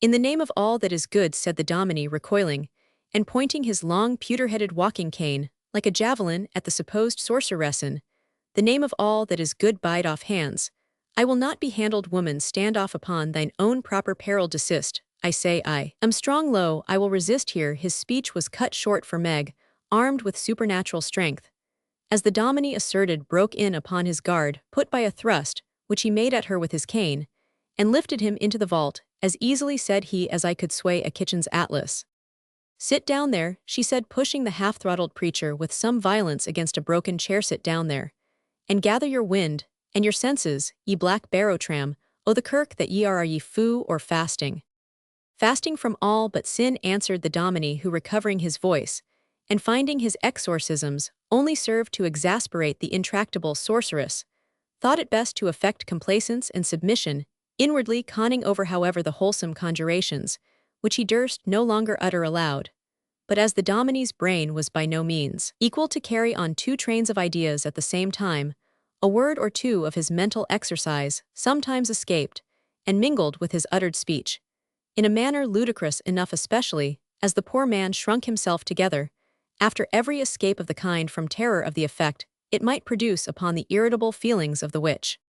"In the name of all that is good," said the Dominie, recoiling, and pointing his long pewter-headed walking cane, like a javelin, at the supposed sorceressin, "the name of all that is good, bide off hands. I will not be handled, woman, stand off upon thine own proper peril, desist. I say I am strong, lo, I will resist." Here his speech was cut short, for Meg, armed with supernatural strength, as the Dominie asserted, broke in upon his guard, put by a thrust, which he made at her with his cane, and lifted him into the vault. "As easily," said he, "as I could sway a kitchen's atlas." "Sit down there," she said, pushing the half-throttled preacher with some violence against a broken chair. "Sit down there, and gather your wind, and your senses, ye black barotram, o' the kirk that ye are ye fou or fasting?" "Fasting from all but sin," answered the Dominie, who, recovering his voice, and finding his exorcisms only served to exasperate the intractable sorceress, thought it best to affect complaisance and submission, inwardly conning over, however, the wholesome conjurations, which he durst no longer utter aloud. But as the Dominie's brain was by no means equal to carry on two trains of ideas at the same time, a word or two of his mental exercise sometimes escaped, and mingled with his uttered speech, in a manner ludicrous enough, especially as the poor man shrunk himself together, after every escape of the kind, from terror of the effect it might produce upon the irritable feelings of the witch.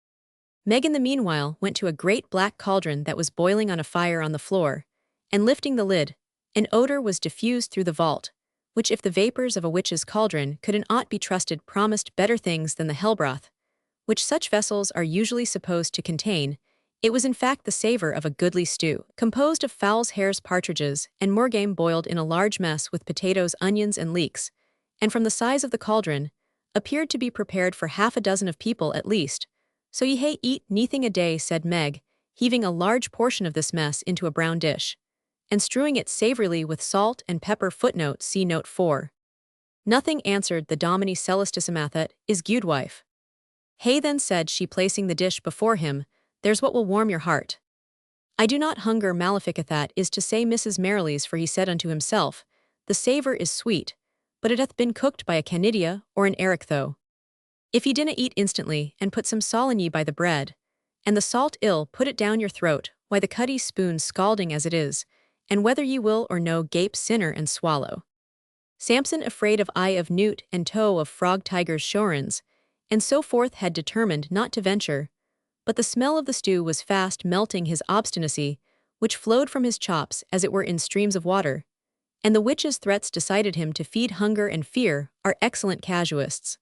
Meg, in the meanwhile, went to a great black cauldron that was boiling on a fire on the floor, and lifting the lid, an odor was diffused through the vault, which, if the vapors of a witch's cauldron could in aught be trusted, promised better things than the hellbroth, which such vessels are usually supposed to contain. It was in fact the savor of a goodly stew, composed of fowls, hares, partridges, and moor game boiled in a large mess with potatoes, onions, and leeks, and from the size of the cauldron, appeared to be prepared for half a dozen of people at least. "So ye hae eat neathing a day," said Meg, heaving a large portion of this mess into a brown dish, and strewing it savorily with salt and pepper. See note 4. "Nothing," answered the Dominie Celestisimathat, "is gudewife." "Hey then," said she, placing the dish before him, "there's what will warm your heart." "I do not hunger," Maleficathat is to say Mrs. Merrilies, for he said unto himself, "The savour is sweet, but it hath been cooked by a Canidia or an Erichtho. If ye dinna eat instantly, and put some salt in ye by the bread, and the salt ill put it down your throat, why the cuddy spoon, scalding as it is, and whether ye will or no, gape sinner and swallow." Sampson, afraid of eye of newt and toe of frog, tigers, shorens, and so forth, had determined not to venture, but the smell of the stew was fast melting his obstinacy, which flowed from his chops as it were in streams of water, and the witch's threats decided him to feed hunger, and fear are excellent casuists.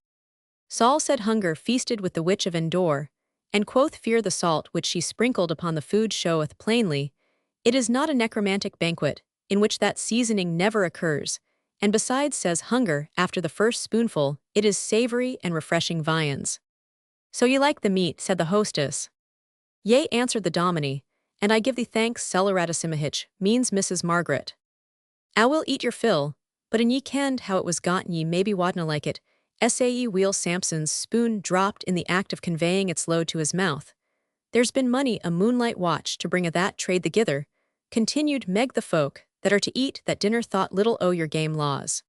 Saul said hunger feasted with the witch of Endor, and quoth fear the salt which she sprinkled upon the food showeth plainly it is not a necromantic banquet, in which that seasoning never occurs, and besides, says hunger, after the first spoonful, it is savory and refreshing viands. "So ye like the meat," said the hostess. "Yea," answered the Dominie, "and I give thee thanks, Celeratissimahitch," means Mrs. Margaret. "I will eat your fill, but an ye kenned how it was gotten, ye maybe wadna like it." Sae wheel Sampson's spoon dropped in the act of conveying its load to his mouth. "There's been money a moonlight watch to bring a that trade thegither," continued Meg. "The folk that are to eat that dinner thought little o' your game laws."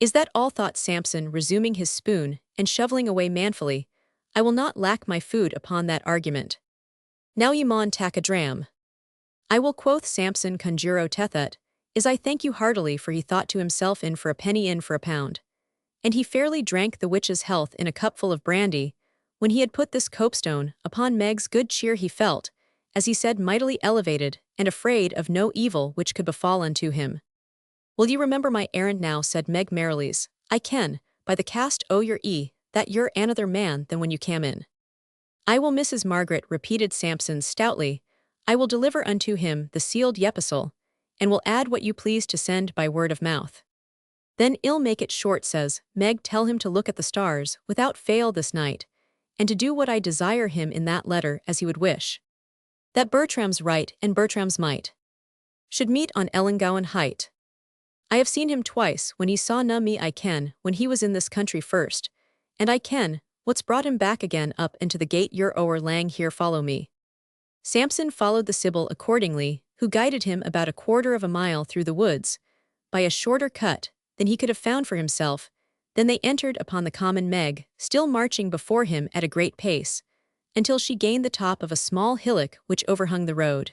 "Is that all?" thought Sampson, resuming his spoon, and shovelling away manfully. "I will not lack my food upon that argument. Now ye maun tak a dram." "I will," quoth Sampson, conjuro tethet, "is I thank you heartily," for he thought to himself, in for a penny, in for a pound. And he fairly drank the witch's health in a cupful of brandy. When he had put this copestone upon Meg's good cheer, he felt, as he said, mightily elevated, and afraid of no evil which could befall unto him. "Will ye remember my errand now?" said Meg Merrilies. "I ken, by the cast o' your that you're another man than when you cam in." "I will, Mrs. Margaret," repeated Sampson stoutly. "I will deliver unto him the sealed yepistle, and will add what you please to send by word of mouth." "Then I'll make it short," says Meg. "Tell him to look at the stars without fail this night, and to do what I desire him in that letter as he would wish. That Bertram's right and Bertram's might should meet on Ellangowan height. I have seen him twice, when he saw na me I ken, when he was in this country first, and I ken what's brought him back again up into the gate. You're o'er lang here, follow me." Sampson followed the Sibyl accordingly, who guided him about a quarter of a mile through the woods, by a shorter cut than he could have found for himself. Then they entered upon the common, Meg still marching before him at a great pace, until she gained the top of a small hillock which overhung the road.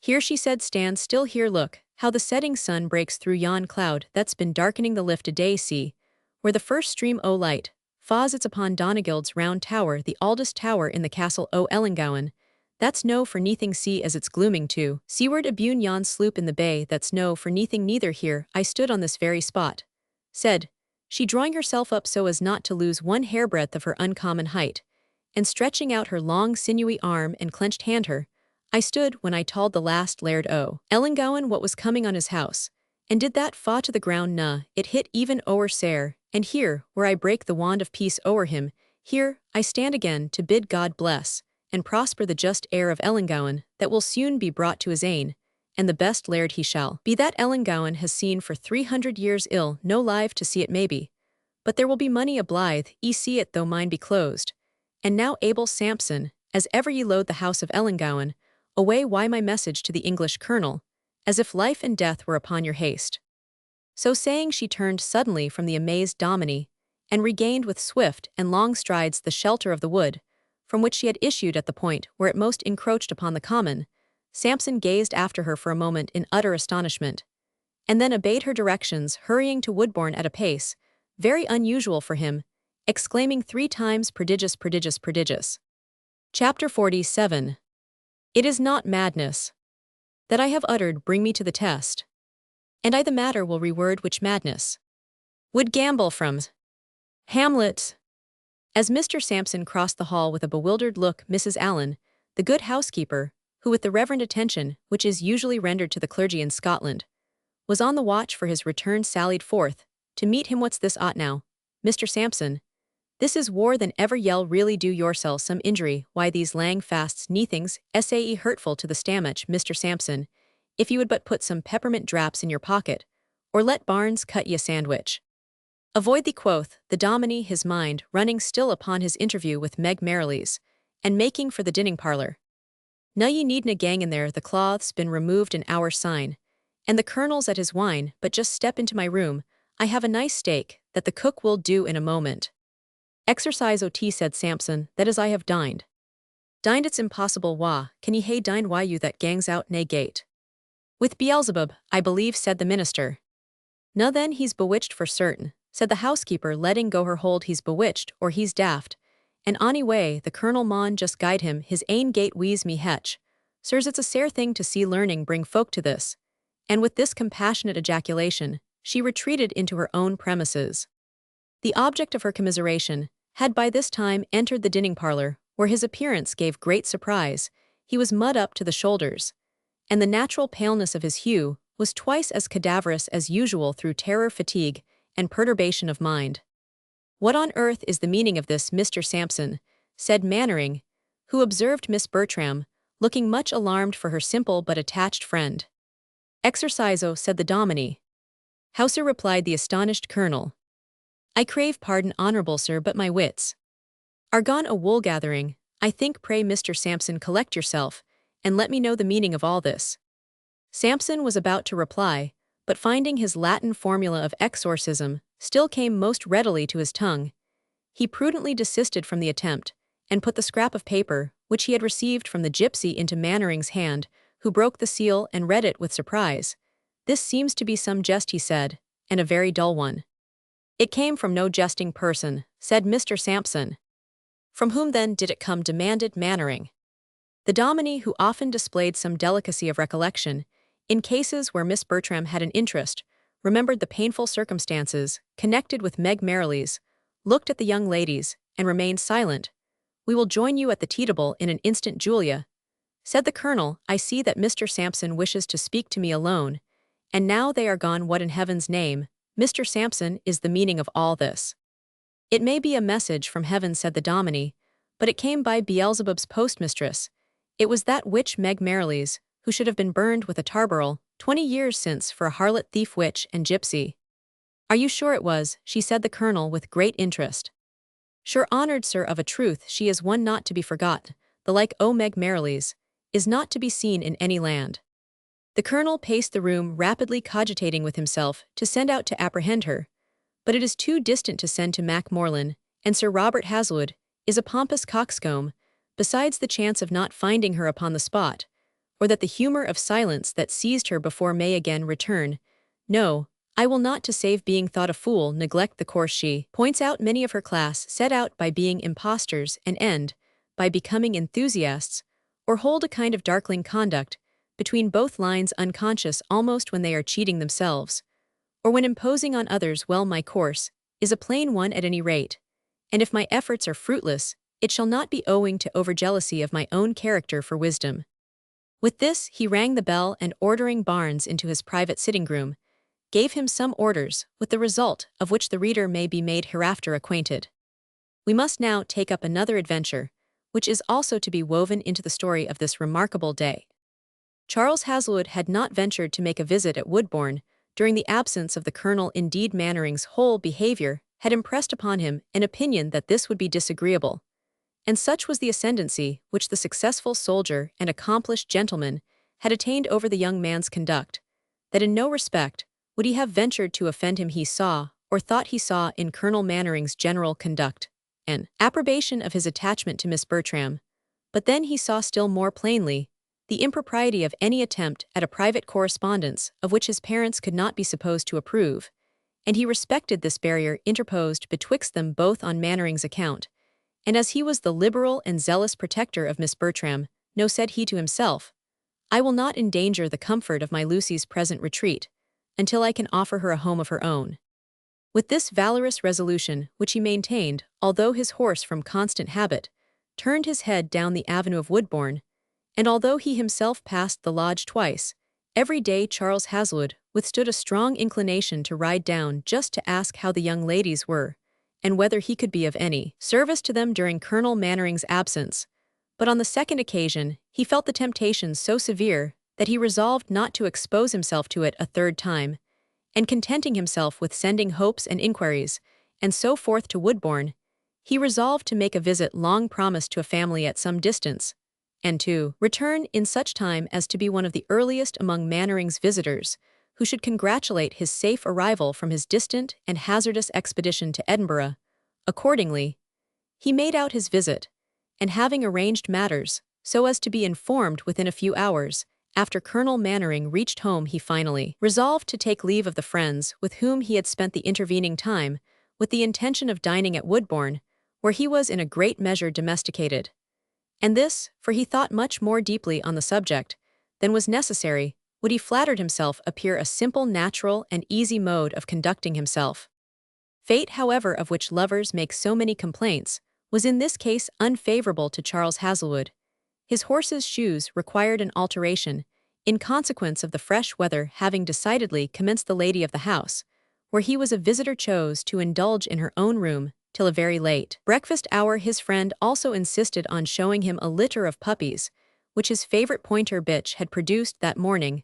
Here, she said, stand still here, look, how the setting sun breaks through yon cloud that's been darkening the lift a day, see, where the first stream o' light fa's it's upon Donegild's round tower, the aldest tower in the castle o' Ellangowan. That's no for neathing, see as it's glooming too. Seaward abune yon sloop in the bay, that's no for neathing neither. Here I stood on this very spot, said she, drawing herself up so as not to lose one hairbreadth of her uncommon height, and stretching out her long sinewy arm and clenched hand. Her I stood when I told the last Laird o' Ellangowan what was coming on his house, and did that fa to the ground, na, it hit even o'er sair, and here, where I break the wand of peace o'er him, here I stand again to bid God bless and prosper the just heir of Ellangowan, that will soon be brought to his ain, and the best laird he shall be that Ellangowan has seen for 300 years ill, no live to see it maybe, but there will be money a blithe, ye see it though mine be closed. And now, Abel Sampson, as ever ye load the house of Ellangowan, away why my message to the English colonel, as if life and death were upon your haste. So saying, she turned suddenly from the amazed Dominie, and regained with swift and long strides the shelter of the wood, from which she had issued at the point where it most encroached upon the common. Sampson gazed after her for a moment in utter astonishment, and then obeyed her directions, hurrying to Woodbourne at a pace very unusual for him, exclaiming 3 times, prodigious, prodigious, prodigious. Chapter 47. It is not madness that I have uttered, bring me to the test, and I the matter will reword which madness would gamble from Hamlet. As Mr. Sampson crossed the hall with a bewildered look, Mrs. Allen, the good housekeeper, who with the reverent attention which is usually rendered to the clergy in Scotland, was on the watch for his return, sallied forth to meet him. What's this ought now, Mr. Sampson? This is war than ever yell, really do yourself some injury, why these lang fasts neathings sae hurtful to the stomach, Mr. Sampson, if you would but put some peppermint draps in your pocket, or let Barnes cut ye a sandwich. Avoid thee, quoth the Dominie, his mind running still upon his interview with Meg Merrilies, and making for the dinning parlour. Na ye needna gang in there, the cloth's been removed an hour syne, and the colonel's at his wine, but just step into my room, I have a nice steak, that the cook will do in a moment. Exercise ot, said Sampson, that as I have dined. Dined, it's impossible, wah, can ye hae dined, why you that gangs out nae gate? With Beelzebub, I believe, said the minister. Na then he's bewitched for certain, said the housekeeper, letting go her hold, he's bewitched, or he's daft, and anyway, the colonel maun just guide him his ain gate, wheeze me hetch. Sirs, it's a sair thing to see learning bring folk to this. And with this compassionate ejaculation, she retreated into her own premises. The object of her commiseration had by this time entered the dinning parlour, where his appearance gave great surprise. He was mud up to the shoulders, and the natural paleness of his hue was twice as cadaverous as usual through terror, fatigue, and perturbation of mind. What on earth is the meaning of this, Mr. Sampson? Said Mannering, who observed Miss Bertram, looking much alarmed for her simple but attached friend. Exercise-o, said the Dominie. How, sir, replied the astonished colonel. I crave pardon, honourable sir, but my wits are gone a wool-gathering. I think, pray, Mr. Sampson, collect yourself, and let me know the meaning of all this. Sampson was about to reply, but finding his Latin formula of exorcism still came most readily to his tongue, he prudently desisted from the attempt, and put the scrap of paper, which he had received from the gypsy, into Mannering's hand, who broke the seal and read it with surprise. This seems to be some jest, he said, and a very dull one. It came from no jesting person, said Mr. Sampson. From whom then did it come, demanded Mannering. The Dominie, who often displayed some delicacy of recollection, in cases where Miss Bertram had an interest, remembered the painful circumstances connected with Meg Merrilies, looked at the young ladies, and remained silent. We will join you at the tea table in an instant, Julia, said the colonel. I see that Mr. Sampson wishes to speak to me alone, and now they are gone, what in heaven's name, Mr. Sampson, is the meaning of all this? It may be a message from heaven, said the Dominie, but it came by Beelzebub's postmistress. It was that witch Meg Merrilies, who should have been burned with a tarbarrel 20 years since for a harlot, thief, witch, and gypsy. Are you sure it was? She, said the colonel with great interest. Sure, honoured sir, of a truth she is one not to be forgot. The like o' Meg Merrilies is not to be seen in any land. The colonel paced the room, rapidly cogitating with himself to send out to apprehend her, but it is too distant to send to Macmorland, and Sir Robert Haslewood is a pompous coxcomb, besides the chance of not finding her upon the spot, or that the humor of silence that seized her before may again return. No, I will not, to save being thought a fool, neglect the course she points out many of her class set out by being impostors and end by becoming enthusiasts, or hold a kind of darkling conduct between both lines, unconscious almost when they are cheating themselves, or when imposing on others. Well, my course is a plain one at any rate, and if my efforts are fruitless, it shall not be owing to over-jealousy of my own character for wisdom. With this he rang the bell and, ordering Barnes into his private sitting-room, gave him some orders, with the result of which the reader may be made hereafter acquainted. We must now take up another adventure, which is also to be woven into the story of this remarkable day. Charles Hazlewood had not ventured to make a visit at Woodbourne during the absence of the Colonel. Indeed, Mannering's whole behaviour had impressed upon him an opinion that this would be disagreeable, and such was the ascendancy which the successful soldier and accomplished gentleman had attained over the young man's conduct, that in no respect would he have ventured to offend him. He saw, or thought he saw, in Colonel Mannering's general conduct an approbation of his attachment to Miss Bertram, but then he saw still more plainly the impropriety of any attempt at a private correspondence of which his parents could not be supposed to approve, and he respected this barrier interposed betwixt them both on Mannering's account, and as he was the liberal and zealous protector of Miss Bertram. No, said he to himself, I will not endanger the comfort of my Lucy's present retreat until I can offer her a home of her own. With this valorous resolution, which he maintained, although his horse from constant habit turned his head down the avenue of Woodbourne, and although he himself passed the lodge twice every day, Charles Hazlewood withstood a strong inclination to ride down just to ask how the young ladies were, and whether he could be of any service to them during Colonel Mannering's absence. But on the second occasion he felt the temptation so severe that he resolved not to expose himself to it a third time, and contenting himself with sending hopes and inquiries, and so forth to Woodbourne, he resolved to make a visit long promised to a family at some distance, and to return in such time as to be one of the earliest among Mannering's visitors, who should congratulate his safe arrival from his distant and hazardous expedition to Edinburgh. Accordingly, he made out his visit, and having arranged matters so as to be informed within a few hours after Colonel Mannering reached home, he finally resolved to take leave of the friends with whom he had spent the intervening time, with the intention of dining at Woodbourne, where he was in a great measure domesticated. And this, for he thought much more deeply on the subject than was necessary, would, he flattered himself, appear a simple, natural, and easy mode of conducting himself. Fate, however, of which lovers make so many complaints, was in this case unfavourable to Charles Hazlewood. His horse's shoes required an alteration, in consequence of the fresh weather having decidedly commenced. The lady of the house, where he was a visitor, chose to indulge in her own room till a very late breakfast hour. His friend also insisted on showing him a litter of puppies, which his favourite pointer bitch had produced that morning.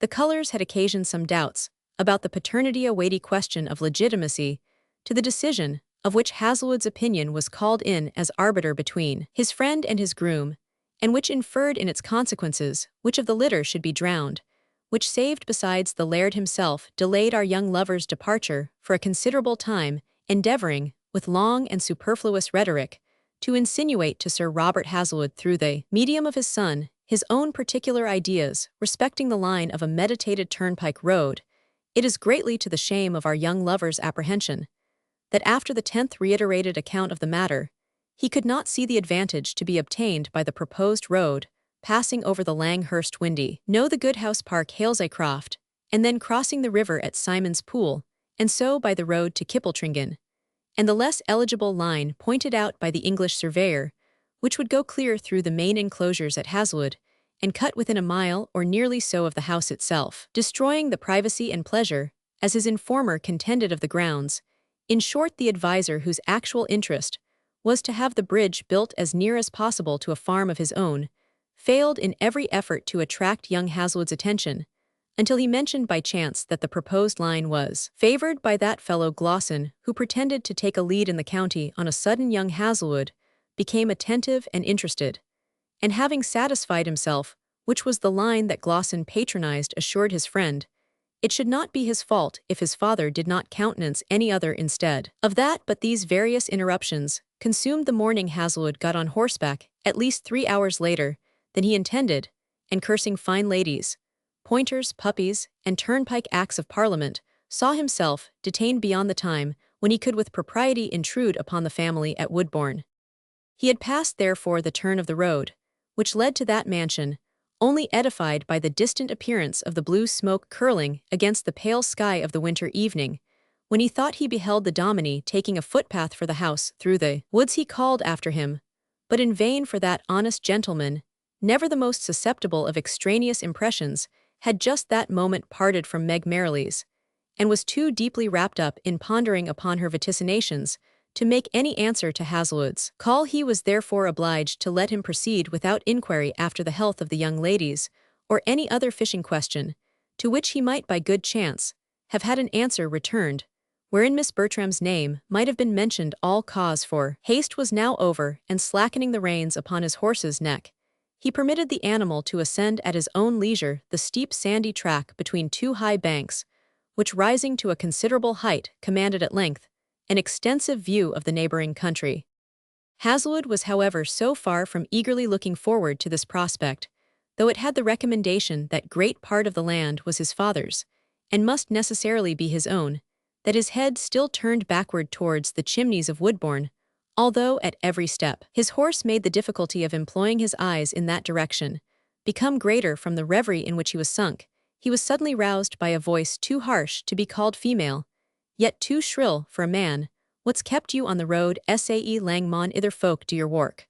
The colours had occasioned some doubts about the paternity, a weighty question of legitimacy, to the decision of which Hazlewood's opinion was called in as arbiter between his friend and his groom, and which inferred in its consequences which of the litter should be drowned, which saved, besides the laird himself, delayed our young lover's departure for a considerable time, endeavouring, with long and superfluous rhetoric, to insinuate to Sir Robert Hazlewood, through the medium of his son, his own particular ideas respecting the line of a meditated turnpike road. It is greatly to the shame of our young lover's apprehension that after the 10th reiterated account of the matter, he could not see the advantage to be obtained by the proposed road, passing over the Langhurst Windy, the Goodhouse Park, Halesaycroft, and then crossing the river at Simon's Pool, and so by the road to Kippletringan, and the less eligible line pointed out by the English surveyor, which would go clear through the main enclosures at Hazlewood, and cut within a mile or nearly so of the house itself, destroying the privacy and pleasure, as his informer contended, of the grounds. In short, the adviser, whose actual interest was to have the bridge built as near as possible to a farm of his own, failed in every effort to attract young Hazlewood's attention, until he mentioned by chance that the proposed line was favoured by that fellow Glosson, who pretended to take a lead in the county. On a sudden young Hazlewood became attentive and interested, and having satisfied himself which was the line that Glosson patronized, assured his friend it should not be his fault if his father did not countenance any other instead of that. But these various interruptions consumed the morning. Hazlewood got on horseback at least 3 hours later than he intended, and cursing fine ladies, pointers, puppies, and turnpike acts of Parliament, saw himself detained beyond the time when he could with propriety intrude upon the family at Woodbourne. He had passed therefore the turn of the road, which led to that mansion, only edified by the distant appearance of the blue smoke curling against the pale sky of the winter evening, when he thought he beheld the Dominie taking a footpath for the house through the woods. He called after him, but in vain, for that honest gentleman, never the most susceptible of extraneous impressions, had just that moment parted from Meg Merrilies, and was too deeply wrapped up in pondering upon her vaticinations to make any answer to Hazelwood's call. He was therefore obliged to let him proceed without inquiry after the health of the young ladies, or any other fishing question, to which he might by good chance have had an answer returned, wherein Miss Bertram's name might have been mentioned. All cause for haste was now over, and slackening the reins upon his horse's neck, he permitted the animal to ascend at his own leisure the steep sandy track between two high banks, which rising to a considerable height commanded at length an extensive view of the neighboring country. Hazelwood was however so far from eagerly looking forward to this prospect, though it had the recommendation that great part of the land was his father's, and must necessarily be his own, that his head still turned backward towards the chimneys of Woodbourne, although at every step his horse made the difficulty of employing his eyes in that direction become greater from the reverie in which he was sunk. He was suddenly roused by a voice too harsh to be called female, yet too shrill for a man. "What's kept you on the road, Sae Langmon ither folk do your work?"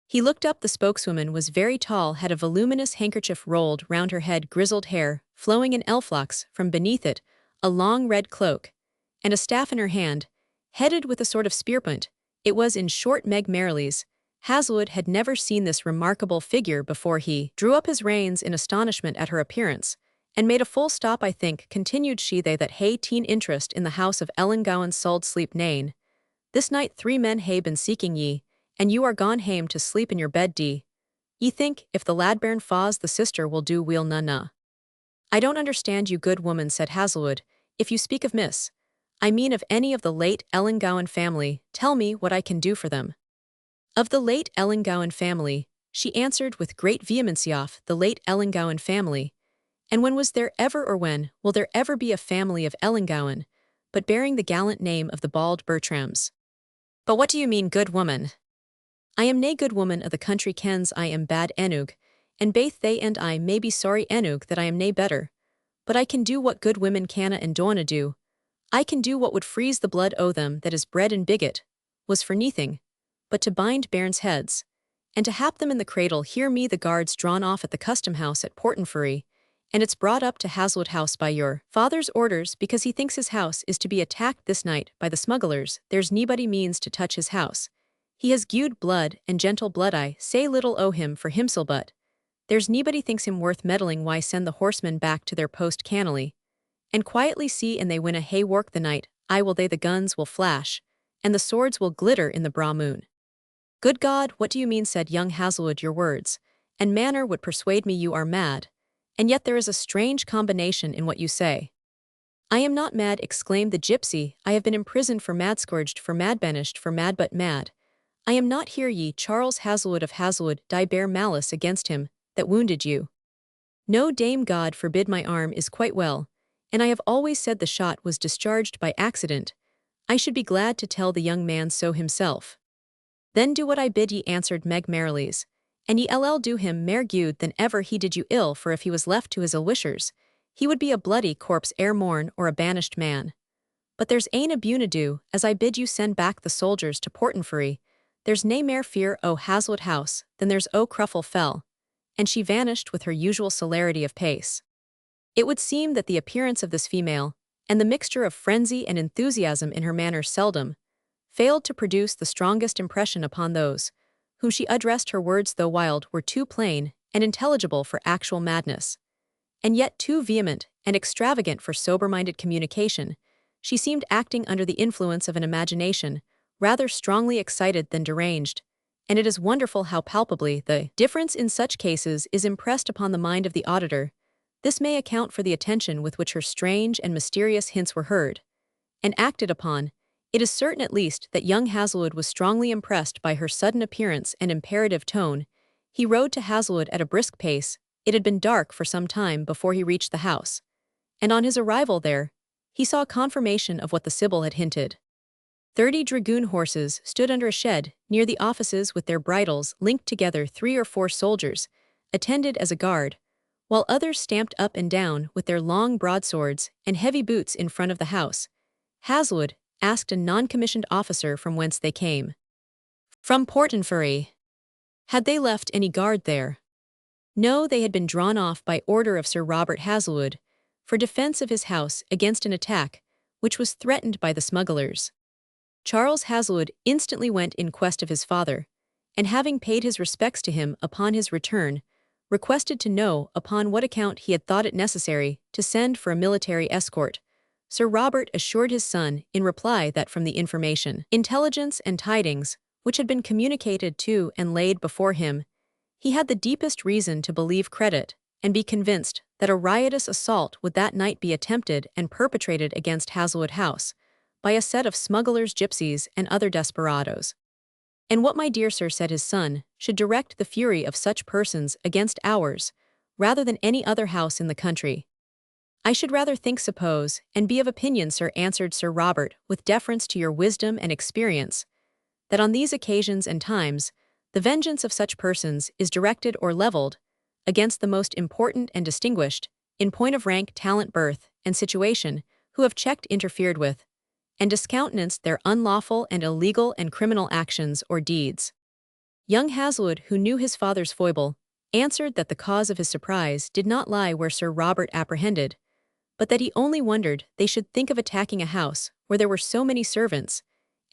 He looked up. The spokeswoman was very tall, had a voluminous handkerchief rolled round her head, grizzled hair flowing in elflocks from beneath it, a long red cloak, and a staff in her hand, headed with a sort of spearpoint. It was in short Meg Merrilies. Hazelwood had never seen this remarkable figure before. He drew up his reins in astonishment at her appearance, and made a full stop. "I think," continued she, "they that hae teen interest in the house of Ellangowan suld sleep nane. This night 3 men hae been seeking ye, and you are gone hame to sleep in your bed. Ye think, if the lad bairn fa's the sister will do weel na." "I don't understand you, good woman," said Hazelwood. "If you speak of Miss, I mean of any of the late Ellangowan family, tell me what I can do for them." "Of the late Ellangowan family," she answered with great vehemency. "Off the late Ellangowan family. And when was there ever, or when will there ever be a family of Ellangowan, but bearing the gallant name of the bald Bertrams?" "But what do you mean, good woman?" "I am nae good woman o' the country kens I am bad enug, and baith they and I may be sorry enug that I am nae better. But I can do what good women canna and donna do. I can do what would freeze the blood o' them that is bred in bigot, was for neathing, but to bind bairns' heads, and to hap them in the cradle. Hear me, the guards drawn off at the custom house at Portonferry, and it's brought up to Hazelwood House by your father's orders, because he thinks his house is to be attacked this night by the smugglers. There's nebody means to touch his house. He has gude blood, and gentle blood. I say little o' him for himsel, but there's nebody thinks him worth meddling. Why send the horsemen back to their post cannily, and quietly see and they win a hay work the night. I will they the guns will flash, and the swords will glitter in the braw moon." "Good God, what do you mean?" said young Hazelwood. "Your words and manner would persuade me you are mad, and yet there is a strange combination in what you say." "I am not mad," exclaimed the gypsy. "I have been imprisoned for mad, scourged for mad, banished for mad, but mad I am not. Hear ye, Charles Hazelwood of Hazelwood, die bear malice against him that wounded you. No, dame, God forbid. My arm is quite well, and I have always said the shot was discharged by accident. I should be glad to tell the young man so himself." "Then do what I bid ye," answered Meg Merrilies, "and ye ll do him mair gude than ever he did you ill, for if he was left to his ill-wishers, he would be a bloody corpse ere morn, or a banished man. But there's ane abune ado, as I bid you send back the soldiers to Portonferry. There's nae mair fear o' Hazelwood House than there's o' Cruffle Fell," and she vanished with her usual celerity of pace. It would seem that the appearance of this female, and the mixture of frenzy and enthusiasm in her manner, seldom failed to produce the strongest impression upon those whom she addressed. Her words, though wild, were too plain and intelligible for actual madness, and yet too vehement and extravagant for sober-minded communication. She seemed acting under the influence of an imagination rather strongly excited than deranged, and it is wonderful how palpably the difference in such cases is impressed upon the mind of the auditor. This may account for the attention with which her strange and mysterious hints were heard and acted upon. It is certain at least that young Hazelwood was strongly impressed by her sudden appearance and imperative tone. He rode to Hazelwood at a brisk pace, It had been dark for some time before he reached the house, and on his arrival there, he saw confirmation of what the Sibyl had hinted. 30 dragoon horses stood under a shed near the offices with their bridles linked together. 3 or 4 soldiers attended as a guard, while others stamped up and down with their long broadswords and heavy boots in front of the house. Haswood asked a non-commissioned officer from whence they came. From Portonferry. Had they left any guard there? No, they had been drawn off by order of Sir Robert Haswood, for defence of his house against an attack which was threatened by the smugglers. Charles Haswood instantly went in quest of his father, and having paid his respects to him upon his return, requested to know upon what account he had thought it necessary to send for a military escort. Sir Robert assured his son in reply that from the information, intelligence and tidings which had been communicated to and laid before him, he had the deepest reason to believe credit and be convinced that a riotous assault would that night be attempted and perpetrated against Haswood House by a set of smugglers, gypsies, and other desperadoes. And what, my dear sir, said his son, should direct the fury of such persons against ours, rather than any other house in the country? I should rather think, suppose, and be of opinion, sir, answered Sir Robert, with deference to your wisdom and experience, that on these occasions and times, the vengeance of such persons is directed or levelled against the most important and distinguished, in point of rank, talent, birth, and situation, who have checked, interfered with, and discountenanced their unlawful and illegal and criminal actions or deeds. Young Haswood, who knew his father's foible, answered that the cause of his surprise did not lie where Sir Robert apprehended, but that he only wondered they should think of attacking a house where there were so many servants,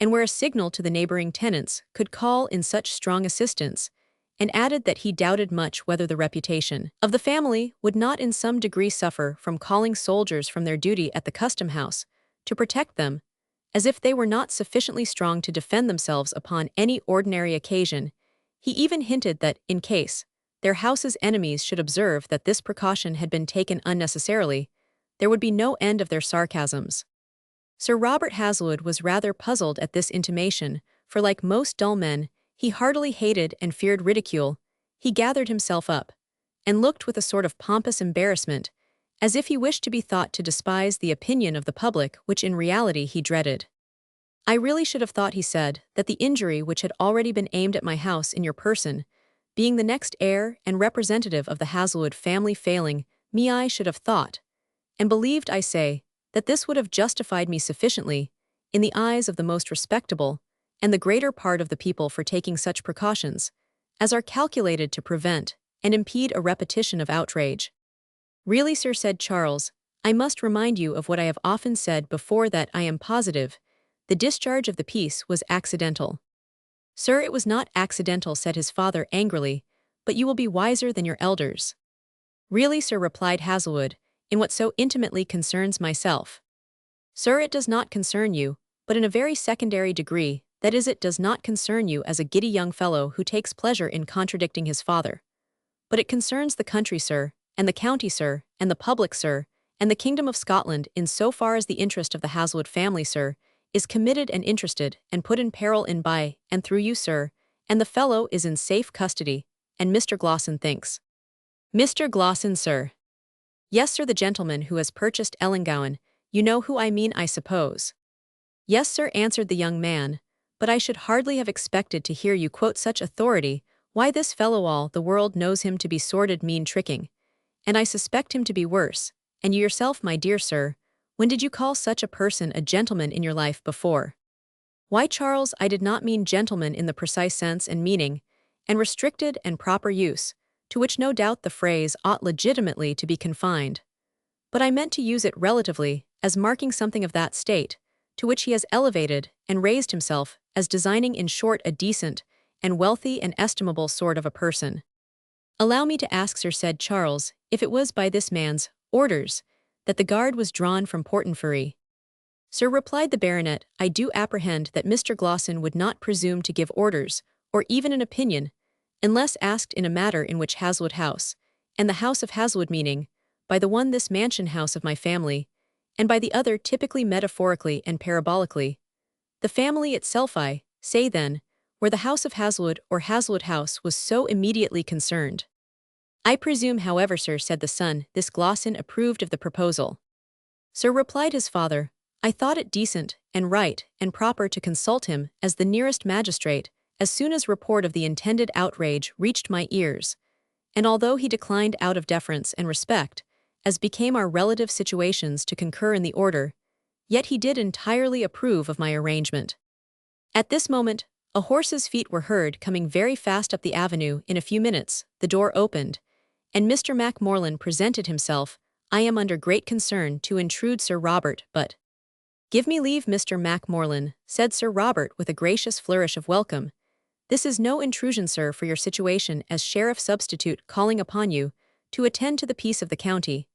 and where a signal to the neighboring tenants could call in such strong assistance, and added that he doubted much whether the reputation of the family would not in some degree suffer from calling soldiers from their duty at the custom house to protect them, as if they were not sufficiently strong to defend themselves upon any ordinary occasion. He even hinted that, in case their house's enemies should observe that this precaution had been taken unnecessarily, there would be no end of their sarcasms. Sir Robert Haswood was rather puzzled at this intimation, for like most dull men, he heartily hated and feared ridicule. He gathered himself up, and looked with a sort of pompous embarrassment, as if he wished to be thought to despise the opinion of the public, which in reality he dreaded. I really should have thought, he said, that the injury which had already been aimed at my house in your person, being the next heir and representative of the Haswood family failing me, I should have thought, and believed, I say, that this would have justified me sufficiently, in the eyes of the most respectable, and the greater part of the people, for taking such precautions, as are calculated to prevent and impede a repetition of outrage. Really, sir, said Charles, I must remind you of what I have often said before, that I am positive the discharge of the piece was accidental. Sir, it was not accidental, said his father angrily, but you will be wiser than your elders. Really, sir, replied Haswood, in what so intimately concerns myself. Sir, it does not concern you, but in a very secondary degree, that is, it does not concern you as a giddy young fellow who takes pleasure in contradicting his father. But it concerns the country, sir, and the county, sir, and the public, sir, and the kingdom of Scotland, in so far as the interest of the Haswood family, sir, is committed and interested and put in peril in by and through you, sir, and the fellow is in safe custody, and Mr. Glosson thinks. Mr. Glosson, sir. Yes, sir, the gentleman who has purchased Ellangowan. You know who I mean, I suppose. Yes, sir, answered the young man, but I should hardly have expected to hear you quote such authority. Why, this fellow, all the world knows him to be sordid, mean, tricking, and I suspect him to be worse. And you yourself, my dear sir, when did you call such a person a gentleman in your life before? Why, Charles, I did not mean gentleman in the precise sense and meaning, and restricted and proper use, to which no doubt the phrase ought legitimately to be confined. But I meant to use it relatively, as marking something of that state, to which he has elevated and raised himself, as designing in short a decent, and wealthy and estimable sort of a person. Allow me to ask, sir, said Charles, if it was by this man's orders that the guard was drawn from Portonferry. Sir, replied the baronet, I do apprehend that Mr. Glosson would not presume to give orders, or even an opinion, unless asked in a matter in which Haswood House, and the house of Haswood, meaning, by the one this mansion house of my family, and by the other typically, metaphorically, and parabolically, the family itself, I say then, where the house of Haswood or Haswood House was so immediately concerned. "I presume, however, sir," said the son, "this Glossin approved of the proposal." "Sir," replied his father, "I thought it decent, and right, and proper to consult him, as the nearest magistrate, as soon as report of the intended outrage reached my ears, and although he declined out of deference and respect, as became our relative situations to concur in the order, yet he did entirely approve of my arrangement." At this moment, a horse's feet were heard coming very fast up the avenue. In a few minutes, the door opened, and Mr. Macmorland presented himself. "I am under great concern to intrude, Sir Robert, but—" "Give me leave, Mr. Macmorland," said Sir Robert with a gracious flourish of welcome. "This is no intrusion, sir, for your situation as sheriff substitute calling upon you to attend to the peace of the county,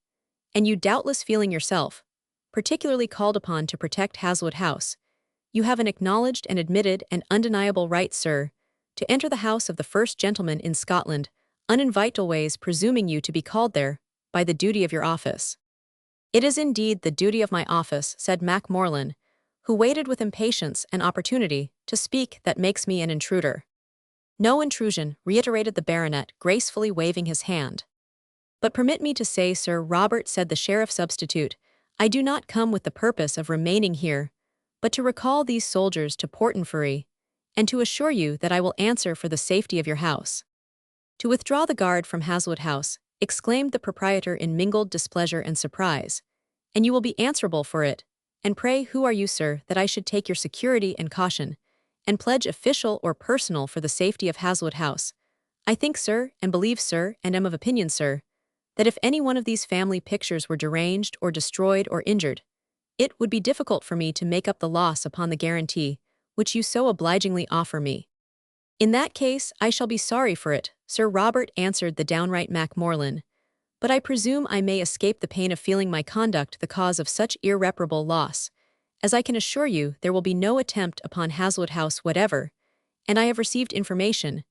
and you doubtless feeling yourself particularly called upon to protect Haswood House. You have an acknowledged and admitted and undeniable right, sir, to enter the house of the first gentleman in Scotland, uninvitedways presuming you to be called there, by the duty of your office." "It is indeed the duty of my office," said Macmorland, who waited with impatience an opportunity to speak that makes me an intruder. "No intrusion," reiterated the baronet, gracefully waving his hand. "But permit me to say, Sir Robert," said the sheriff substitute, "I do not come with the purpose of remaining here, but to recall these soldiers to Portenferry, and to assure you that I will answer for the safety of your house." "To withdraw the guard from Haswood House," exclaimed the proprietor in mingled displeasure and surprise, "and you will be answerable for it. And pray, who are you, sir, that I should take your security and caution, and pledge official or personal for the safety of Haswood House? I think, sir, and believe, sir, and am of opinion, sir, that if any one of these family pictures were deranged or destroyed or injured, it would be difficult for me to make up the loss upon the guarantee which you so obligingly offer me." "In that case, I shall be sorry for it, Sir Robert," answered the downright Macmorland, "but I presume I may escape the pain of feeling my conduct the cause of such irreparable loss, as I can assure you there will be no attempt upon Haswood House whatever, and I have received information,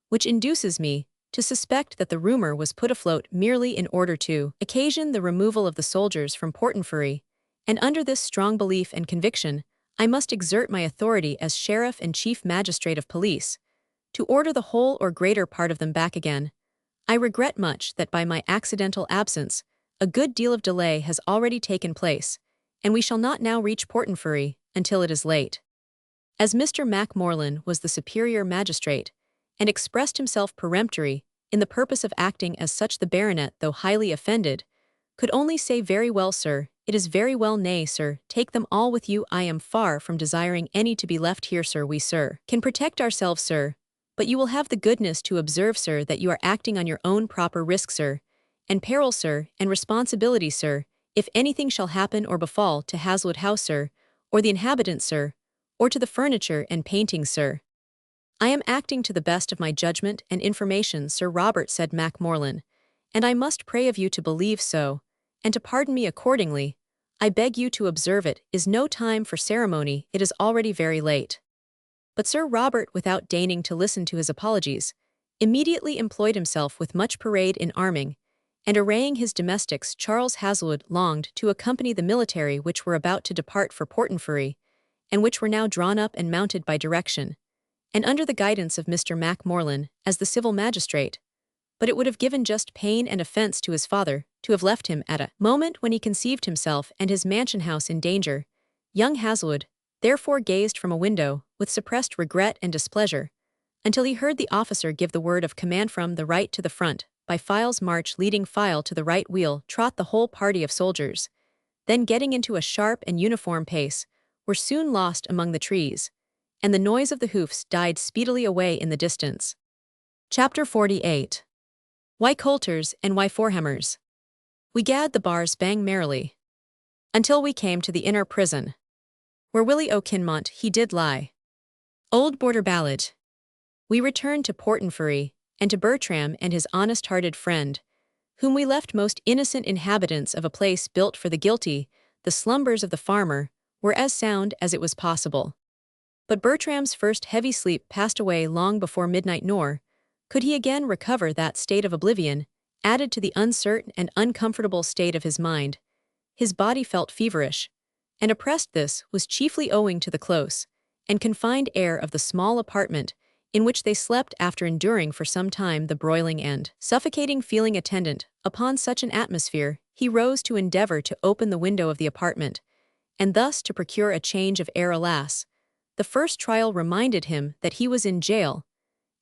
which induces me to suspect that the rumor was put afloat merely in order to occasion the removal of the soldiers from Portenferry, and under this strong belief and conviction, I must exert my authority as sheriff and chief magistrate of police, to order the whole or greater part of them back again. I regret much that by my accidental absence, a good deal of delay has already taken place, and we shall not now reach Portenferry until it is late." As Mr. Macmorland was the superior magistrate, and expressed himself peremptory in the purpose of acting as such, the baronet, though highly offended, could only say, "Very well, sir, it is very well, nay, sir, take them all with you. I am far from desiring any to be left here, sir. We, sir, can protect ourselves, sir, but you will have the goodness to observe, sir, that you are acting on your own proper risk, sir, and peril, sir, and responsibility, sir, if anything shall happen or befall to Haswood House, sir, or the inhabitants, sir, or to the furniture and paintings, sir." "I am acting to the best of my judgment and information, Sir Robert," said Macmorland, "and I must pray of you to believe so, and to pardon me accordingly. I beg you to observe it is no time for ceremony, it is already very late." But Sir Robert, without deigning to listen to his apologies, immediately employed himself with much parade in arming, and arraying his domestics. Charles Haswood longed to accompany the military which were about to depart for Portenferry, and which were now drawn up and mounted by direction, and under the guidance of Mr. Macmorland, as the civil magistrate. But it would have given just pain and offence to his father to have left him at a moment when he conceived himself and his mansion house in danger. Young Haswood therefore gazed from a window with suppressed regret and displeasure, until he heard the officer give the word of command from the right to the front. By files march, leading file to the right wheel, trot the whole party of soldiers. Then, getting into a sharp and uniform pace, were soon lost among the trees, and the noise of the hoofs died speedily away in the distance. Chapter 48. Why Coulters and Why Forehammers. We gad the bars bang merrily, until we came to the inner prison, where Willie O'Kinmont he did lie. Old Border Ballad. We returned to Portenferry, and to Bertram and his honest-hearted friend, whom we left most innocent inhabitants of a place built for the guilty. The slumbers of the farmer were as sound as it was possible. But Bertram's first heavy sleep passed away long before midnight, nor could he again recover that state of oblivion, added to the uncertain and uncomfortable state of his mind. His body felt feverish, and oppressed. This was chiefly owing to the close and confined air of the small apartment in which they slept after enduring for some time the broiling and suffocating feeling attendant upon such an atmosphere. He rose to endeavor to open the window of the apartment, and thus to procure a change of air. Alas, the first trial reminded him that he was in jail,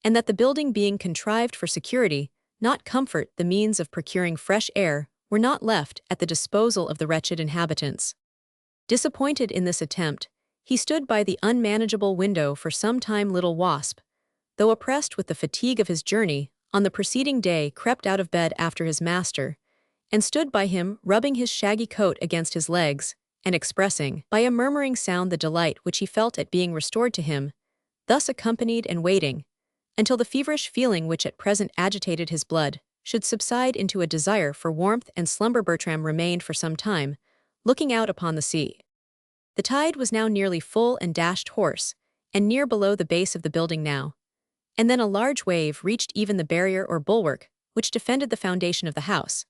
and that the building being contrived for security, not comfort, the means of procuring fresh air were not left at the disposal of the wretched inhabitants. Disappointed in this attempt, he stood by the unmanageable window for some time. Little Wasp, though oppressed with the fatigue of his journey, on the preceding day crept out of bed after his master, and stood by him, rubbing his shaggy coat against his legs, and expressing, by a murmuring sound, the delight which he felt at being restored to him, thus accompanied and waiting, until the feverish feeling which at present agitated his blood should subside into a desire for warmth and slumber. Bertram remained for some time, looking out upon the sea. The tide was now nearly full and dashed hoarse, and near below the base of the building now. And then a large wave reached even the barrier or bulwark which defended the foundation of the house,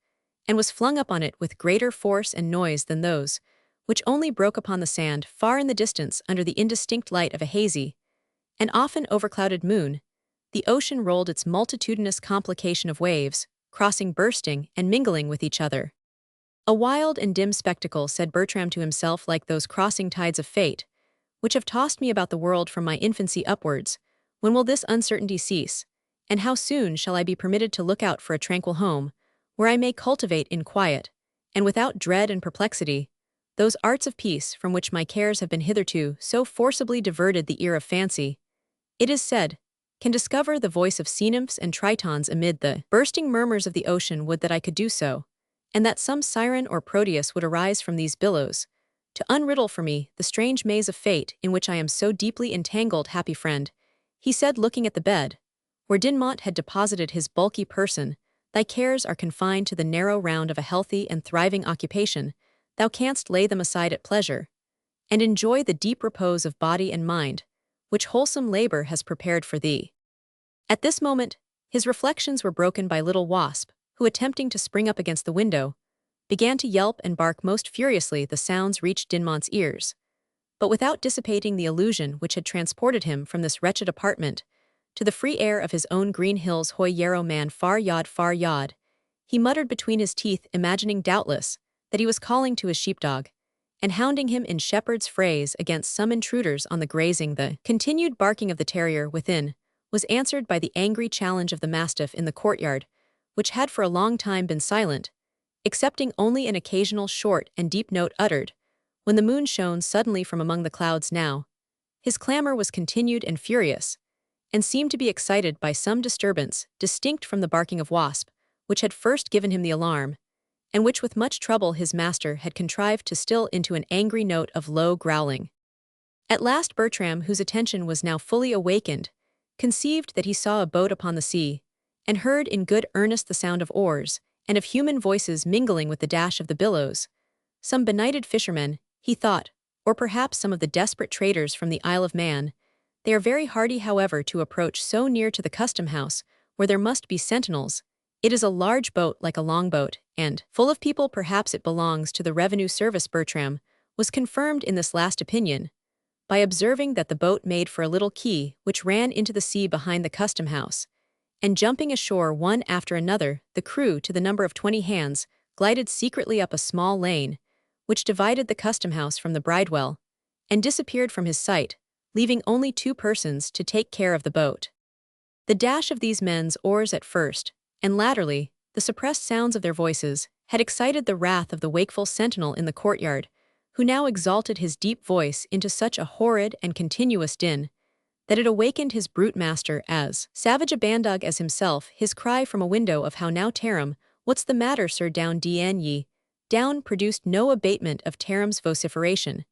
and was flung up on it with greater force and noise than those which only broke upon the sand far in the distance under the indistinct light of a hazy and often overclouded moon. The ocean rolled its multitudinous complication of waves, crossing, bursting, and mingling with each other. A wild and dim spectacle, said Bertram to himself, like those crossing tides of fate, which have tossed me about the world from my infancy upwards. When will this uncertainty cease, and how soon shall I be permitted to look out for a tranquil home, where I may cultivate in quiet, and without dread and perplexity, those arts of peace from which my cares have been hitherto so forcibly diverted? The ear of fancy, it is said, can discover the voice of sea nymphs and tritons amid the bursting murmurs of the ocean. Would that I could do so, and that some siren or Proteus would arise from these billows, to unriddle for me the strange maze of fate in which I am so deeply entangled. Happy friend, he said, looking at the bed, where Dinmont had deposited his bulky person, thy cares are confined to the narrow round of a healthy and thriving occupation. Thou canst lay them aside at pleasure, and enjoy the deep repose of body and mind, which wholesome labor has prepared for thee. At this moment, his reflections were broken by Little Wasp, who, attempting to spring up against the window, began to yelp and bark most furiously. The sounds reached Dinmont's ears, but without dissipating the illusion which had transported him from this wretched apartment to the free air of his own green hills. Hoy yarrow man, far yod, he muttered between his teeth, imagining doubtless that he was calling to his sheepdog, and hounding him in shepherd's phrase against some intruders on the grazing. The continued barking of the terrier within was answered by the angry challenge of the mastiff in the courtyard, which had for a long time been silent, excepting only an occasional short and deep note uttered when the moon shone suddenly from among the clouds. Now his clamor was continued and furious, and seemed to be excited by some disturbance distinct from the barking of Wasp, which had first given him the alarm, and which with much trouble his master had contrived to still into an angry note of low growling. At last Bertram, whose attention was now fully awakened, conceived that he saw a boat upon the sea, and heard in good earnest the sound of oars, and of human voices mingling with the dash of the billows. Some benighted fishermen, he thought, or perhaps some of the desperate traders from the Isle of Man. They are very hardy, however, to approach so near to the custom-house, where there must be sentinels. It is a large boat like a longboat, and full of people. Perhaps it belongs to the revenue service. Bertram was confirmed in this last opinion by observing that the boat made for a little quay which ran into the sea behind the custom-house, and jumping ashore one after another, the crew, to the number of 20 hands, glided secretly up a small lane which divided the custom-house from the bridewell, and disappeared from his sight, leaving only 2 persons to take care of the boat. The dash of these men's oars at first, and latterly, the suppressed sounds of their voices, had excited the wrath of the wakeful sentinel in the courtyard, who now exalted his deep voice into such a horrid and continuous din that it awakened his brute master, as savage a bandog as himself. His cry from a window of "How now, Taram, what's the matter, sir? Down, dn ye, down," produced no abatement of Taram's vociferation,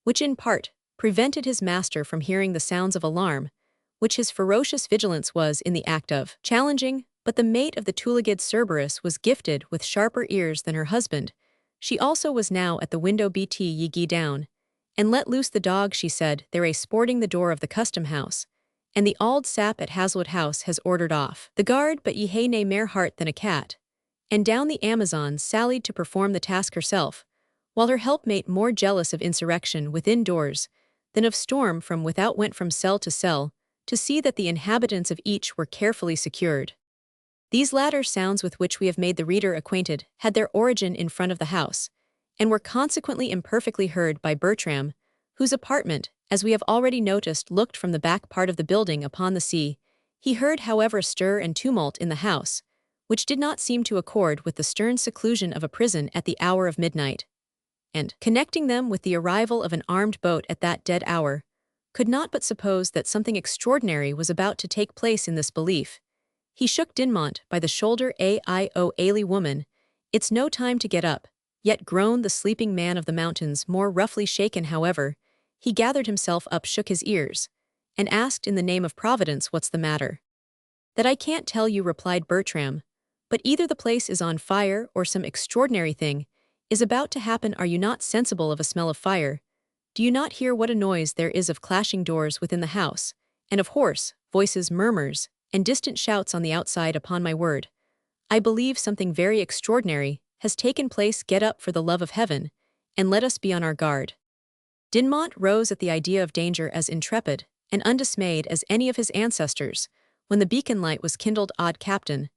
which in part prevented his master from hearing the sounds of alarm, which his ferocious vigilance was in the act of challenging. But the mate of the Tulagid Cerberus was gifted with sharper ears than her husband. She also was now at the window. "Bt ye gie down, and let loose the dog," she said. "They're a sporting the door of the custom-house, and the auld sap at Hazlewood House has ordered off the guard, but ye hae nae mair heart than a cat." And down the Amazon sallied to perform the task herself, while her helpmate, more jealous of insurrection within doors than of storm from without, went from cell to cell, to see that the inhabitants of each were carefully secured. These latter sounds with which we have made the reader acquainted had their origin in front of the house, and were consequently imperfectly heard by Bertram, whose apartment, as we have already noticed, looked from the back part of the building upon the sea. He heard, however, a stir and tumult in the house, which did not seem to accord with the stern seclusion of a prison at the hour of midnight, and, connecting them with the arrival of an armed boat at that dead hour, could not but suppose that something extraordinary was about to take place in this belief. He shook Dinmont by the shoulder. "Aye, woman, it's no time to get up," yet groaned the sleeping man of the mountains, more roughly shaken. However, he gathered himself up, shook his ears, and asked in the name of Providence, "What's the matter?" "That I can't tell you," replied Bertram, "but either the place is on fire or some extraordinary thing is about to happen. Are you not sensible of a smell of fire? Do you not hear what a noise there is of clashing doors within the house, and of hoarse voices, murmurs, and distant shouts on the outside? Upon my word, I believe something very extraordinary has taken place. Get up, for the love of heaven, and let us be on our guard." Dinmont rose at the idea of danger as intrepid and undismayed as any of his ancestors. When the beacon light was kindled, "Odd captain,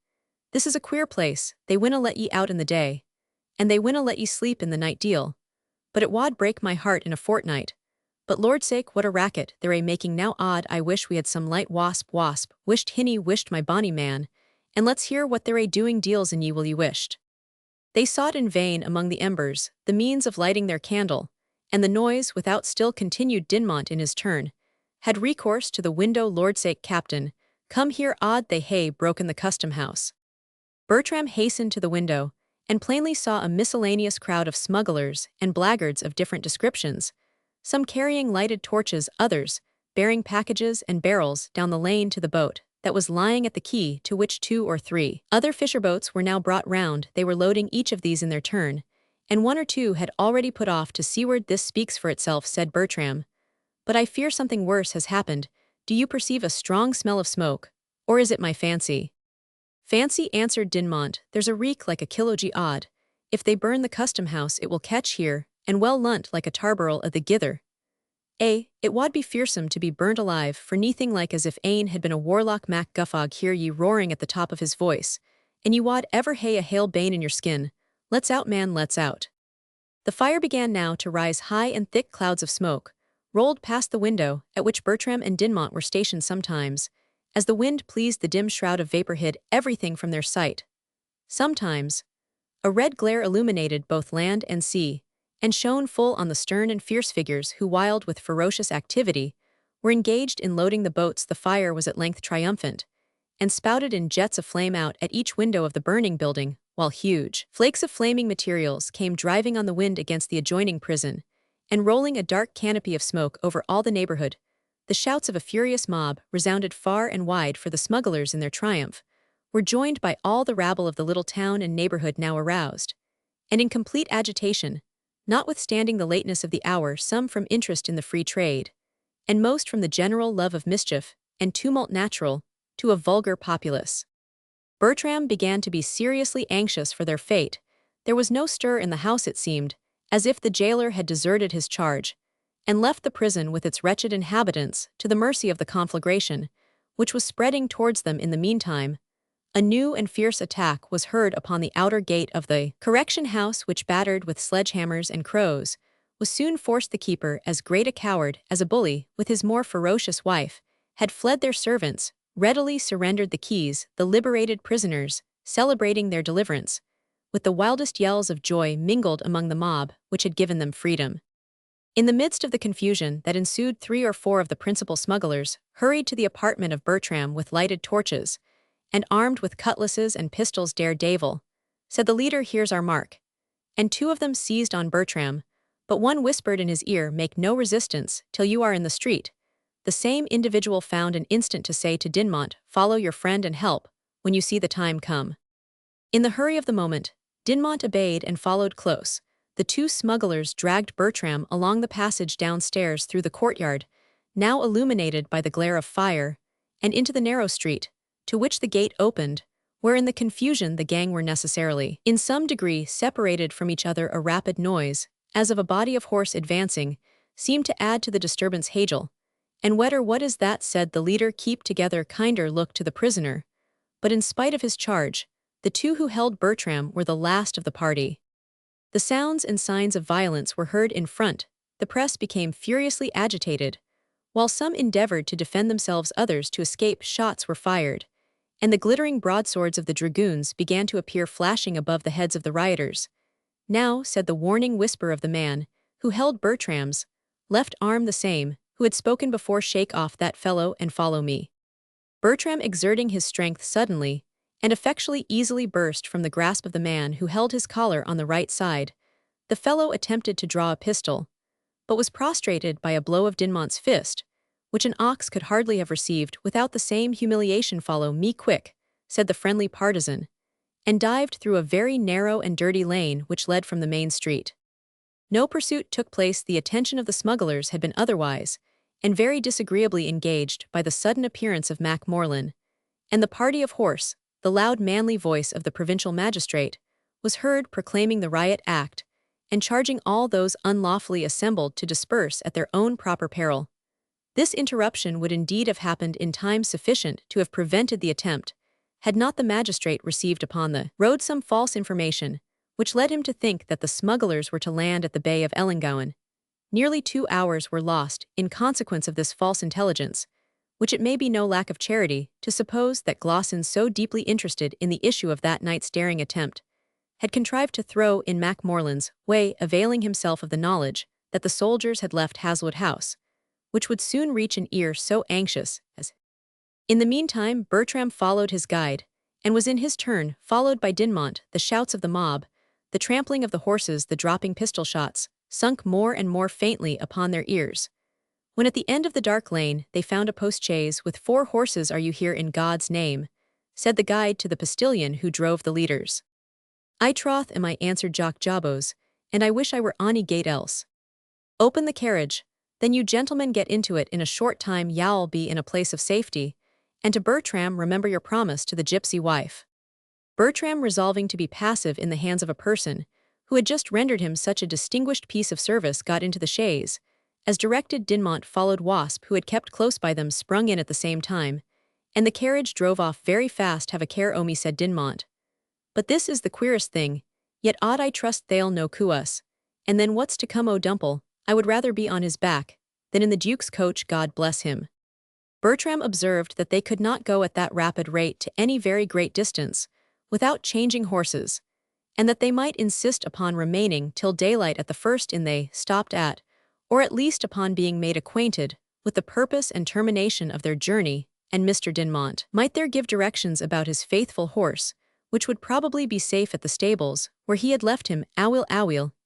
this is a queer place. They winna let ye out in the day, and they winna let ye sleep in the night deal. But it wad break my heart in a fortnight. But Lord's sake, what a racket they're making now. Odd, I wish we had some light. Wasp, wished Hinny, wished my bonny man, and let's hear what they're doing. Deals in ye, will ye wished." They sought in vain among the embers the means of lighting their candle, and the noise without still continued. Dinmont in his turn had recourse to the window. "Lord's sake, captain, come here." "Odd, they hae broken the custom house." Bertram hastened to the window, and plainly saw a miscellaneous crowd of smugglers and blackguards of different descriptions, some carrying lighted torches, others bearing packages and barrels down the lane to the boat that was lying at the quay, to which 2 or 3 other fisher boats were now brought round. They were loading each of these in their turn, and 1 or 2 had already put off to seaward. "This speaks for itself," said Bertram, "but I fear something worse has happened. Do you perceive a strong smell of smoke, or is it my fancy?" "Fancy," answered Dinmont. "There's a reek like a kilogy. Odd, if they burn the custom house it will catch here, and well lunt like a tarbarrel o' the gither. It wad be fearsome to be burnt alive, for neething like as if ane had been a warlock. Mac Guffog hear ye roaring at the top of his voice, and ye wad ever hae a hale bane in your skin. Let's out, man, let's out." The fire began now to rise. High and thick clouds of smoke rolled past the window at which Bertram and Dinmont were stationed. Sometimes, as the wind pleased, the dim shroud of vapor hid everything from their sight. Sometimes, a red glare illuminated both land and sea, and shone full on the stern and fierce figures who, wild with ferocious activity, were engaged in loading the boats. The fire was at length triumphant, and spouted in jets of flame out at each window of the burning building, while huge flakes of flaming materials came driving on the wind against the adjoining prison, and rolling a dark canopy of smoke over all the neighborhood. The shouts of a furious mob resounded far and wide, for the smugglers, in their triumph, were joined by all the rabble of the little town and neighborhood, now aroused, and in complete agitation, notwithstanding the lateness of the hour, some from interest in the free trade, and most from the general love of mischief and tumult natural to a vulgar populace. Bertram began to be seriously anxious for their fate. There was no stir in the house. It seemed as if the jailer had deserted his charge, and left the prison with its wretched inhabitants to the mercy of the conflagration, which was spreading towards them. In the meantime, a new and fierce attack was heard upon the outer gate of the correction house, which, battered with sledgehammers and crows, was soon forced. The keeper, as great a coward as a bully, with his more ferocious wife, had fled. Their servants readily surrendered the keys. The liberated prisoners, celebrating their deliverance, with the wildest yells of joy, mingled among the mob which had given them freedom. In the midst of the confusion that ensued, 3 or 4 of the principal smugglers hurried to the apartment of Bertram with lighted torches, and armed with cutlasses and pistols. "Daredevil," said the leader, "here's our mark." And 2 of them seized on Bertram, but one whispered in his ear, "Make no resistance till you are in the street." The same individual found an instant to say to Dinmont, "Follow your friend and help, when you see the time come." In the hurry of the moment, Dinmont obeyed and followed close. The 2 smugglers dragged Bertram along the passage downstairs through the courtyard, now illuminated by the glare of fire, and into the narrow street, to which the gate opened, where in the confusion the gang were necessarily, in some degree, separated from each other. A rapid noise, as of a body of horse advancing, seemed to add to the disturbance. Hagel, "And wetter what is that?" said the leader. "Keep together." Kinder looked to the prisoner. But in spite of his charge, the two who held Bertram were the last of the party. The sounds and signs of violence were heard in front. The press became furiously agitated. While some endeavored to defend themselves, others to escape. Shots were fired, and the glittering broadswords of the dragoons began to appear, flashing above the heads of the rioters. "Now," said the warning whisper of the man who held Bertram's left arm, the same who had spoken before. "Shake off that fellow and follow me." Bertram, exerting his strength suddenly and effectually, easily burst from the grasp of the man who held his collar on the right side. The fellow attempted to draw a pistol, but was prostrated by a blow of Dinmont's fist, which an ox could hardly have received without the same humiliation. "Follow me quick," said the friendly partisan, and dived through a very narrow and dirty lane which led from the main street. No pursuit took place. The attention of the smugglers had been otherwise, and very disagreeably engaged by the sudden appearance of Mac Morlan, and the party of horse. The loud manly voice of the provincial magistrate was heard proclaiming the riot act, and charging all those unlawfully assembled to disperse at their own proper peril. This interruption would indeed have happened in time sufficient to have prevented the attempt, had not the magistrate received upon the road some false information, which led him to think that the smugglers were to land at the bay of Ellangowan. Nearly 2 hours were lost in consequence of this false intelligence, which it may be no lack of charity to suppose that Glossin, so deeply interested in the issue of that night's daring attempt, had contrived to throw in Mac Morlan's way, availing himself of the knowledge that the soldiers had left Hazlewood House, which would soon reach an ear so anxious as. In the meantime, Bertram followed his guide, and was in his turn followed by Dinmont. The shouts of the mob, the trampling of the horses, the dropping pistol shots, sunk more and more faintly upon their ears. When at the end of the dark lane they found a post-chaise with 4 horses. "Are you here in God's name?" said the guide to the postilion who drove the leaders. "I troth am I," answered Jock Jabos, "and I wish I were ony gate else." "Open the carriage, then you gentlemen get into it. In a short time you'll be in a place of safety, and to Bertram, remember your promise to the gypsy wife." Bertram, resolving to be passive in the hands of a person who had just rendered him such a distinguished piece of service, got into the chaise. As directed, Dinmont followed. Wasp, who had kept close by them, sprung in at the same time, and the carriage drove off very fast. "Have a care o' me," said Dinmont. "But this is the queerest thing, yet odd I trust they'll no coo us, and then what's to come o' Dumple? I would rather be on his back than in the Duke's coach, God bless him." Bertram observed that they could not go at that rapid rate to any very great distance without changing horses, and that they might insist upon remaining till daylight at the first inn they stopped at, or at least upon being made acquainted with the purpose and termination of their journey, and Mr. Dinmont might there give directions about his faithful horse, which would probably be safe at the stables, where he had left him. Awil,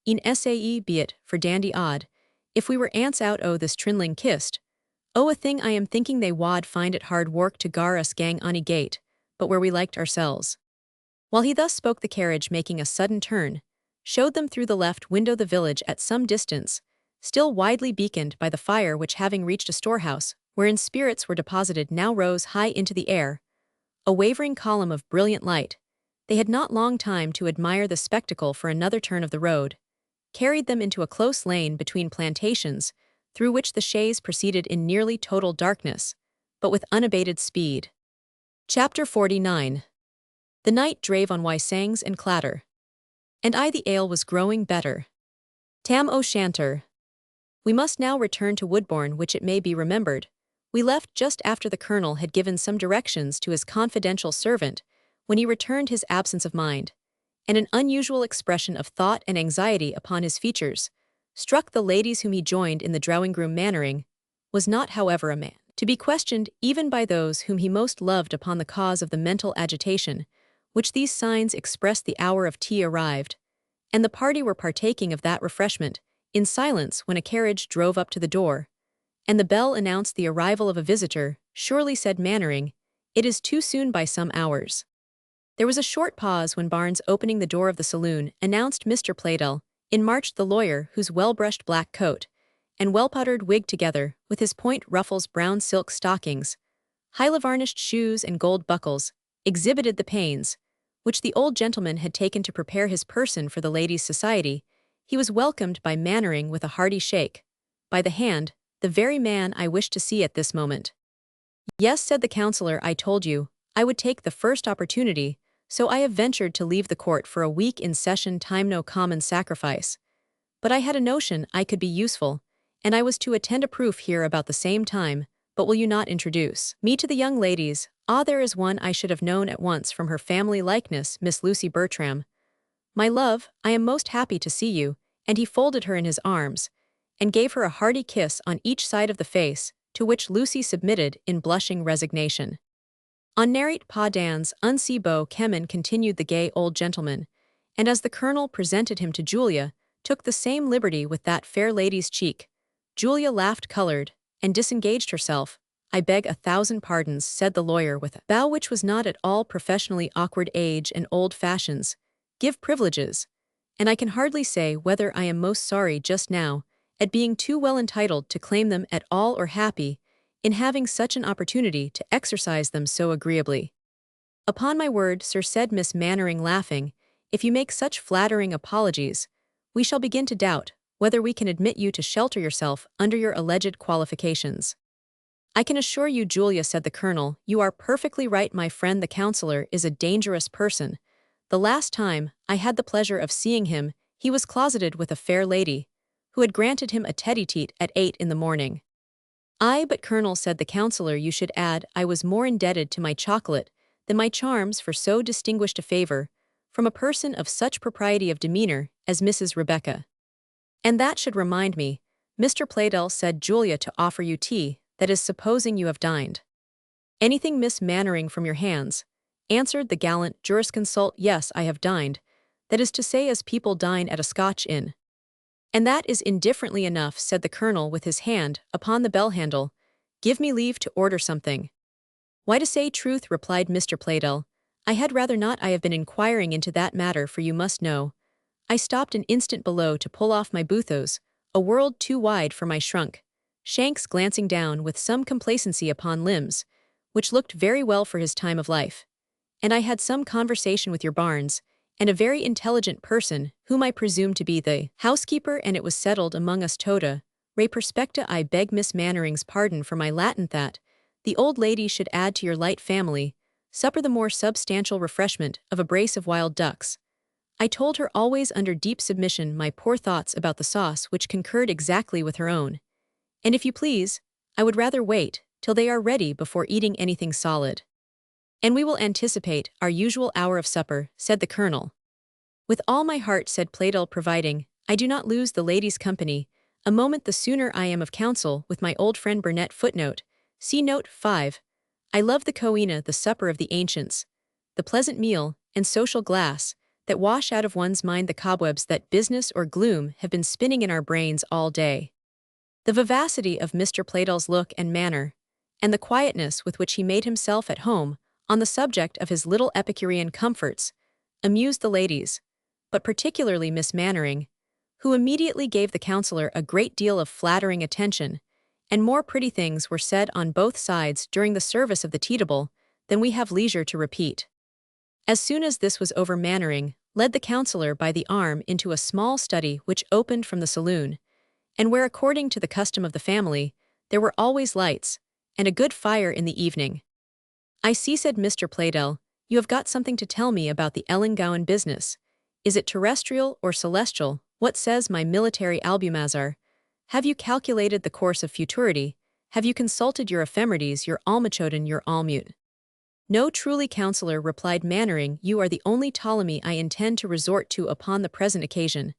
een sae be it, for dandy odd, if we were ants out o' this trinling kist. Oh, a thing I am thinking they wad find it hard work to gar us gang ony gate, but where we liked ourselves." While he thus spoke, the carriage, making a sudden turn, showed them through the left window the village at some distance, still widely beaconed by the fire which, having reached a storehouse wherein spirits were deposited, now rose high into the air, a wavering column of brilliant light. They had not long time to admire the spectacle, for another turn of the road carried them into a close lane between plantations, through which the chaise proceeded in nearly total darkness, but with unabated speed. Chapter 49. The night drave on wi' sangs and clatter, and the ale was growing better. Tam o' Shanter. We must now return to Woodbourne, which, it may be remembered, we left just after the colonel had given some directions to his confidential servant when he returned. His absence of mind, and an unusual expression of thought and anxiety upon his features, struck the ladies whom he joined in the drawing-room. Mannering was not, however, a man to be questioned even by those whom he most loved upon the cause of the mental agitation which these signs expressed. The hour of tea arrived, and the party were partaking of that refreshment in silence when a carriage drove up to the door, and the bell announced the arrival of a visitor. "Surely," said Mannering, "it is too soon by some hours." There was a short pause, when Barnes, opening the door of the saloon, announced Mr. Playdell. In marched the lawyer, whose well-brushed black coat and well-powdered wig, together with his point ruffles, brown silk stockings, highly varnished shoes, and gold buckles, exhibited the pains which the old gentleman had taken to prepare his person for the ladies' society. He was welcomed by Mannering with a hearty shake by the hand, the very man I wish to see at this moment. Yes, said the counselor, I told you, I would take the first opportunity, so I have ventured to leave the court for a week in session time no common sacrifice. But I had a notion I could be useful, and I was to attend a proof here about the same time, but will you not introduce me to the young ladies? Ah, there is one I should have known at once from her family likeness, Miss Lucy Bertram. My love, I am most happy to see you, and he folded her in his arms, and gave her a hearty kiss on each side of the face, to which Lucy submitted in blushing resignation. On narrate pas dans un si beau chemin, continued the gay old gentleman, and as the colonel presented him to Julia, took the same liberty with that fair lady's cheek. Julia laughed, colored, and disengaged herself. I beg 1,000 pardons, said the lawyer with a bow which was not at all professionally awkward. Age and old fashions give privileges, and I can hardly say whether I am most sorry just now at being too well entitled to claim them at all, or happy in having such an opportunity to exercise them so agreeably. Upon my word, sir, said Miss Mannering, laughing, if you make such flattering apologies, we shall begin to doubt whether we can admit you to shelter yourself under your alleged qualifications. I can assure you, Julia, said the colonel, you are perfectly right. My friend the counselor is a dangerous person. The last time I had the pleasure of seeing him, he was closeted with a fair lady, who had granted him a tete-a-tete at 8 in the morning. Ay, but colonel, said the counselor, you should add I was more indebted to my chocolate than my charms for so distinguished a favor from a person of such propriety of demeanor as Mrs. Rebecca. And that should remind me, Mr. Playdell, said Julia, to offer you tea, that is, supposing you have dined. Anything, Miss Mannering, from your hands, answered the gallant jurisconsult. Yes, I have dined, that is to say, as people dine at a Scotch inn. And that is indifferently enough, said the colonel with his hand upon the bell handle. Give me leave to order something. Why, to say truth, replied Mr. Playdell, I had rather not. I have been inquiring into that matter, for you must know, I stopped an instant below to pull off my buthos, a world too wide for my shrunk shanks, glancing down with some complacency upon limbs, which looked very well for his time of life. And I had some conversation with your Barnes, and a very intelligent person, whom I presume to be the housekeeper, and it was settled among us tota re perspecta. I beg Miss Mannering's pardon for my Latin, that the old lady should add to your light family supper the more substantial refreshment of a brace of wild ducks. I told her, always under deep submission, my poor thoughts about the sauce, which concurred exactly with her own. And if you please, I would rather wait till they are ready before eating anything solid. And we will anticipate our usual hour of supper, said the colonel. With all my heart, said Playdell, providing I do not lose the lady's company a moment the sooner I am of counsel with my old friend Burnett. Footnote, see note 5. I love the coena, the supper of the ancients, the pleasant meal and social glass that wash out of one's mind the cobwebs that business or gloom have been spinning in our brains all day. The vivacity of Mr. Playdell's look and manner, and the quietness with which he made himself at home on the subject of his little Epicurean comforts, amused the ladies, but particularly Miss Mannering, who immediately gave the counselor a great deal of flattering attention, and more pretty things were said on both sides during the service of the teatable than we have leisure to repeat. As soon as this was over, Mannering led the counselor by the arm into a small study which opened from the saloon, and where, according to the custom of the family, there were always lights, and a good fire in the evening. I see, said Mr. Playdell, you have got something to tell me about the Ellangowan business. Is it terrestrial or celestial? What says my military albumazar? Have you calculated the course of futurity? Have you consulted your ephemerides, your almachoden, your almute? No, truly, counselor, replied Mannering, you are the only Ptolemy I intend to resort to upon the present occasion.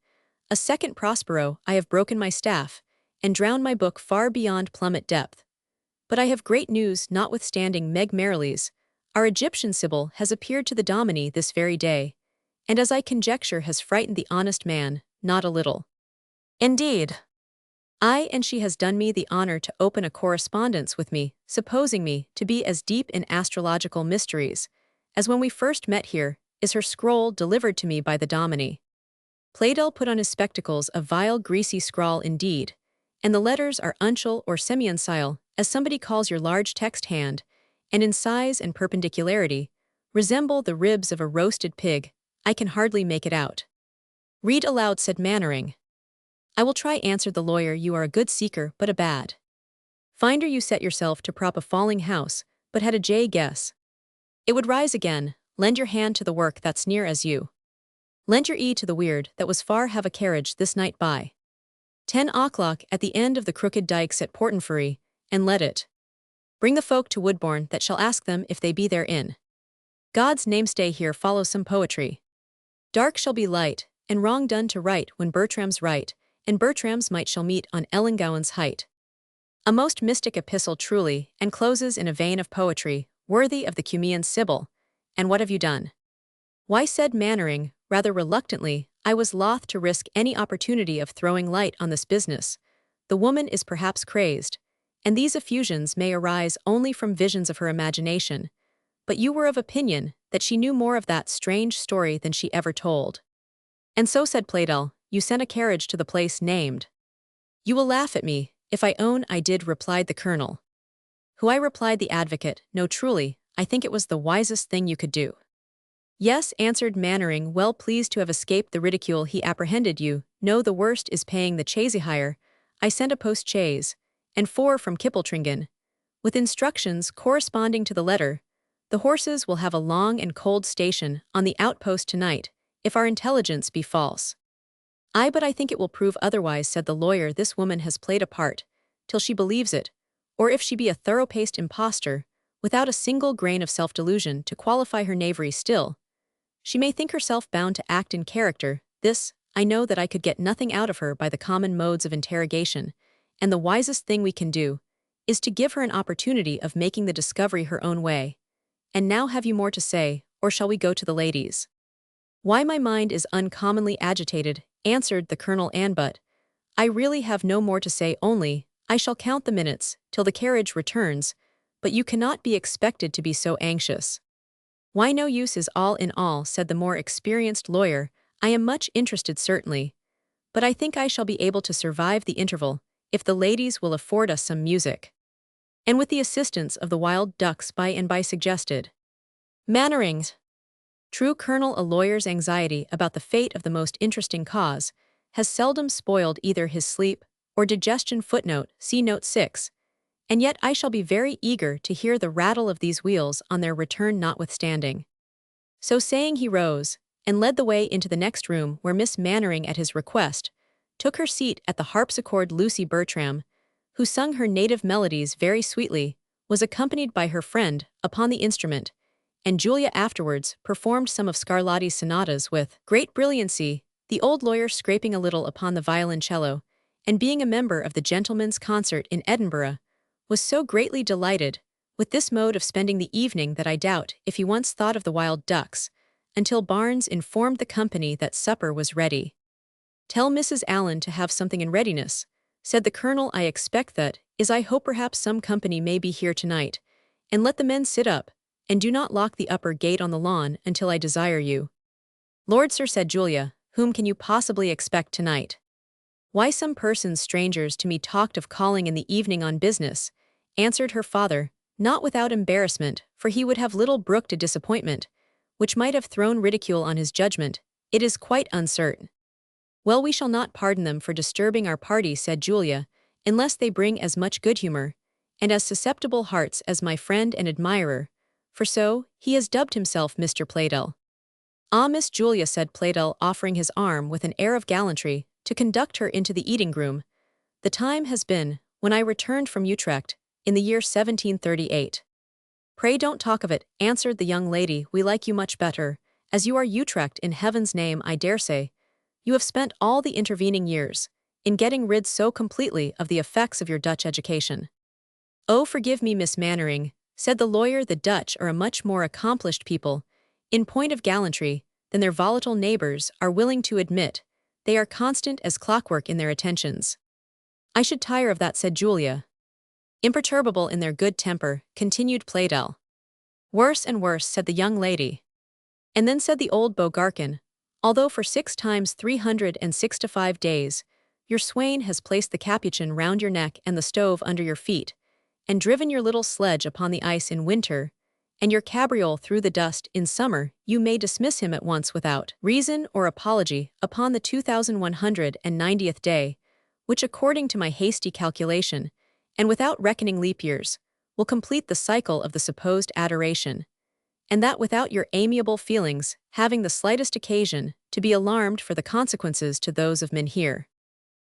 A second Prospero, I have broken my staff, and drowned my book far beyond plummet depth. But I have great news, notwithstanding Meg Merrilies, our Egyptian Sibyl has appeared to the Dominie this very day, and as I conjecture has frightened the honest man, not a little. Indeed. Ay, and she has done me the honor to open a correspondence with me, supposing me to be as deep in astrological mysteries as when we first met here, is her scroll delivered to me by the Dominie. Playdell put on his spectacles, a vile greasy scrawl indeed, and the letters are uncial or semi-uncile, as somebody calls your large text hand, and in size and perpendicularity, resemble the ribs of a roasted pig. I can hardly make it out. Read aloud, said Mannering. I will try, answered the lawyer. You are a good seeker, but a bad Finder, you set yourself to prop a falling house, but had a jay guess. It would rise again. Lend your hand to the work that's near as you. Lent your to the weird that was far have a carriage this night by. 10 o'clock at the end of the crooked dykes at Portenferry, and let it bring the folk to Woodbourne that shall ask them if they be therein. God's name stay here follow some poetry. Dark shall be light, and wrong done to right when Bertram's right, and Bertram's might shall meet on Ellangowan's height. A most mystic epistle truly, and closes in a vein of poetry, worthy of the Cumean Sibyl. And what have you done? Why, said Mannering, rather reluctantly, I was loth to risk any opportunity of throwing light on this business. The woman is perhaps crazed, and these effusions may arise only from visions of her imagination, but you were of opinion that she knew more of that strange story than she ever told. And so, said Pleydell, you sent a carriage to the place named. You will laugh at me, if I own I did, replied the colonel. Who I, replied the advocate, no truly, I think it was the wisest thing you could do. Yes, answered Mannering, well pleased to have escaped the ridicule he apprehended you. No, the worst is paying the chaise hire. I sent a post-chaise, and 4 from Kippletringan, with instructions corresponding to the letter. The horses will have a long and cold station on the outpost tonight, if our intelligence be false. Ay, but I think it will prove otherwise, said the lawyer. This woman has played a part, till she believes it, or if she be a thorough-paced impostor, without a single grain of self-delusion to qualify her knavery still, she may think herself bound to act in character. This, I know that I could get nothing out of her by the common modes of interrogation, and the wisest thing we can do is to give her an opportunity of making the discovery her own way. And now have you more to say, or shall we go to the ladies? Why, my mind is uncommonly agitated, answered the colonel, and but I really have no more to say, only I shall count the minutes till the carriage returns, but you cannot be expected to be so anxious. Why, no use is all in all, said the more experienced lawyer. I am much interested certainly, but I think I shall be able to survive the interval, if the ladies will afford us some music. And with the assistance of the wild ducks by and by suggested. Mannerings. True, colonel, a lawyer's anxiety about the fate of the most interesting cause has seldom spoiled either his sleep or digestion. Footnote, see note 6. And yet I shall be very eager to hear the rattle of these wheels on their return notwithstanding. So saying, he rose, and led the way into the next room, where Miss Mannering, at his request, took her seat at the harpsichord. Lucy Bertram, who sung her native melodies very sweetly, was accompanied by her friend upon the instrument, and Julia afterwards performed some of Scarlatti's sonatas with great brilliancy, the old lawyer scraping a little upon the violoncello, and being a member of the gentlemen's concert in Edinburgh, was so greatly delighted with this mode of spending the evening that I doubt if he once thought of the wild ducks, until Barnes informed the company that supper was ready. Tell Mrs. Allen to have something in readiness, said the colonel. I expect that is, I hope perhaps some company may be here tonight, and let the men sit up, and do not lock the upper gate on the lawn until I desire you. Lord, sir, said Julia, whom can you possibly expect tonight? Why, some persons strangers to me talked of calling in the evening on business, answered her father, not without embarrassment, for he would have little brooked a disappointment, which might have thrown ridicule on his judgment. It is quite uncertain. Well, we shall not pardon them for disturbing our party, said Julia, unless they bring as much good humor, and as susceptible hearts as my friend and admirer, for so he has dubbed himself, Mr. Pleydell. Ah, Miss Julia, said Pleydell, offering his arm with an air of gallantry to conduct her into the eating-room, the time has been when I returned from Utrecht, in the year 1738. Pray don't talk of it, answered the young lady. We like you much better, as you are Utrecht in heaven's name. I dare say you have spent all the intervening years in getting rid so completely of the effects of your Dutch education. Oh, forgive me, Miss Mannering, said the lawyer. The Dutch are a much more accomplished people, in point of gallantry, than their volatile neighbors are willing to admit. They are constant as clockwork in their attentions. I should tire of that, said Julia. Imperturbable in their good temper, continued Pleydell. Worse and worse, said the young lady. And then said the old Bogarkin, although for 6 times 365 days, your swain has placed the capuchin round your neck and the stove under your feet, and driven your little sledge upon the ice in winter, and your cabriole through the dust in summer, you may dismiss him at once without reason or apology upon the 2190th day, which according to my hasty calculation, and without reckoning leap years, will complete the cycle of the supposed adoration, and that without your amiable feelings having the slightest occasion to be alarmed for the consequences to those of men here.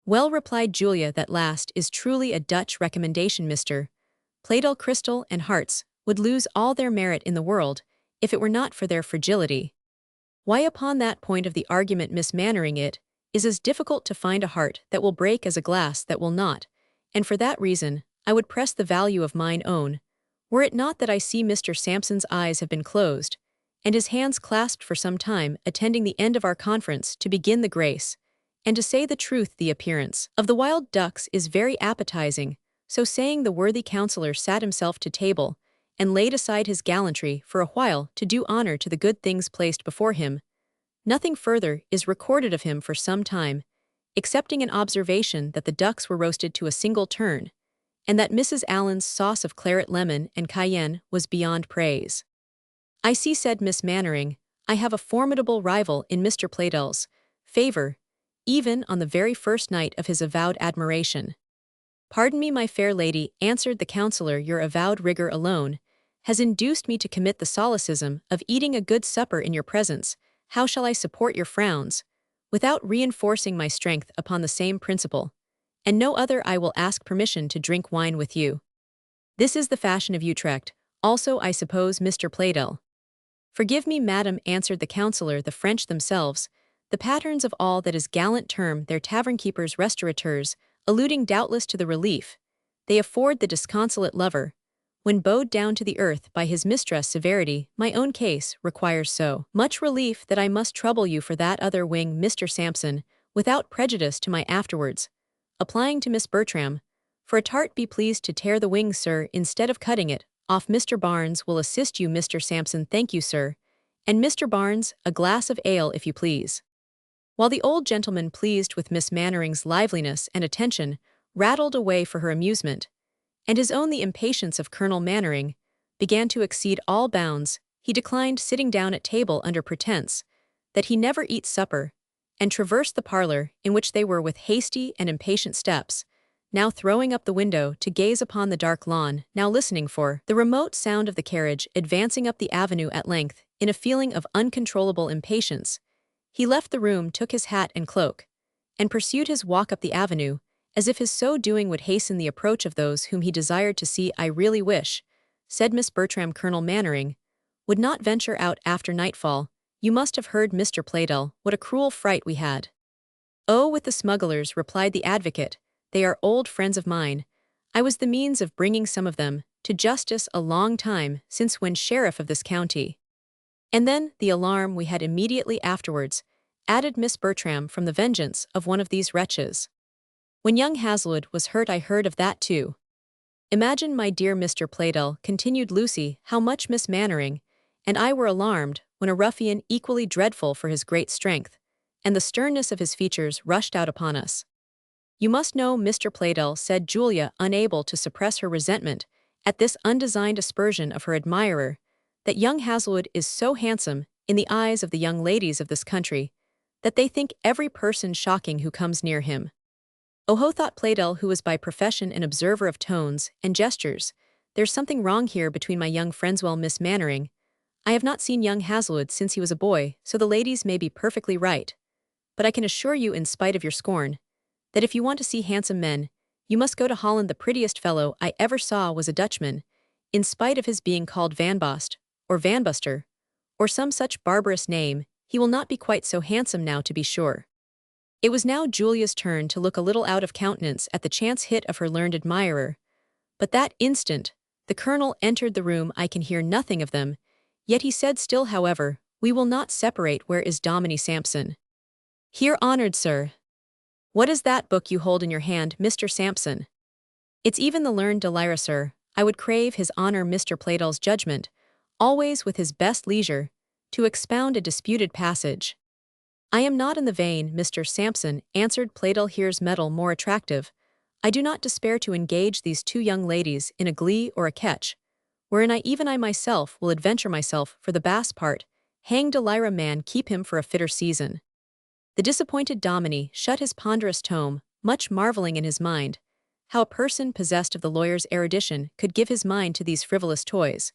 Well, replied Julia, that last is truly a Dutch recommendation, Mr. Playdel. Crystal and hearts would lose all their merit in the world if it were not for their fragility. Why, upon that point of the argument, Miss Mannering, it is as difficult to find a heart that will break as a glass that will not, and for that reason I would press the value of mine own, were it not that I see Mr. Sampson's eyes have been closed, and his hands clasped for some time, attending the end of our conference to begin the grace, and to say the truth, the appearance of the wild ducks is very appetizing. So saying, the worthy counsellor sat himself to table, and laid aside his gallantry for a while to do honor to the good things placed before him. Nothing further is recorded of him for some time, excepting an observation that the ducks were roasted to a single turn, and that Mrs. Allen's sauce of claret, lemon, and cayenne was beyond praise. I see, said Miss Mannering, I have a formidable rival in Mr. Playdel's favor, even on the very first night of his avowed admiration. Pardon me, my fair lady, answered the counsellor, your avowed rigour alone has induced me to commit the solecism of eating a good supper in your presence. How shall I support your frowns, without reinforcing my strength upon the same principle? And no other I will ask permission to drink wine with you. This is the fashion of Utrecht, also I suppose, Mr. Playdel. Forgive me, madam, answered the counsellor, the French themselves, the patterns of all that is gallant, term their tavern-keepers restaurateurs, alluding doubtless to the relief they afford the disconsolate lover, when bowed down to the earth by his mistress' severity. My own case requires so much relief that I must trouble you for that other wing, Mr. Sampson, without prejudice to my afterwards, applying to Miss Bertram, for a tart be pleased to tear the wing, sir, instead of cutting it off. Mr. Barnes will assist you, Mr. Sampson. Thank you, sir. And Mr. Barnes, a glass of ale, if you please. While the old gentleman, pleased with Miss Mannering's liveliness and attention, rattled away for her amusement, and his own the impatience of Colonel Mannering began to exceed all bounds, he declined sitting down at table under pretence that he never eats supper, and traversed the parlour in which they were with hasty and impatient steps, now throwing up the window to gaze upon the dark lawn, now listening for the remote sound of the carriage advancing up the avenue. At length, in a feeling of uncontrollable impatience, he left the room, took his hat and cloak, and pursued his walk up the avenue, as if his so doing would hasten the approach of those whom he desired to see. I really wish, said Miss Bertram, Colonel Mannering would not venture out after nightfall. You must have heard, Mr. Playdel, what a cruel fright we had. Oh, with the smugglers, replied the advocate, they are old friends of mine. I was the means of bringing some of them to justice a long time since when sheriff of this county. And then the alarm we had immediately afterwards, added Miss Bertram, from the vengeance of one of these wretches. When young Hazlewood was hurt I heard of that too. Imagine, my dear Mr. Playdel, continued Lucy, how much Miss Mannering and I were alarmed when a ruffian equally dreadful for his great strength and the sternness of his features rushed out upon us. You must know, Mr. Playdel, said Julia, unable to suppress her resentment at this undesigned aspersion of her admirer, that young Hazlewood is so handsome in the eyes of the young ladies of this country that they think every person shocking who comes near him. Oh, thought Playdel, who was by profession an observer of tones and gestures, there's something wrong here between my young friends. Well, Miss Mannering, I have not seen young Hazlewood since he was a boy, so the ladies may be perfectly right, but I can assure you, in spite of your scorn, that if you want to see handsome men, you must go to Holland. The prettiest fellow I ever saw was a Dutchman, in spite of his being called Van Bost, or Van Buster, or some such barbarous name. He will not be quite so handsome now, to be sure. It was now Julia's turn to look a little out of countenance at the chance hit of her learned admirer, but that instant the colonel entered the room. I can hear nothing of them, yet he said still, however, we will not separate. Where is Dominie Sampson? Here, honoured sir. What is that book you hold in your hand, Mr. Sampson? It's even the learned Delira, sir. I would crave his honour Mr. Playdel's judgment, always with his best leisure, to expound a disputed passage. I am not in the vein, Mr. Sampson, answered Playdel. Here's metal more attractive. I do not despair to engage these two young ladies in a glee or a catch, wherein I myself will adventure myself for the bass part. Hang Delira, man, keep him for a fitter season. The disappointed Dominie shut his ponderous tome, much marvelling in his mind how a person possessed of the lawyer's erudition could give his mind to these frivolous toys.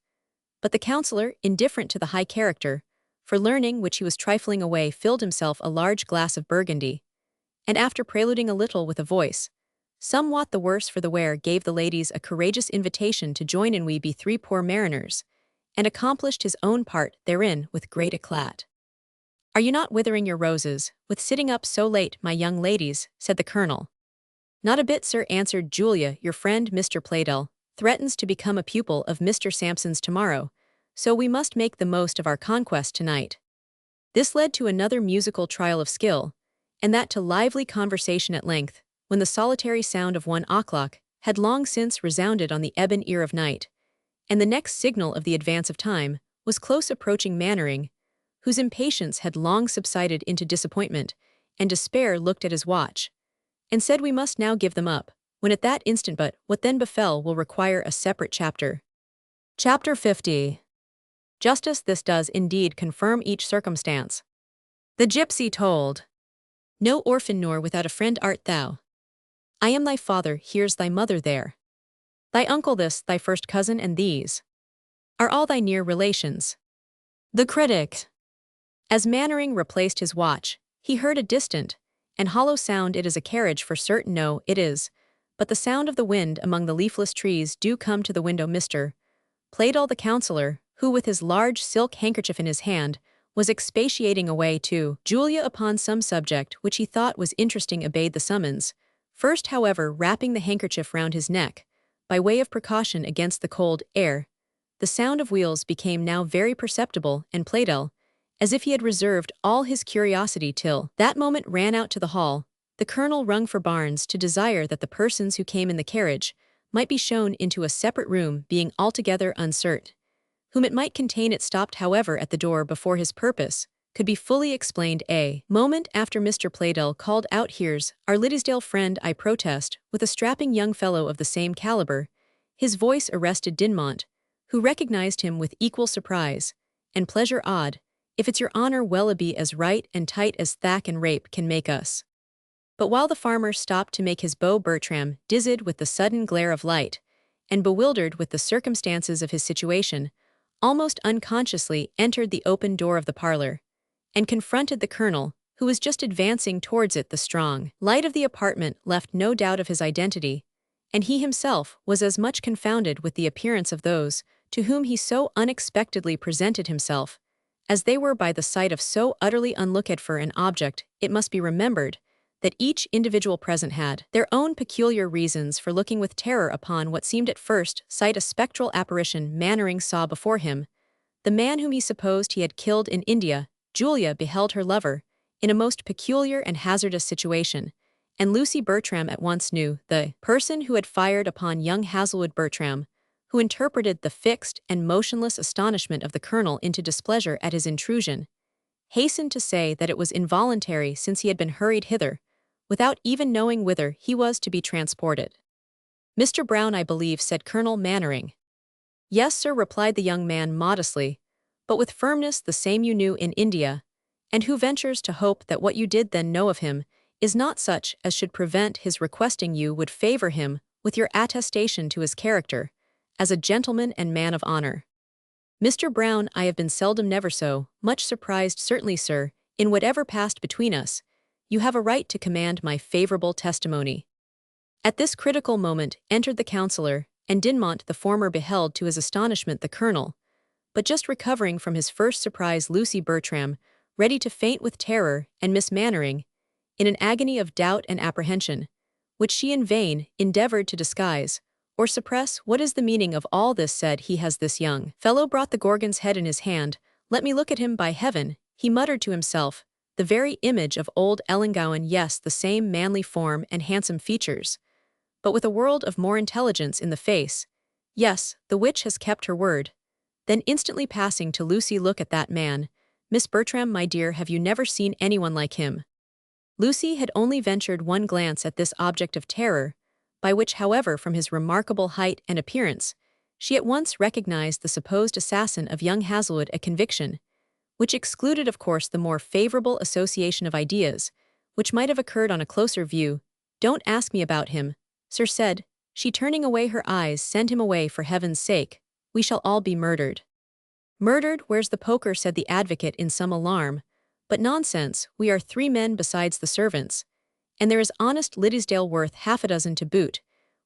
But the counselor, indifferent to the high character, for learning which he was trifling away, filled himself a large glass of Burgundy, and after preluding a little with a voice, somewhat the worse for the wear, gave the ladies a courageous invitation to join in We Be Three Poor Mariners, and accomplished his own part therein with great eclat. "Are you not withering your roses, with sitting up so late, my young ladies?" said the colonel. "Not a bit, sir," answered Julia. "Your friend Mr. Playdell threatens to become a pupil of Mr. Sampson's tomorrow, so we must make the most of our conquest tonight." This led to another musical trial of skill, and that to lively conversation at length, when the solitary sound of 1 o'clock had long since resounded on the ebon ear of night, and the next signal of the advance of time was close approaching. Mannering, whose impatience had long subsided into disappointment and despair, looked at his watch, and said, "We must now give them up," when at that instant but what then befell will require a separate chapter. Chapter 50. Justice this does indeed confirm each circumstance. The gypsy told, "No orphan nor without a friend art thou. I am thy father, here's thy mother there. Thy uncle this, thy first cousin, and these are all thy near relations." The critic. As Mannering replaced his watch, he heard a distant and hollow sound. "It is a carriage for certain." "No, it is but the sound of the wind among the leafless trees. Do come to the window, Mr. Playdell." The counselor, who with his large silk handkerchief in his hand, was expatiating away to Julia upon some subject which he thought was interesting, obeyed the summons, first however wrapping the handkerchief round his neck, by way of precaution against the cold air. The sound of wheels became now very perceptible, and Playdell, as if he had reserved all his curiosity till that moment, ran out to the hall. The colonel rung for Barnes to desire that the persons who came in the carriage might be shown into a separate room, being altogether uncertain whom it might contain. It stopped, however, at the door before his purpose could be fully explained. A moment after Mr. Playdell called out, "Here's our Liddesdale friend, I protest," with a strapping young fellow of the same caliber. His voice arrested Dinmont, who recognized him with equal surprise and pleasure. "Odd, if it's your honor, well be as right and tight as thack and rape can make us." But while the farmer stopped to make his bow, Bertram, dizzied with the sudden glare of light, and bewildered with the circumstances of his situation, almost unconsciously entered the open door of the parlor, and confronted the colonel, who was just advancing towards it. The strong light of the apartment left no doubt of his identity, and he himself was as much confounded with the appearance of those to whom he so unexpectedly presented himself, as they were by the sight of so utterly unlooked for an object. It must be remembered that each individual present had their own peculiar reasons for looking with terror upon what seemed at first sight a spectral apparition. Mannering saw before him the man whom he supposed he had killed in India. Julia beheld her lover in a most peculiar and hazardous situation, and Lucy Bertram at once knew the person who had fired upon young Hazelwood. Bertram, who interpreted the fixed and motionless astonishment of the colonel into displeasure at his intrusion, hastened to say that it was involuntary, since he had been hurried hither without even knowing whither he was to be transported. "Mr. Brown, I believe," said Colonel Mannering. "Yes, sir," replied the young man modestly, but with firmness. "The same you knew in India, and who ventures to hope that what you did then know of him is not such as should prevent his requesting you would favor him with your attestation to his character as a gentleman and man of honor." "Mr. Brown, I have been seldom never so much surprised. Certainly, sir, in whatever passed between us, you have a right to command my favorable testimony." At this critical moment entered the counselor, and Dinmont. The former beheld to his astonishment the colonel, but just recovering from his first surprise, Lucy Bertram, ready to faint with terror, and Miss Mannering, in an agony of doubt and apprehension, which she in vain endeavored to disguise or suppress. "What is the meaning of all this?" said he. "Has this young fellow brought the Gorgon's head in his hand? Let me look at him, by heaven," he muttered to himself. "The very image of old Ellangowan. Yes, the same manly form and handsome features, but with a world of more intelligence in the face. Yes, the witch has kept her word." Then instantly passing to Lucy, "Look at that man, Miss Bertram, my dear, have you never seen anyone like him?" Lucy had only ventured one glance at this object of terror, by which, however, from his remarkable height and appearance, she at once recognized the supposed assassin of young Hazelwood, a conviction which excluded, of course, the more favorable association of ideas which might have occurred on a closer view. "Don't ask me about him," Sir said, she turning away her eyes, send him away for heaven's sake, we shall all be murdered. Murdered, where's the poker, said the advocate in some alarm, but nonsense, we are 3 men besides the servants, and there is honest Liddesdale worth half a dozen to boot.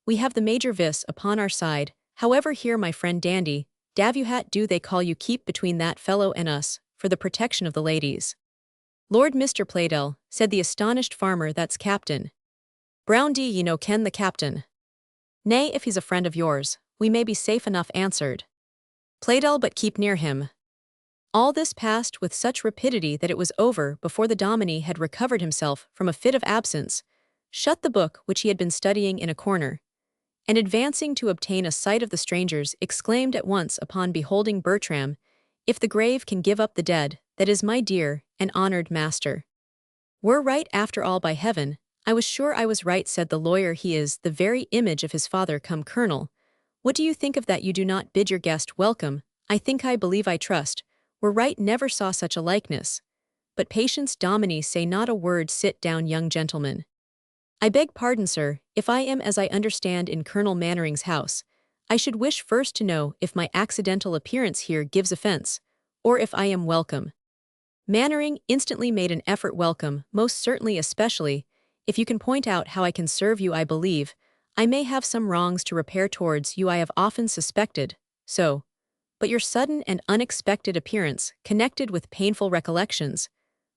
We have the Major Vis upon our side, however here my friend Dandy, Davuhat do they call you, keep between that fellow and us, for the protection of the ladies. Lord Mr. Playdell, said the astonished farmer, that's Captain Brown, d ye know ken the captain? Nay, if he's a friend of yours, we may be safe enough, answered Playdell, but keep near him. All this passed with such rapidity that it was over before the Dominie had recovered himself from a fit of absence, shut the book which he had been studying in a corner, and advancing to obtain a sight of the strangers, exclaimed at once upon beholding Bertram, if the grave can give up the dead, that is my dear and honored master. We're right after all, by heaven, I was sure I was right, said the lawyer, he is the very image of his father come Colonel. What do you think of that? You do not bid your guest welcome, I think, I believe, I trust, we're right, never saw such a likeness. But patience, Dominie, say not a word, sit down, young gentleman. I beg pardon, sir, if I am, as I understand, in Colonel Mannering's house, I should wish first to know if my accidental appearance here gives offense, or if I am welcome. Mannering instantly made an effort. Welcome, most certainly, especially if you can point out how I can serve you. I believe I may have some wrongs to repair towards you. I have often suspected so, but your sudden and unexpected appearance, connected with painful recollections,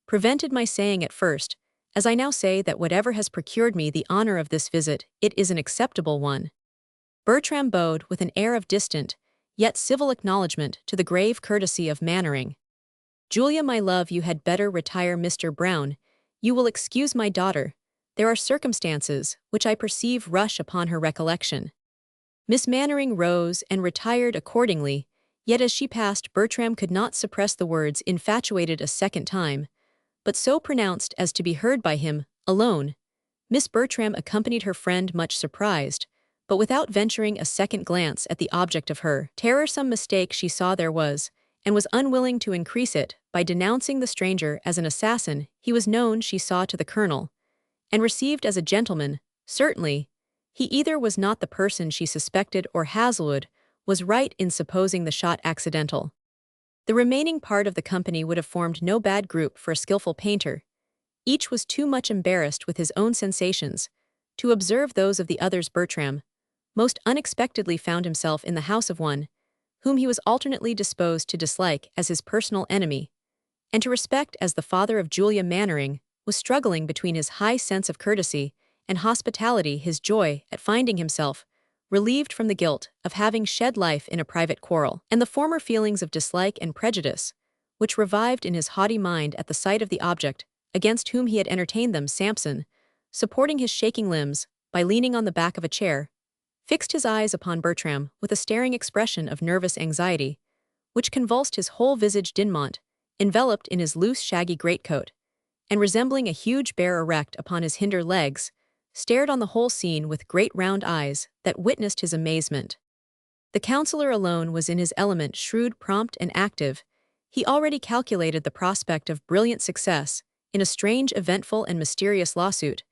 prevented my saying at first, as I now say, that whatever has procured me the honor of this visit, it is an acceptable one. Bertram bowed with an air of distant, yet civil acknowledgment to the grave courtesy of Mannering. Julia, my love, you had better retire. Mr. Brown, you will excuse my daughter. There are circumstances which I perceive rush upon her recollection. Miss Mannering rose and retired accordingly, yet as she passed, Bertram could not suppress the words infatuated a second time, but so pronounced as to be heard by him alone. Miss Bertram accompanied her friend, much surprised, but without venturing a second glance at the object of her terror. Some mistake she saw there was, and was unwilling to increase it by denouncing the stranger as an assassin. He was known, she saw, to the Colonel, and received as a gentleman. Certainly, he either was not the person she suspected, or Hazelwood was right in supposing the shot accidental. The remaining part of the company would have formed no bad group for a skillful painter. Each was too much embarrassed with his own sensations to observe those of the others. Bertram most unexpectedly found himself in the house of one whom he was alternately disposed to dislike as his personal enemy, and to respect as the father of Julia. Mannering was struggling between his high sense of courtesy and hospitality, his joy at finding himself relieved from the guilt of having shed life in a private quarrel, and the former feelings of dislike and prejudice, which revived in his haughty mind at the sight of the object against whom he had entertained them. Sampson, supporting his shaking limbs by leaning on the back of a chair, fixed his eyes upon Bertram with a staring expression of nervous anxiety, which convulsed his whole visage. Dinmont, enveloped in his loose shaggy greatcoat, and resembling a huge bear erect upon his hinder legs, stared on the whole scene with great round eyes that witnessed his amazement. The counsellor alone was in his element, shrewd, prompt, and active. He already calculated the prospect of brilliant success in a strange, eventful, and mysterious lawsuit,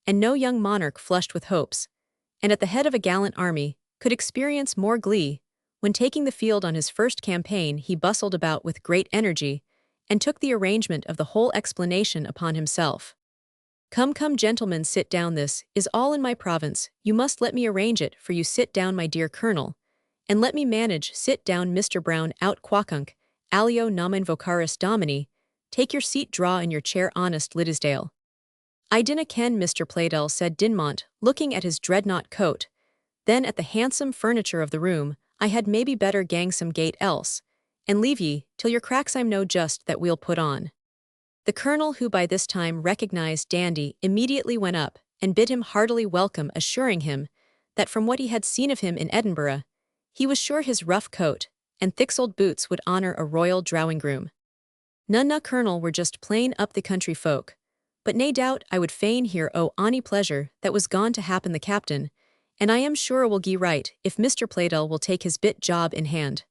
and no young monarch flushed with hopes, and at the head of a gallant army, could experience more glee. When taking the field on his first campaign, he bustled about with great energy, and took the arrangement of the whole explanation upon himself. Come, come, gentlemen, sit down. This is all in my province. You must let me arrange it for you. Sit down, my dear Colonel, and let me manage. Sit down, Mr. Brown, out quacunc, alio nomen vocaris Dominie. Take your seat, draw in your chair, honest Liddesdale. I dinna ken, Mr. Playdell, said Dinmont, looking at his dreadnought coat, then at the handsome furniture of the room. I had maybe better gang some gate else, and leave ye till your cracks. I'm no just that we'll put on. The Colonel, who by this time recognized Dandy, immediately went up and bid him heartily welcome, assuring him that from what he had seen of him in Edinburgh, he was sure his rough coat and thick-soled boots would honor a royal drawing-room. None na, Colonel, were just plain up the country folk, but nae doubt I would fain hear o' ony pleasure that was gone to happen the captain, and I am sure will gie right if Mr. Playdell will take his bit job in hand.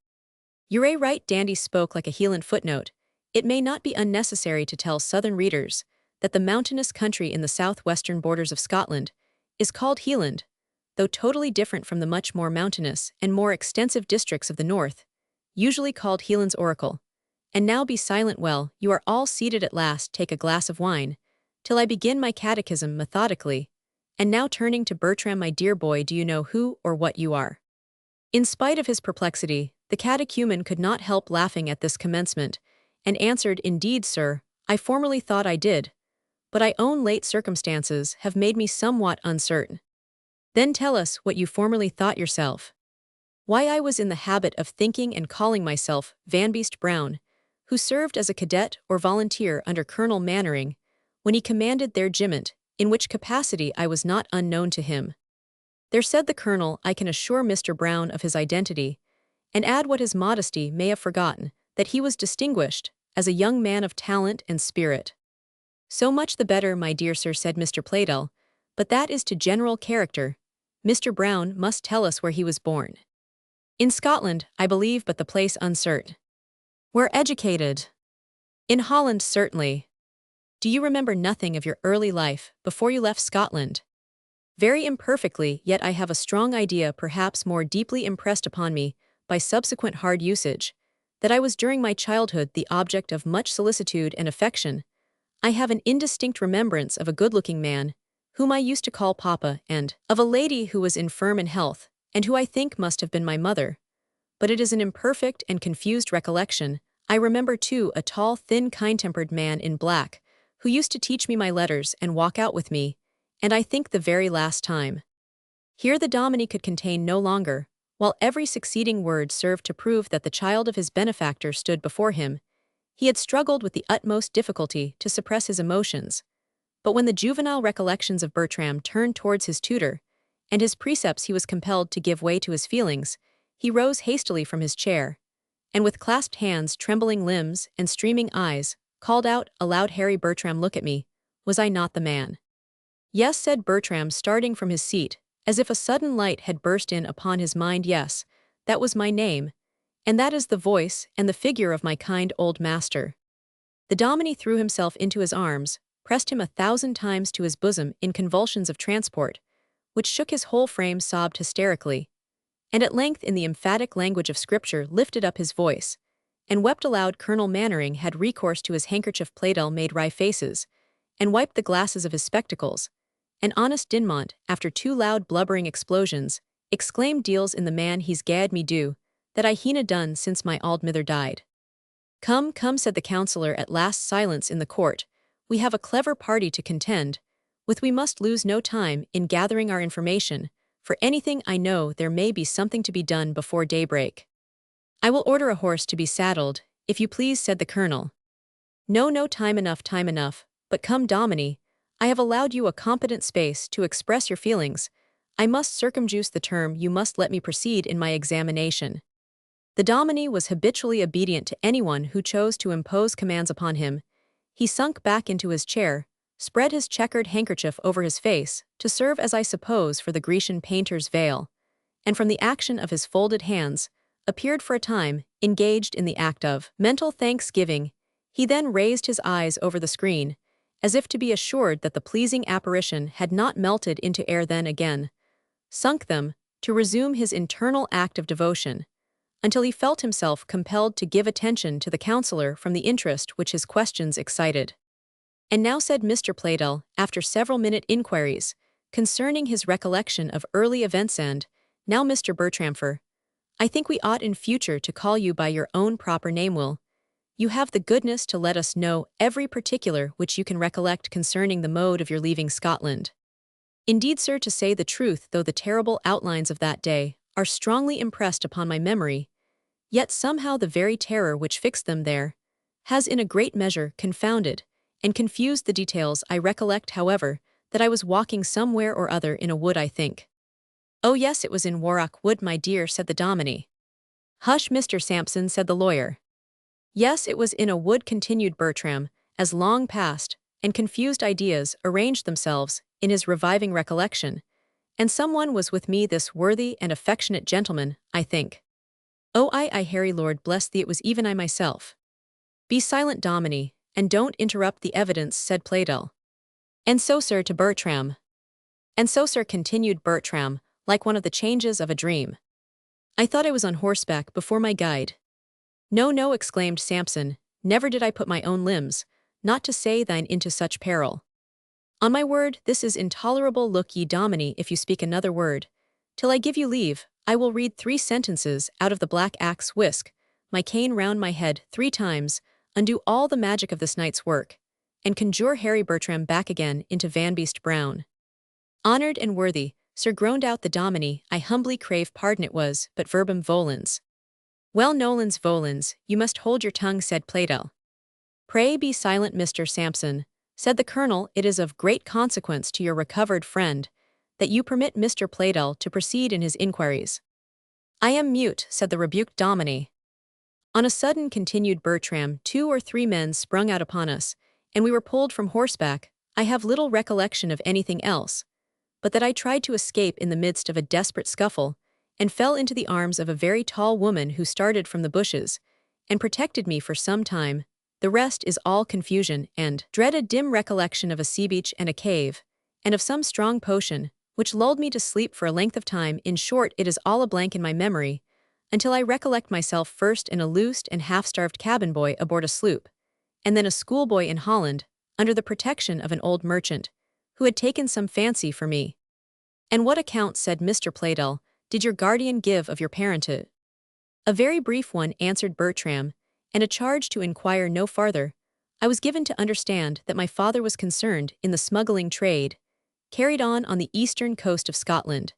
You're a right. Dandy spoke like a Hieland. Footnote: it may not be unnecessary to tell southern readers that the mountainous country in the southwestern borders of Scotland is called Hieland, though totally different from the much more mountainous and more extensive districts of the north, usually called Helen's Oracle. And now be silent well, you are all seated at last, take a glass of wine, till I begin my catechism methodically. And now turning to Bertram, my dear boy, do you know who or what you are? In spite of his perplexity, the catechumen could not help laughing at this commencement, and answered, indeed, sir, I formerly thought I did, but I own late circumstances have made me somewhat uncertain. Then tell us what you formerly thought yourself. Why, I was in the habit of thinking and calling myself Vanbeest Brown, who served as a cadet or volunteer under Colonel Mannering, when he commanded their regiment, in which capacity I was not unknown to him. There, said the colonel, I can assure Mr. Brown of his identity, and add what his modesty may have forgotten, that he was distinguished as a young man of talent and spirit. So much the better, my dear sir, said Mr. Pleydell, but that is to general character. Mr. Brown must tell us where he was born. In Scotland, I believe, but the place uncertain. Where educated? In Holland, certainly. Do you remember nothing of your early life before you left Scotland? Very imperfectly, yet I have a strong idea, perhaps more deeply impressed upon me by subsequent hard usage, that I was during my childhood the object of much solicitude and affection. I have an indistinct remembrance of a good-looking man, whom I used to call Papa, and of a lady who was infirm in health, and who I think must have been my mother. But it is an imperfect and confused recollection. I remember, too, a tall, thin, kind-tempered man in black, who used to teach me my letters and walk out with me, and I think the very last time. Here the Dominie could contain no longer, while every succeeding word served to prove that the child of his benefactor stood before him. He had struggled with the utmost difficulty to suppress his emotions, but when the juvenile recollections of Bertram turned towards his tutor, and his precepts, he was compelled to give way to his feelings, he rose hastily from his chair, and with clasped hands, trembling limbs, and streaming eyes, called out aloud, Harry Bertram, look at me. Was I not the man? Yes, said Bertram, starting from his seat, as if a sudden light had burst in upon his mind. Yes, that was my name, and that is the voice and the figure of my kind old master. The Dominie threw himself into his arms, pressed him 1,000 times to his bosom in convulsions of transport, which shook his whole frame, sobbed hysterically, and at length in the emphatic language of Scripture lifted up his voice, and wept aloud. Colonel Mannering had recourse to his handkerchief. Pleydell made wry faces, and wiped the glasses of his spectacles, and honest Dinmont, after 2 loud blubbering explosions, exclaimed, deals in the man he's gad me do, that I heena done since my auld mither died. Come, come, said the counsellor, at last silence in the court, we have a clever party to contend with, we must lose no time in gathering our information, for anything I know there may be something to be done before daybreak. I will order a horse to be saddled, if you please, said the colonel. No, no, time enough, but come, Dominie, I have allowed you a competent space to express your feelings. I must circumjuse the term, you must let me proceed in my examination. The Dominie was habitually obedient to anyone who chose to impose commands upon him. He sunk back into his chair, spread his checkered handkerchief over his face, to serve, as I suppose, for the Grecian painter's veil, and from the action of his folded hands, appeared for a time engaged in the act of mental thanksgiving. He then raised his eyes over the screen, as if to be assured that the pleasing apparition had not melted into air, then again sunk them, to resume his internal act of devotion, until he felt himself compelled to give attention to the counsellor from the interest which his questions excited. And now, said Mr. Pleydell, after several minute inquiries concerning his recollection of early events, and now, Mr. Bertramfer, I think we ought in future to call you by your own proper name. Will you have the goodness to let us know every particular which you can recollect concerning the mode of your leaving Scotland? Indeed, sir, to say the truth, though the terrible outlines of that day are strongly impressed upon my memory, yet somehow the very terror which fixed them there has in a great measure confounded and confused the details. I recollect, however, that I was walking somewhere or other in a wood, I think. Oh yes, it was in Warrock Wood, my dear, said the Dominie. Hush, Mr. Sampson, said the lawyer. Yes, it was in a wood, continued Bertram, as long past and confused ideas arranged themselves in his reviving recollection, and someone was with me, this worthy and affectionate gentleman, I think. Oh, I, Harry, Lord bless thee, it was even I myself. Be silent, Dominie, and don't interrupt the evidence, said Pleydell. And so, sir, to Bertram. And so, sir, continued Bertram, like one of the changes of a dream. I thought I was on horseback before my guide. No, no, exclaimed Sampson, never did I put my own limbs, not to say thine into such peril. On my word, this is intolerable. Look ye, Dominie, if you speak another word. Till I give you leave, I will read 3 sentences out of the black axe, whisk my cane round my head 3 times, undo all the magic of this night's work, and conjure Henry Bertram back again into Van Beast Brown. Honoured and worthy, sir, groaned out the Dominie, I humbly crave pardon, it was but verbum volens. Well, nolens volens, you must hold your tongue, said Playdell. Pray be silent, Mr. Sampson, said the colonel, it is of great consequence to your recovered friend that you permit Mr. Playdell to proceed in his inquiries. I am mute, said the rebuked Dominie. On a sudden, continued Bertram, 2 or 3 men sprung out upon us, and we were pulled from horseback. I have little recollection of anything else, but that I tried to escape in the midst of a desperate scuffle, and fell into the arms of a very tall woman who started from the bushes, and protected me for some time. The rest is all confusion and dread, dim recollection of a sea beach and a cave, and of some strong potion, which lulled me to sleep for a length of time. In short, it is all a blank in my memory, until I recollect myself first in a loosed and half-starved cabin boy aboard a sloop, and then a schoolboy in Holland, under the protection of an old merchant, who had taken some fancy for me. And what account, said Mr. Playdell, did your guardian give of your parentage? A very brief one, answered Bertram, and a charge to inquire no farther. I was given to understand that my father was concerned in the smuggling trade, carried on the eastern coast of Scotland,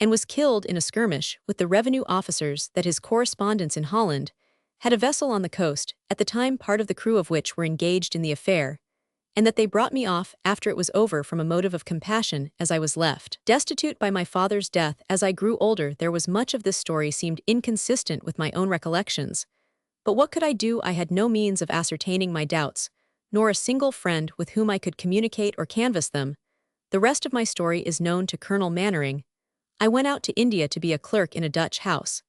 and was killed in a skirmish with the revenue officers, that his correspondents in Holland had a vessel on the coast, at the time part of the crew of which were engaged in the affair, and that they brought me off after it was over from a motive of compassion, as I was left destitute by my father's death. As I grew older, there was much of this story seemed inconsistent with my own recollections, but what could I do? I had no means of ascertaining my doubts, nor a single friend with whom I could communicate or canvass them. The rest of my story is known to Colonel Mannering. I went out to India to be a clerk in a Dutch house.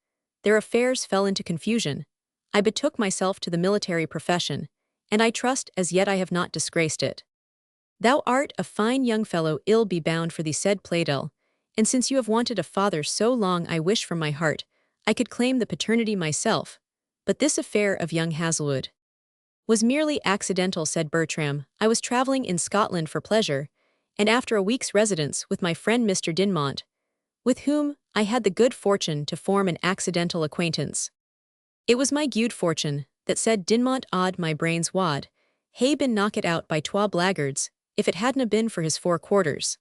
Their affairs fell into confusion. I betook myself to the military profession, and I trust as yet I have not disgraced it. Thou art a fine young fellow, ill be bound for thee, said Playdell, and since you have wanted a father so long, I wish from my heart I could claim the paternity myself, but this affair of young Hazelwood was merely accidental, said Bertram. I was travelling in Scotland for pleasure, and after a week's residence with my friend Mr. Dinmont, with whom I had the good fortune to form an accidental acquaintance. It was my good fortune that, said Dinmont, odd my brains wad, hae been knocked out by twa blackguards, if it hadna been for his 4 quarters.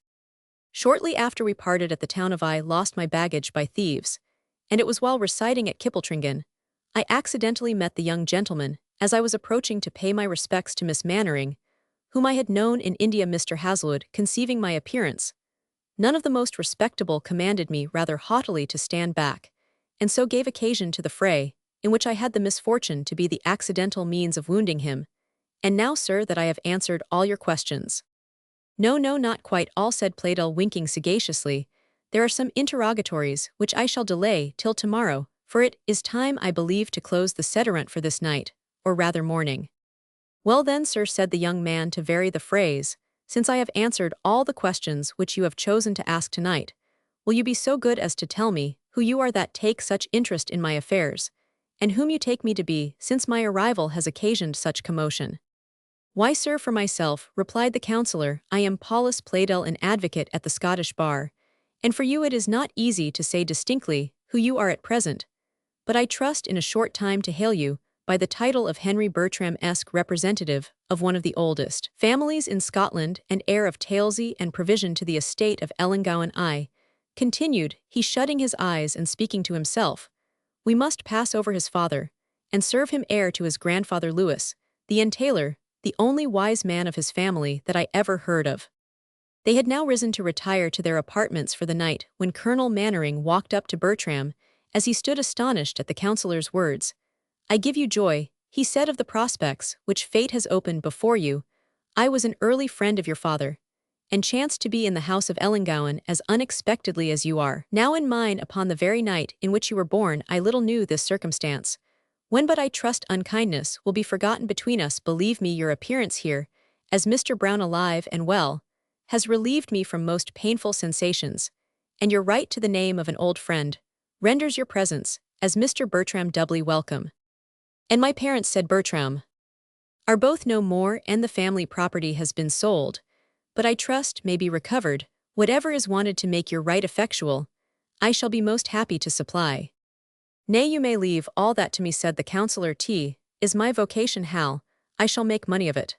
Shortly after we parted at the town of I lost my baggage by thieves, and it was while residing at Kippletringan, I accidentally met the young gentleman, as I was approaching to pay my respects to Miss Mannering, whom I had known in India. Mr. Hazelwood, conceiving my appearance, none of the most respectable, commanded me rather haughtily to stand back, and so gave occasion to the fray, in which I had the misfortune to be the accidental means of wounding him. And now, sir, that I have answered all your questions. No, no, not quite all, said Playdell, winking sagaciously. There are some interrogatories which I shall delay till tomorrow, for it is time, I believe, to close the sederunt for this night, or rather morning. Well then, sir, said the young man, to vary the phrase, since I have answered all the questions which you have chosen to ask tonight, will you be so good as to tell me who you are that take such interest in my affairs, and whom you take me to be, since my arrival has occasioned such commotion? Why, sir, for myself, replied the counsellor, I am Paulus Playdell, an advocate at the Scottish bar, and for you it is not easy to say distinctly who you are at present, but I trust in a short time to hail you by the title of Henry Bertram, representative of one of the oldest families in Scotland, and heir of Talesy and provision to the estate of Ellangowan. I continued, he, shutting his eyes and speaking to himself, we must pass over his father, and serve him heir to his grandfather Lewis, the entailer, the only wise man of his family that I ever heard of. They had now risen to retire to their apartments for the night, when Colonel Mannering walked up to Bertram, as he stood astonished at the counsellor's words. I give you joy, he said, of the prospects which fate has opened before you. I was an early friend of your father, and chanced to be in the house of Ellangowan as unexpectedly as you are now in mine upon the very night in which you were born. I little knew this circumstance, when but I trust unkindness will be forgotten between us. Believe me, your appearance here, as Mr. Brown alive and well, has relieved me from most painful sensations, and your right to the name of an old friend renders your presence, as Mr. Bertram doubly welcome. And my parents, said Bertram, are both no more, and the family property has been sold, but I trust may be recovered. Whatever is wanted to make your right effectual, I shall be most happy to supply. Nay, you may leave all that to me, said the counsellor. Is my vocation, Hal, I shall make money of it.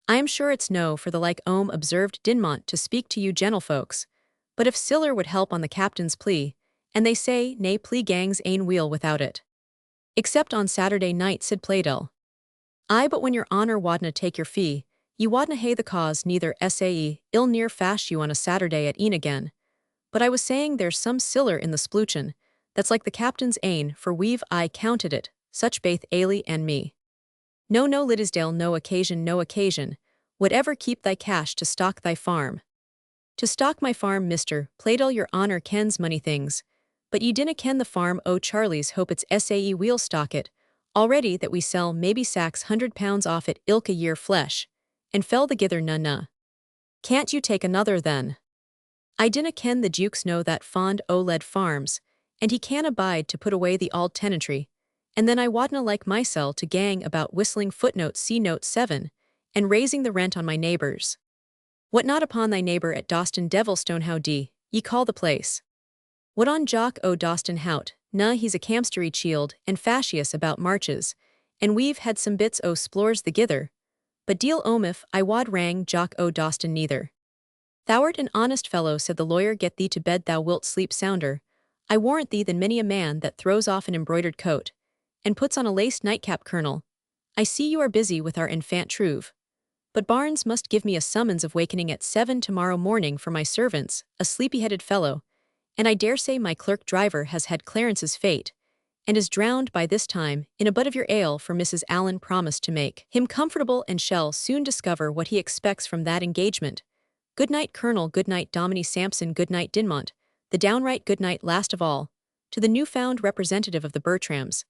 I am sure it's no for the like observed Dinmont, to speak to you gentlefolks, but if siller would help on the captain's plea, and they say nay plea gangs ain wheel without it. Except on Saturday night, said Playdell. Aye, but when your honour wadna take your fee, ye wadna hae the cause neither sae ill near fash you on a Saturday at e'en again. But I was saying there's some siller in the spluchin, that's like the captain's ain, for we've I counted it, such baith Ailey and me. No, Liddesdale, no occasion, whatever keep thy cash to stock thy farm. To stock my farm, Mr. Playdell, your honour kens money things, but ye dinna ken the farm o' Charlie's hope it's sae we'll stock it, already that we sell maybe sacks £100 off it ilka year flesh, and fell the gither na. Can't you take another then? I dinna ken the Dukes know that fond o' lead farms, and he can abide to put away the auld tenantry, and then I wadna like mysel to gang about whistling footnote C note 7, and raising the rent on my neighbours. What not upon thy neighbour at Doston Devilstone, how d ye call the place? What on Jock o' Doston hout, na he's a camstery chield and fascious about marches, and we've had some bits o' splores the gither, but deal omif I wad rang Jock o' Doston neither. Thou'rt an honest fellow, said the lawyer, get thee to bed, thou wilt sleep sounder. I warrant thee than many a man that throws off an embroidered coat, and puts on a laced nightcap. Colonel, I see you are busy with our infant Trouve. But Barnes must give me a summons of wakening at 7 tomorrow morning for my servants, a sleepy-headed fellow, and I dare say my clerk-driver has had Clarence's fate, and is drowned by this time in a butt of your ale, for Mrs. Allen promised to make him comfortable and shall soon discover what he expects from that engagement. Good night, Colonel, good night, Dominie Sampson, good night, Dinmont, the downright good night last of all, to the new-found representative of the Bertrams,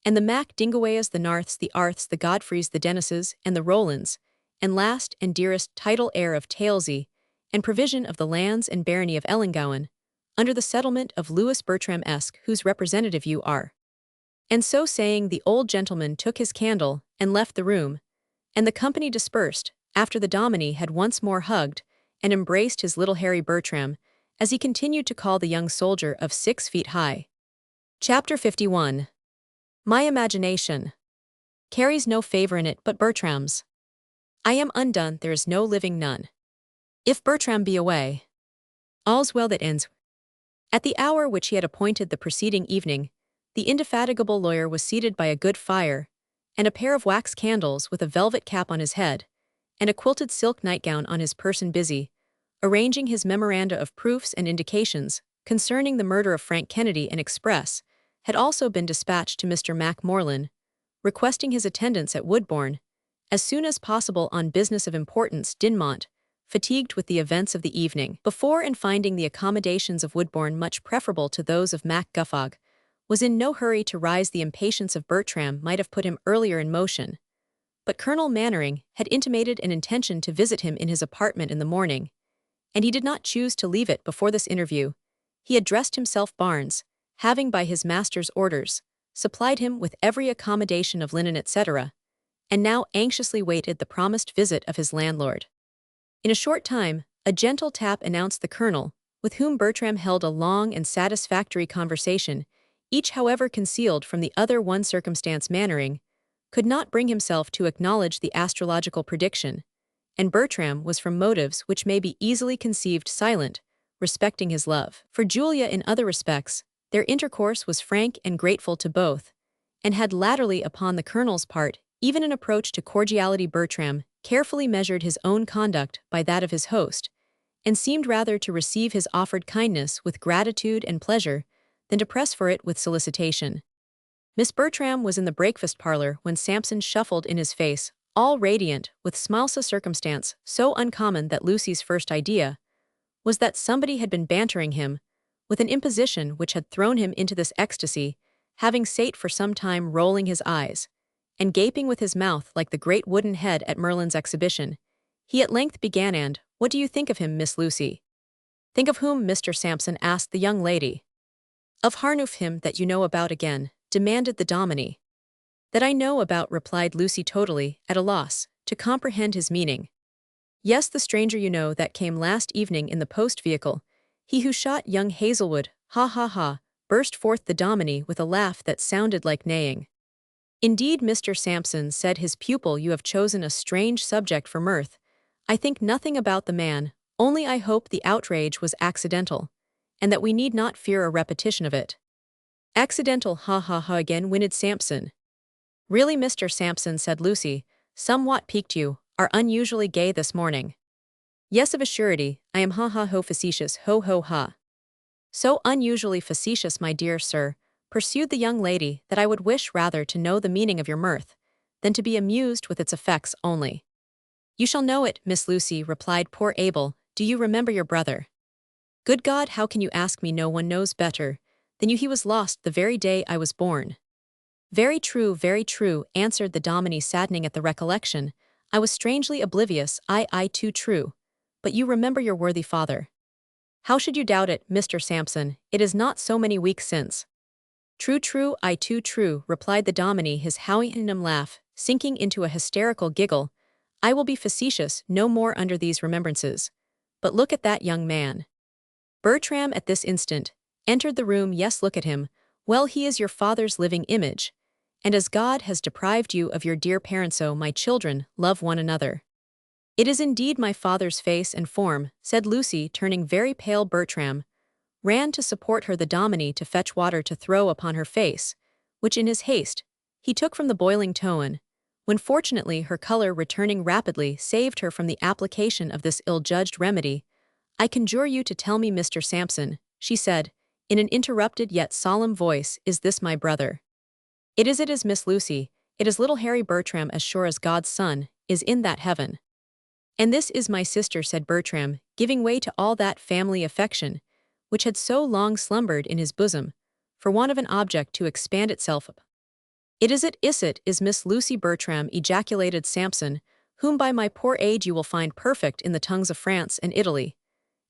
and the Mac Dingawayas, the Narths, the Arths, the Godfreys, the Dennises, and the Rowlands, and last and dearest title heir of Talesy, and provision of the lands and barony of Ellangowan, under the settlement of Lewis Bertram-esque, whose representative you are. And so saying, the old gentleman took his candle and left the room, and the company dispersed, after the Dominie had once more hugged and embraced his little Harry Bertram, as he continued to call the young soldier of 6 feet high. Chapter 51. My imagination carries no favour in it but Bertram's. I am undone, there is no living none. If Bertram be away, all's well that ends. At the hour which he had appointed the preceding evening, the indefatigable lawyer was seated by a good fire, and a pair of wax candles with a velvet cap on his head, and a quilted silk nightgown on his person, busy, arranging his memoranda of proofs and indications concerning the murder of Frank Kennedy, and express had also been dispatched to Mr. Mac Morlan, requesting his attendance at Woodbourne as soon as possible on business of importance. Dinmont, fatigued with the events of the evening before and finding the accommodations of Woodbourne much preferable to those of Mac Guffog, was in no hurry to rise. The impatience of Bertram might have put him earlier in motion, but Colonel Mannering had intimated an intention to visit him in his apartment in the morning, and he did not choose to leave it before this interview. He addressed himself Barnes, having by his master's orders supplied him with every accommodation of linen, etc., and now anxiously waited the promised visit of his landlord. In a short time, a gentle tap announced the Colonel, with whom Bertram held a long and satisfactory conversation, each however concealed from the other one circumstance. Mannering could not bring himself to acknowledge the astrological prediction, and Bertram was, from motives which may be easily conceived, silent respecting his love for Julia. In other respects, their intercourse was frank and grateful to both, and had latterly, upon the Colonel's part, even an approach to cordiality. Bertram carefully measured his own conduct by that of his host, and seemed rather to receive his offered kindness with gratitude and pleasure than to press for it with solicitation. Miss Bertram was in the breakfast parlour when Sampson shuffled in, his face all radiant with smiles, a circumstance so uncommon that Lucy's first idea was that somebody had been bantering him with an imposition which had thrown him into this ecstasy. Having sate for some time rolling his eyes and gaping with his mouth like the great wooden head at Merlin's exhibition, he at length began, "And what do you think of him, Miss Lucy?" Think of whom, Mr. Sampson asked the young lady. Of Harnoof him that you know about again, demanded the Dominie. That I know about, replied Lucy totally, at a loss, to comprehend his meaning. Yes, the stranger you know that came last evening in the post-vehicle, he who shot young Hazelwood, ha ha ha, burst forth the Dominie with a laugh that sounded like neighing. Indeed, Mr. Sampson, said his pupil, you have chosen a strange subject for mirth. I think nothing about the man, only I hope the outrage was accidental, and that we need not fear a repetition of it. Accidental, ha ha ha, again whinnied Sampson. Really, Mr. Sampson, said Lucy, somewhat piqued, you are unusually gay this morning. Yes, of a surety, I am ha ha ho facetious, ho ho ha. So unusually facetious, my dear sir, pursued the young lady, that I would wish rather to know the meaning of your mirth, than to be amused with its effects only. You shall know it, Miss Lucy, replied poor Abel. Do you remember your brother? Good God, how can you ask me? No one knows better than you. He was lost the very day I was born. Very true, answered the Dominie, saddening at the recollection. I was strangely oblivious, I too true. But you remember your worthy father. How should you doubt it, Mr. Sampson? It is not so many weeks since. True, I too true, replied the Dominie, his Houyhnhnm laugh sinking into a hysterical giggle. I will be facetious no more under these remembrances. But look at that young man. Bertram at this instant entered the room. Yes, look at him. Well, he is your father's living image. And as God has deprived you of your dear parents, so, my children, love one another. It is indeed my father's face and form, said Lucy, turning very pale. Bertram ran to support her, the Dominie to fetch water to throw upon her face, which in his haste he took from the boiling toan, when fortunately her color returning rapidly saved her from the application of this ill-judged remedy. I conjure you to tell me, Mr. Sampson, she said, in an interrupted yet solemn voice, is this my brother? It is Miss Lucy, it is little Henry Bertram, as sure as God's son is in that heaven. And this is my sister, said Bertram, giving way to all that family affection, which had so long slumbered in his bosom, for want of an object to expand itself up. Is Miss Lucy Bertram, ejaculated Sampson, whom by my poor age you will find perfect in the tongues of France and Italy,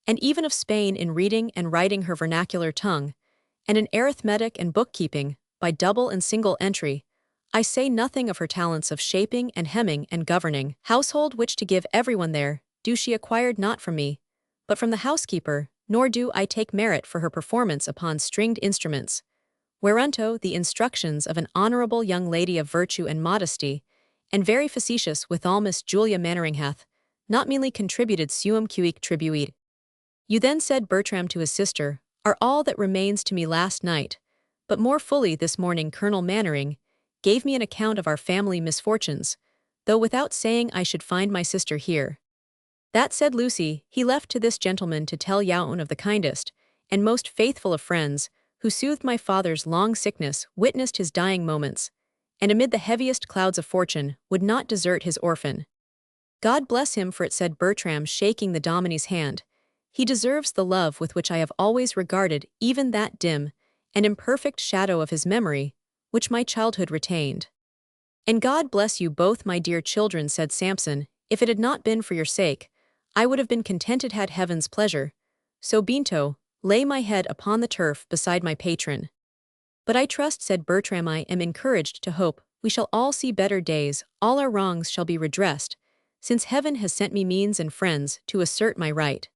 and even of Spain in reading and writing her vernacular tongue, and in arithmetic and bookkeeping, by double and single entry. I say nothing of her talents of shaping and hemming and governing household, which to give everyone there, do she acquired not from me, but from the housekeeper, nor do I take merit for her performance upon stringed instruments, whereunto the instructions of an honorable young lady of virtue and modesty, and very facetious withal, Miss Julia Mannering hath not meanly contributed suum cuique tribuit. You then, said Bertram to his sister, are all that remains to me last night, but more fully this morning Colonel Mannering gave me an account of our family misfortunes, though without saying I should find my sister here. That, said Lucy, he left to this gentleman to tell Youan of the kindest and most faithful of friends, who soothed my father's long sickness, witnessed his dying moments, and amid the heaviest clouds of fortune would not desert his orphan. God bless him for it, said Bertram, shaking the Dominie's hand. He deserves the love with which I have always regarded even that dim and imperfect shadow of his memory, which my childhood retained. And God bless you both, my dear children, said Sampson. If it had not been for your sake, I would have been contented had heaven's pleasure. So Binto, lay my head upon the turf beside my patron. But I trust, said Bertram, I am encouraged to hope we shall all see better days, all our wrongs shall be redressed, since heaven has sent me means and friends to assert my right.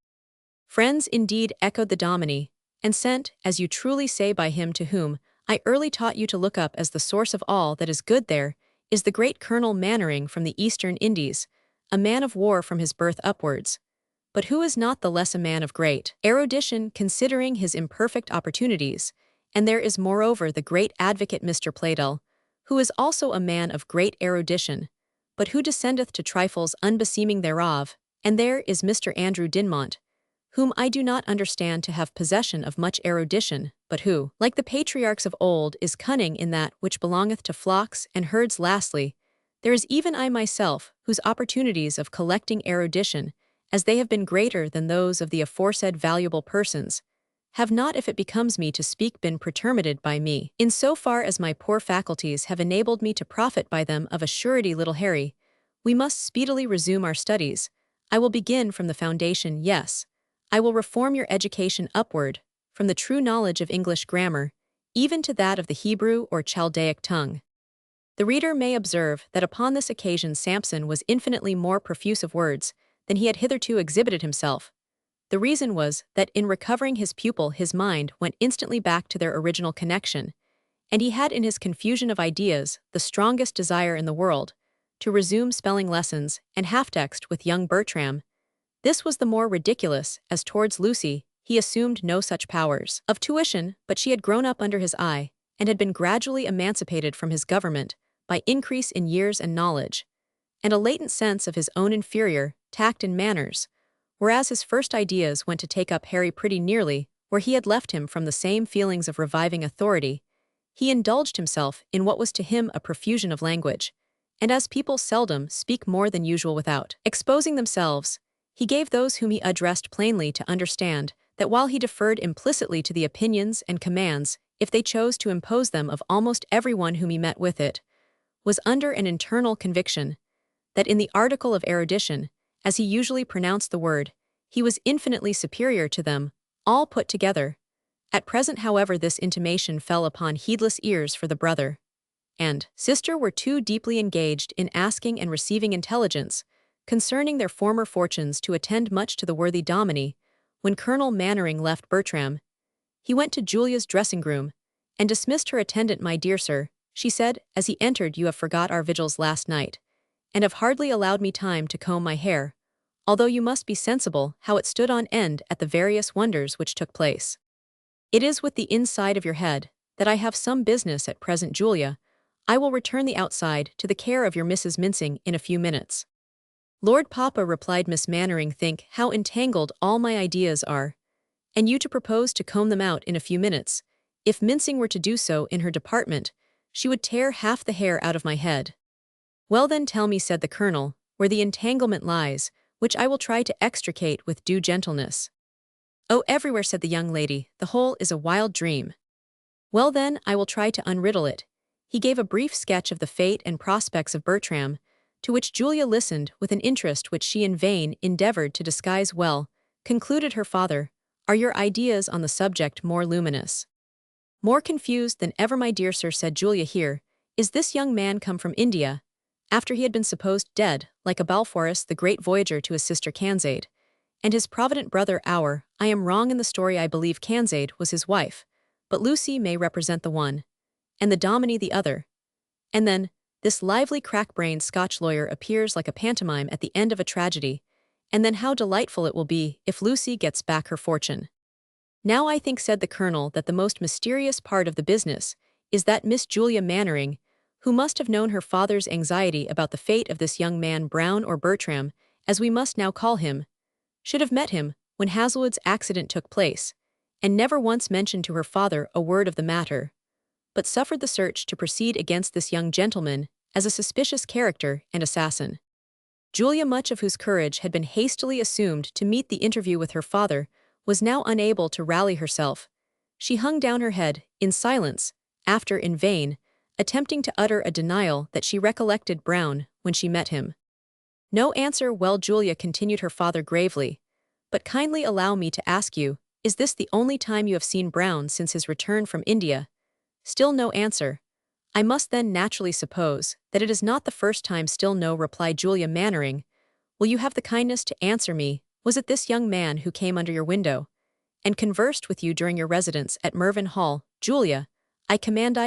Friends indeed, echoed the Dominie, and sent, as you truly say, by him to whom I early taught you to look up as the source of all that is good. There is the great Colonel Mannering from the Eastern Indies, a man of war from his birth upwards, but who is not the less a man of great erudition, considering his imperfect opportunities. And there is moreover the great advocate Mr. Pleydell, who is also a man of great erudition, but who descendeth to trifles unbeseeming thereof. And there is Mr. Andrew Dinmont, whom I do not understand to have possession of much erudition, but who, like the patriarchs of old, is cunning in that which belongeth to flocks and herds. Lastly, there is even I myself, whose opportunities of collecting erudition, as they have been greater than those of the aforesaid valuable persons, have not, if it becomes me to speak, been pretermitted by me, in so far as my poor faculties have enabled me to profit by them. Of a surety, little Harry, we must speedily resume our studies. I will begin from the foundation. Yes, I will reform your education upward, from the true knowledge of English grammar, even to that of the Hebrew or Chaldaic tongue. The reader may observe that upon this occasion Sampson was infinitely more profuse of words than he had hitherto exhibited himself. The reason was that in recovering his pupil his mind went instantly back to their original connection, and he had in his confusion of ideas the strongest desire in the world to resume spelling lessons and half-text with young Bertram. This was the more ridiculous, as towards Lucy he assumed no such powers of tuition, but she had grown up under his eye, and had been gradually emancipated from his government by increase in years and knowledge, and a latent sense of his own inferior tact and manners, whereas his first ideas went to take up Harry pretty nearly where he had left him from the same feelings of reviving authority. He indulged himself in what was to him a profusion of language, and as people seldom speak more than usual without exposing themselves, he gave those whom he addressed plainly to understand that while he deferred implicitly to the opinions and commands, if they chose to impose them, of almost everyone whom he met with, it was under an internal conviction that in the article of erudition, as he usually pronounced the word, he was infinitely superior to them, all put together. At present, however, this intimation fell upon heedless ears, for the brother and sister were too deeply engaged in asking and receiving intelligence concerning their former fortunes to attend much to the worthy Dominie. When Colonel Mannering left Bertram, he went to Julia's dressing-room, and dismissed her attendant. "My dear sir," she said, as he entered, "you have forgot our vigils last night, and have hardly allowed me time to comb my hair, although you must be sensible how it stood on end at the various wonders which took place. It is with the inside of your head that I have some business at present, Julia. I will return the outside to the care of your Mrs. Mincing in a few minutes." "Lord Papa," replied Miss Mannering, "think how entangled all my ideas are, and you to propose to comb them out in a few minutes. If Mincing were to do so in her department, she would tear half the hair out of my head." "Well then, tell me," said the Colonel, "where the entanglement lies, which I will try to extricate with due gentleness." "Oh, everywhere," said the young lady. "The whole is a wild dream." "Well then, I will try to unriddle it." He gave a brief sketch of the fate and prospects of Bertram, to which Julia listened with an interest which she in vain endeavored to disguise. "Well," concluded her father, "are your ideas on the subject more luminous?" "More confused than ever, my dear sir," said Julia. "Here is this young man come from India, after he had been supposed dead, like a Balfourus the great voyager to his sister Cansade, and his provident brother Our. I am wrong in the story. I believe Cansade was his wife, but Lucy may represent the one, and the Dominie the other. And then this lively crack-brained Scotch lawyer appears like a pantomime at the end of a tragedy, and then how delightful it will be if Lucy gets back her fortune." "Now I think," said the Colonel, "that the most mysterious part of the business is that Miss Julia Mannering, who must have known her father's anxiety about the fate of this young man Brown, or Bertram, as we must now call him, should have met him when Hazelwood's accident took place, and never once mentioned to her father a word of the matter, but suffered the search to proceed against this young gentleman as a suspicious character and assassin." Julia, much of whose courage had been hastily assumed to meet the interview with her father, was now unable to rally herself. She hung down her head in silence, after, in vain, attempting to utter a denial that she recollected Brown when she met him. "No answer." "Well, Julia," continued her father gravely, "but kindly allow me to ask you, is this the only time you have seen Brown since his return from India?" Still no answer. "I must then naturally suppose that it is not the first time." Still no reply. Julia Mannering, "Will you have the kindness to answer me, was it this young man who came under your window, and conversed with you during your residence at Mervyn Hall?" "Julia, I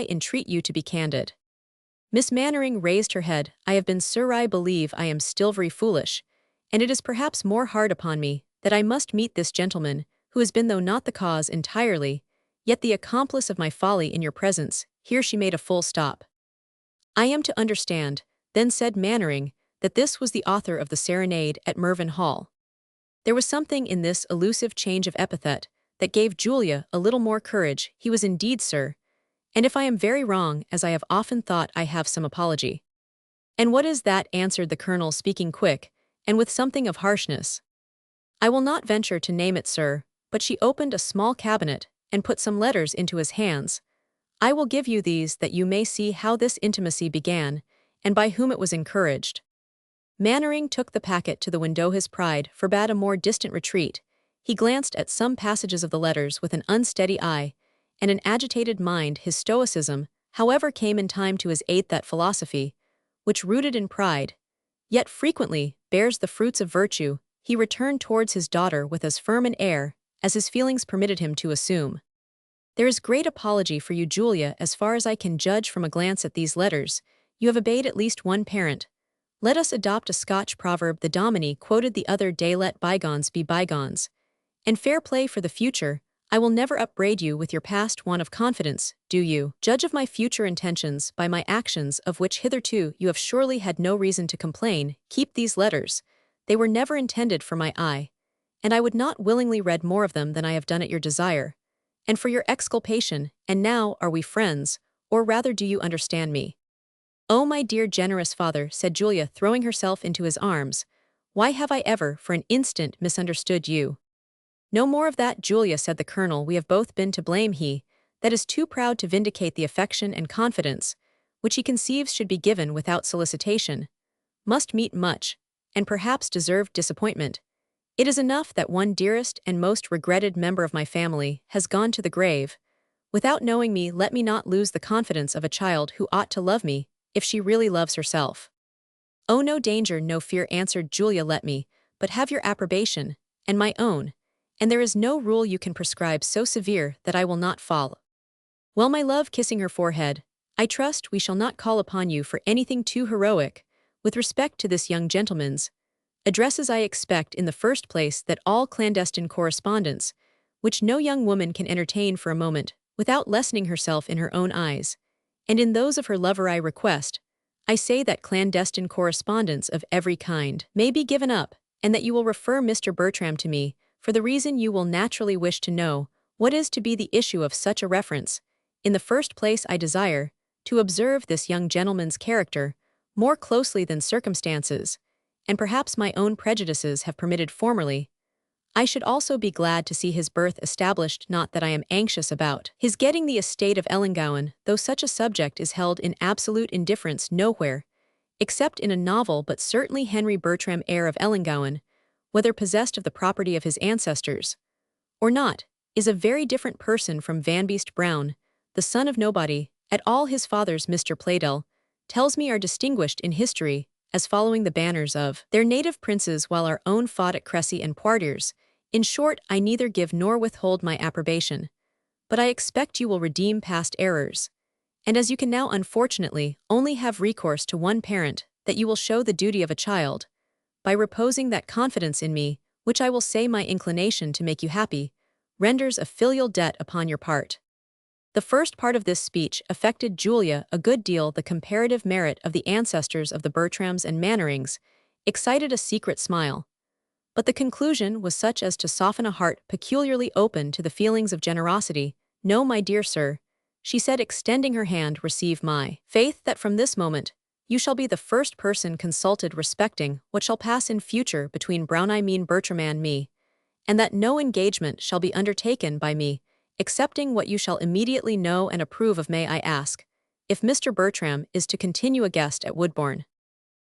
entreat you to be candid." Miss Mannering raised her head. "I have been, sir. I believe I am still very foolish, and it is perhaps more hard upon me that I must meet this gentleman, who has been, though not the cause entirely, yet the accomplice of my folly in your presence." Here she made a full stop. "I am to understand," then said Mannering, "that this was the author of the serenade at Mervyn Hall." There was something in this elusive change of epithet that gave Julia a little more courage. "He was indeed, sir, and if I am very wrong, as I have often thought, I have some apology." "And what is that?" answered the Colonel, speaking quick, and with something of harshness. "I will not venture to name it, sir, but she opened a small cabinet, and put some letters into his hands. I will give you these that you may see how this intimacy began, and by whom it was encouraged." Mannering took the packet to the window. His pride forbade a more distant retreat. He glanced at some passages of the letters with an unsteady eye, and an agitated mind. His stoicism, however, came in time to his aid. That philosophy, which rooted in pride, yet frequently bears the fruits of virtue, he returned towards his daughter with as firm an air as his feelings permitted him to assume. There is great apology for you, Julia, as far as I can judge from a glance at these letters. You have obeyed at least one parent. Let us adopt a Scotch proverb the Dominie quoted the other day: let bygones be bygones. And fair play for the future. I will never upbraid you with your past want of confidence, do you? Judge of my future intentions by my actions, of which hitherto you have surely had no reason to complain. Keep these letters. They were never intended for my eye, and I would not willingly read more of them than I have done at your desire, and for your exculpation. And now, are we friends, or rather do you understand me? Oh, my dear generous father, said Julia, throwing herself into his arms, why have I ever for an instant misunderstood you? No more of that, Julia, said the colonel. We have both been to blame. He that is too proud to vindicate the affection and confidence which he conceives should be given without solicitation must meet much, and perhaps deserved disappointment. It is enough that one dearest and most regretted member of my family has gone to the grave without knowing me. Let me not lose the confidence of a child who ought to love me if she really loves herself. Oh, no danger, no fear, answered Julia. Let me but have your approbation, and my own, and there is no rule you can prescribe so severe that I will not follow. Well, my love, kissing her forehead, I trust we shall not call upon you for anything too heroic with respect to this young gentleman's addresses. I expect in the first place that all clandestine correspondence, which no young woman can entertain for a moment without lessening herself in her own eyes, and in those of her lover, I request, I say that clandestine correspondence of every kind may be given up, and that you will refer Mr. Bertram to me, for the reason you will naturally wish to know what is to be the issue of such a reference. In the first place, I desire to observe this young gentleman's character more closely than circumstances, and perhaps my own prejudices have permitted formerly. I should also be glad to see his birth established, not that I am anxious about his getting the estate of Ellangowan, though such a subject is held in absolute indifference nowhere, except in a novel. But certainly Henry Bertram, heir of Ellangowan, whether possessed of the property of his ancestors or not, is a very different person from Van Beest Brown, the son of nobody. At all his fathers, Mr. Pleydell tells me, are distinguished in history as following the banners of their native princes, while our own fought at Cressy and Poitiers. In short, I neither give nor withhold my approbation, but I expect you will redeem past errors, and as you can now unfortunately only have recourse to one parent, that you will show the duty of a child, by reposing that confidence in me, which I will say my inclination to make you happy renders a filial debt upon your part. The first part of this speech affected Julia a good deal. The comparative merit of the ancestors of the Bertrams and Mannerings excited a secret smile, but the conclusion was such as to soften a heart peculiarly open to the feelings of generosity. No, my dear sir, she said, extending her hand, receive my faith that from this moment you shall be the first person consulted respecting what shall pass in future between Bertram and me, and that no engagement shall be undertaken by me, excepting what you shall immediately know and approve of. May I ask if Mr. Bertram is to continue a guest at Woodbourne?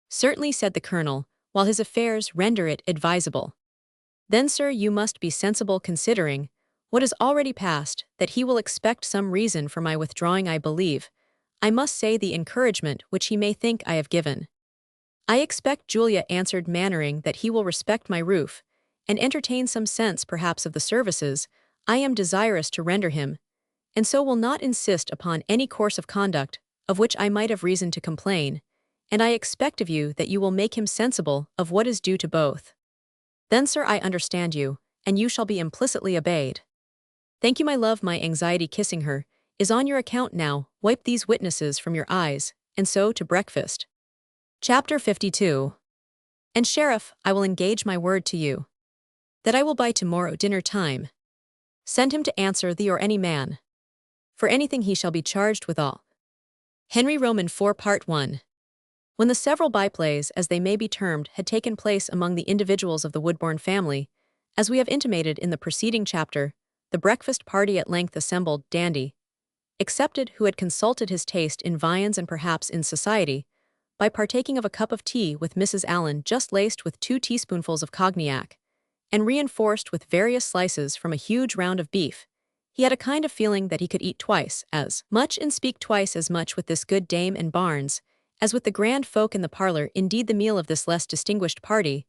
Certainly, said the colonel, while his affairs render it advisable. Then, sir, you must be sensible, considering what is already past, that he will expect some reason for my withdrawing. I believe I must say the encouragement which he may think I have given. I expect, Julia, answered Mannering, that he will respect my roof, and entertain some sense perhaps of the services I am desirous to render him, and so will not insist upon any course of conduct of which I might have reason to complain, and I expect of you that you will make him sensible of what is due to both. Then, sir, I understand you, and you shall be implicitly obeyed. Thank you, my love. My anxiety, kissing her, is on your account now. Wipe these witnesses from your eyes, and so to breakfast. Chapter 52. And Sheriff, I will engage my word to you, that I will by tomorrow dinner time send him to answer thee or any man for anything he shall be charged withal. Henry Roman 4 Part 1. When the several byplays, as they may be termed, had taken place among the individuals of the Woodbourne family, as we have intimated in the preceding chapter, the breakfast party at length assembled. Dandy excepted, who had consulted his taste in viands and perhaps in society, by partaking of a cup of tea with Mrs. Allen just laced with 2 teaspoonfuls of cognac, and reinforced with various slices from a huge round of beef. He had a kind of feeling that he could eat twice as much and speak twice as much with this good dame and Barnes, as with the grand folk in the parlor. Indeed, the meal of this less distinguished party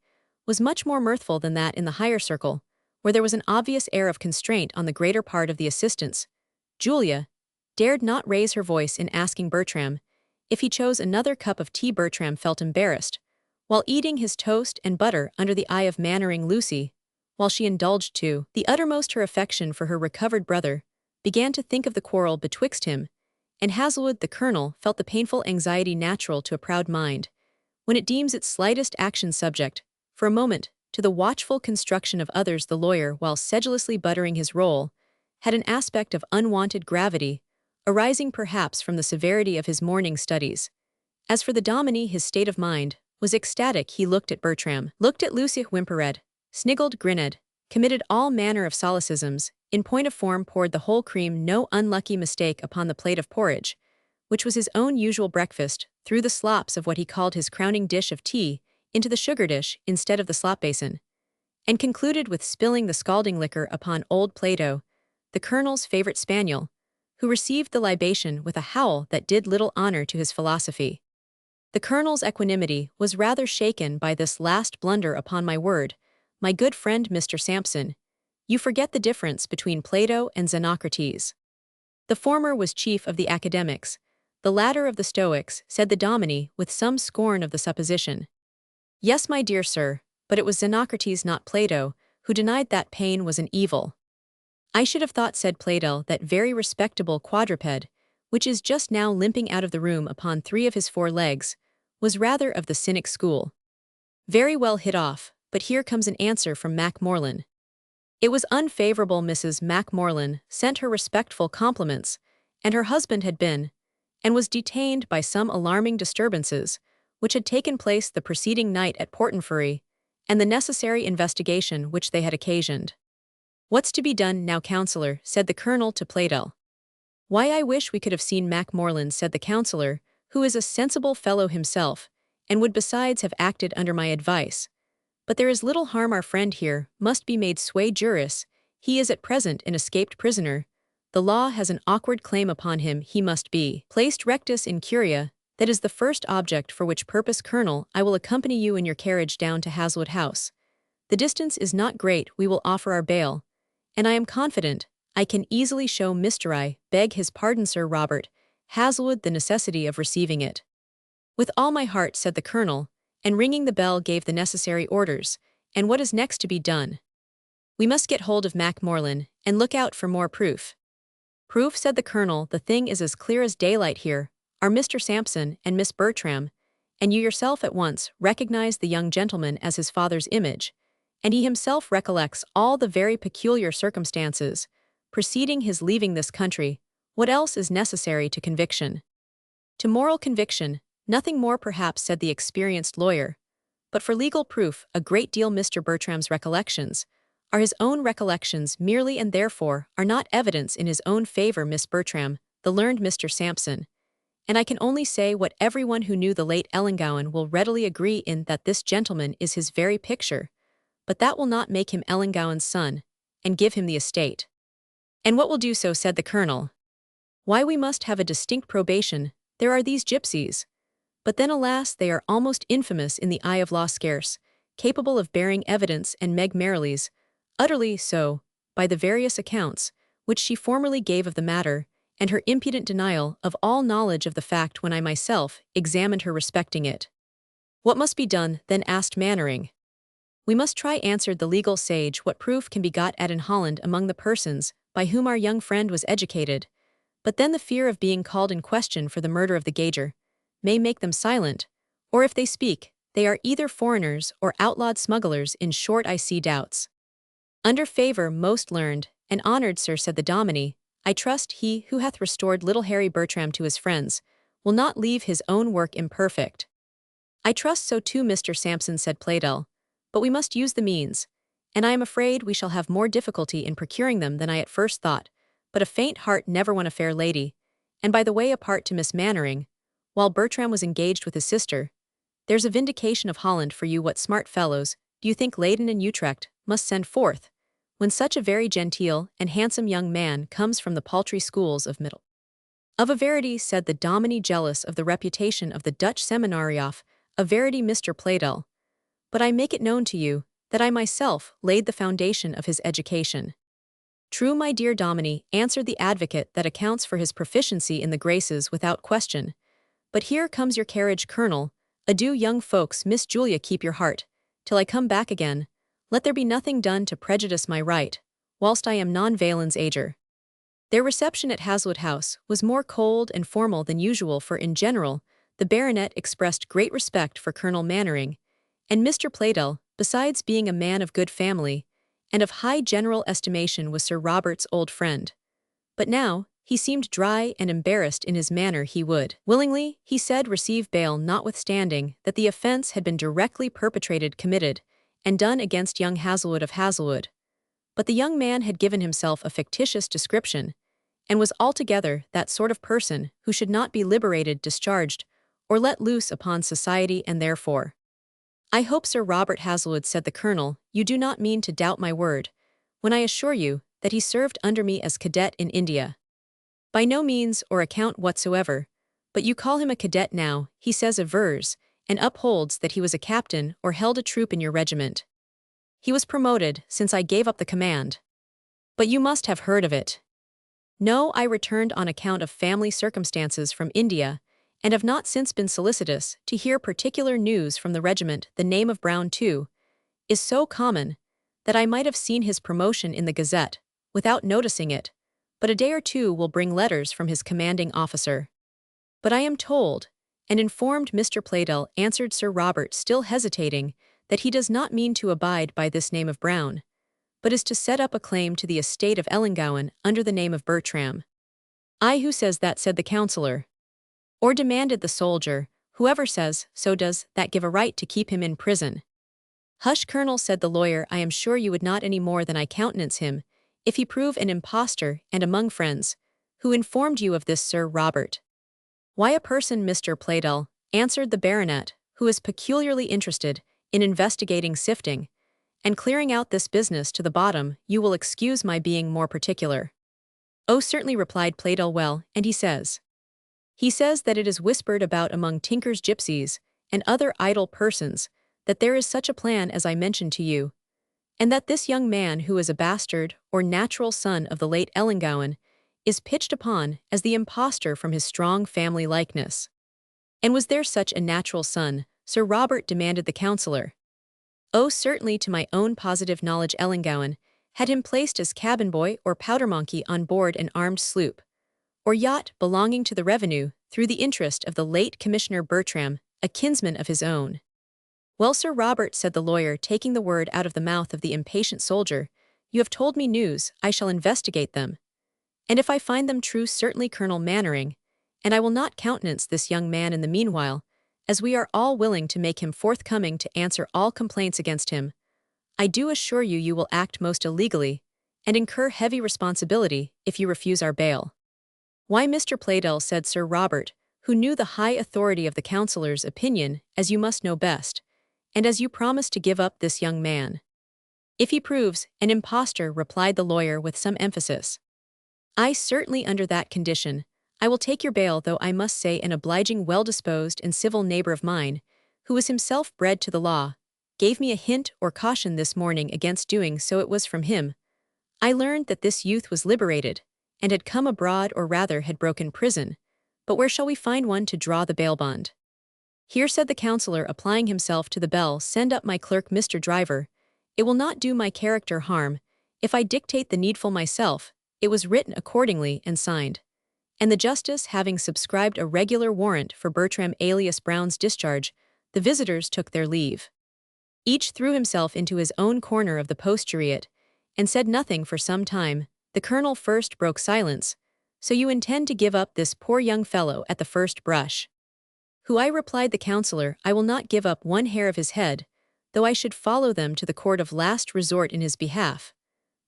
was much more mirthful than that in the higher circle, where there was an obvious air of constraint on the greater part of the assistants. Julia dared not raise her voice in asking Bertram if he chose another cup of tea. Bertram felt embarrassed, while eating his toast and butter under the eye of Mannering. Lucy, while she indulged to the uttermost her affection for her recovered brother, began to think of the quarrel betwixt him and Hazelwood. The colonel felt the painful anxiety natural to a proud mind, when it deems its slightest action subject, for a moment, to the watchful construction of others. The lawyer, while sedulously buttering his roll, had an aspect of unwonted gravity, arising perhaps from the severity of his morning studies. As for the Dominie, his state of mind was ecstatic. He looked at Bertram, looked at Lucy, whimpered, sniggled, grinned, committed all manner of solecisms, in point of form poured the whole cream, no unlucky mistake, upon the plate of porridge, which was his own usual breakfast, threw the slops of what he called his crowning dish of tea into the sugar dish instead of the slop basin, and concluded with spilling the scalding liquor upon old Plato, the colonel's favorite spaniel, who received the libation with a howl that did little honor to his philosophy. The colonel's equanimity was rather shaken by this last blunder. Upon my word, my good friend Mr. Sampson, you forget the difference between Plato and Xenocrates. The former was chief of the academics, the latter of the Stoics, said the Dominie with some scorn of the supposition. Yes, my dear sir, but it was Xenocrates, not Plato, who denied that pain was an evil. I should have thought, said Plato, that very respectable quadruped, which is just now limping out of the room upon 3 of his 4 legs, was rather of the cynic school. Very well hit off, but here comes an answer from Macmorlan. It was unfavorable. Mrs. Macmorlan sent her respectful compliments, and her husband had been, and was detained by some alarming disturbances, which had taken place the preceding night at Portonferry, and the necessary investigation which they had occasioned. What's to be done now, counsellor? Said the colonel to Plato. Why, I wish we could have seen Macmorlan, said the counsellor, who is a sensible fellow himself, and would besides have acted under my advice. But there is little harm. Our friend here must be made sui juris. He is at present an escaped prisoner. The law has an awkward claim upon him. He must be placed rectus in curia. That is the first object, for which purpose, Colonel, I will accompany you in your carriage down to Hazelwood House. The distance is not great. We will offer our bail, and I am confident I can easily show Mr. I beg his pardon, Sir Robert Hazelwood, the necessity of receiving it. With all my heart, said the colonel, and ringing the bell gave the necessary orders. And what is next to be done? We must get hold of Macmorlan, and look out for more proof. Proof, said the colonel, the thing is as clear as daylight. Here are Mr. Sampson and Miss Bertram, and you yourself at once recognize the young gentleman as his father's image, and he himself recollects all the very peculiar circumstances preceding his leaving this country. What else is necessary to conviction? To moral conviction, nothing more perhaps, said the experienced lawyer. But for legal proof, a great deal. Mr. Bertram's recollections are his own recollections merely, and therefore are not evidence in his own favor. Miss Bertram, the learned Mr. Sampson, and I can only say what everyone who knew the late Ellangowan will readily agree in, that this gentleman is his very picture, but that will not make him Ellangowan's son, and give him the estate. And what will do so? Said the colonel. Why, we must have a distinct probation. There are these gypsies. But then, alas, they are almost infamous in the eye of law, scarce capable of bearing evidence, and Meg Merrilies, utterly so, by the various accounts which she formerly gave of the matter, and her impudent denial of all knowledge of the fact when I myself examined her respecting it. What must be done, then? Asked Mannering. We must try, answered the legal sage, what proof can be got at in Holland among the persons by whom our young friend was educated. But then the fear of being called in question for the murder of the gauger may make them silent, or if they speak, they are either foreigners or outlawed smugglers. In short, I see doubts. Under favor, most learned and honored sir, said the Dominie, I trust he who hath restored little Henry Bertram to his friends will not leave his own work imperfect. I trust so too, Mr. Sampson, said Plato, but we must use the means, and I am afraid we shall have more difficulty in procuring them than I at first thought. But a faint heart never won a fair lady, and by the way, apart to Miss Mannering, while Bertram was engaged with his sister, there's a vindication of Holland for you. What smart fellows, do you think Leyden and Utrecht must send forth, when such a very genteel and handsome young man comes from the paltry schools of middle. Of a verity, said the Dominie, jealous of the reputation of the Dutch seminariof, a verity, Mr. Playdell. But I make it known to you, that I myself laid the foundation of his education. True, my dear Dominie, answered the advocate, that accounts for his proficiency in the graces without question. But here comes your carriage, Colonel. Adieu, young folks. Miss Julia, keep your heart, till I come back again. Let there be nothing done to prejudice my right, whilst I am non-valens ager. Their reception at Hazlewood House was more cold and formal than usual, for in general, the baronet expressed great respect for Colonel Mannering, and Mr. Playdell, besides being a man of good family, and of high general estimation, was Sir Robert's old friend. But now, he seemed dry and embarrassed in his manner. He would willingly, he said, receive bail, notwithstanding that the offence had been directly committed, and done against young Hazlewood of Hazlewood. But the young man had given himself a fictitious description, and was altogether that sort of person who should not be liberated, discharged, or let loose upon society, and therefore— I hope, Sir Robert Hazlewood, said the Colonel, you do not mean to doubt my word, when I assure you that he served under me as cadet in India. By no means or account whatsoever, but you call him a cadet now, he says, avers, and upholds that he was a captain or held a troop in your regiment. He was promoted since I gave up the command. But you must have heard of it. No, I returned on account of family circumstances from India, and have not since been solicitous to hear particular news from the regiment. The name of Brown, too, is so common that I might have seen his promotion in the Gazette, without noticing it, but a day or two will bring letters from his commanding officer. But I am told, and informed, Mr. Playdell, answered Sir Robert, still hesitating, that he does not mean to abide by this name of Brown, but is to set up a claim to the estate of Ellangowan under the name of Bertram. I, who says that, said the counsellor? Or, demanded the soldier, whoever says so does that give a right to keep him in prison? Hush, Colonel, said the lawyer, I am sure you would not any more than I countenance him, if he prove an impostor, and among friends. Who informed you of this, Sir Robert? Why, a person, Mr. Playdell, answered the baronet, who is peculiarly interested in investigating, sifting, and clearing out this business to the bottom. You will excuse my being more particular. Oh, certainly, replied Playdell. Well, and he says that it is whispered about among tinkers, gypsies, and other idle persons, that there is such a plan as I mentioned to you, and that this young man, who is a bastard or natural son of the late Ellangowan, is pitched upon as the impostor from his strong family likeness. And was there such a natural son, Sir Robert, demanded the counsellor? Oh, certainly, to my own positive knowledge Ellangowan had him placed as cabin boy or powder monkey on board an armed sloop, or yacht belonging to the revenue, through the interest of the late Commissioner Bertram, a kinsman of his own. Well, Sir Robert, said the lawyer, taking the word out of the mouth of the impatient soldier, you have told me news, I shall investigate them. And if I find them true, certainly, Colonel Mannering, and I will not countenance this young man in the meanwhile, as we are all willing to make him forthcoming to answer all complaints against him. I do assure you, you will act most illegally, and incur heavy responsibility if you refuse our bail. Why, Mr. Playdell, said Sir Robert, who knew the high authority of the counsellor's opinion, as you must know best, and as you promised to give up this young man. If he proves an impostor, replied the lawyer with some emphasis. I certainly, under that condition, I will take your bail, though I must say an obliging, well-disposed, and civil neighbor of mine, who was himself bred to the law, gave me a hint or caution this morning against doing so. It was from him I learned that this youth was liberated, and had come abroad, or rather had broken prison. But where shall we find one to draw the bail bond? Here, said the counsellor, applying himself to the bell, send up my clerk, Mr. Driver. It will not do my character harm if I dictate the needful myself. It was written accordingly and signed. And the justice having subscribed a regular warrant for Bertram alias Brown's discharge, the visitors took their leave. Each threw himself into his own corner of the posturiate, and said nothing for some time. The colonel first broke silence. So you intend to give up this poor young fellow at the first brush? Who, I, replied the counsellor, I will not give up one hair of his head, though I should follow them to the court of last resort in his behalf.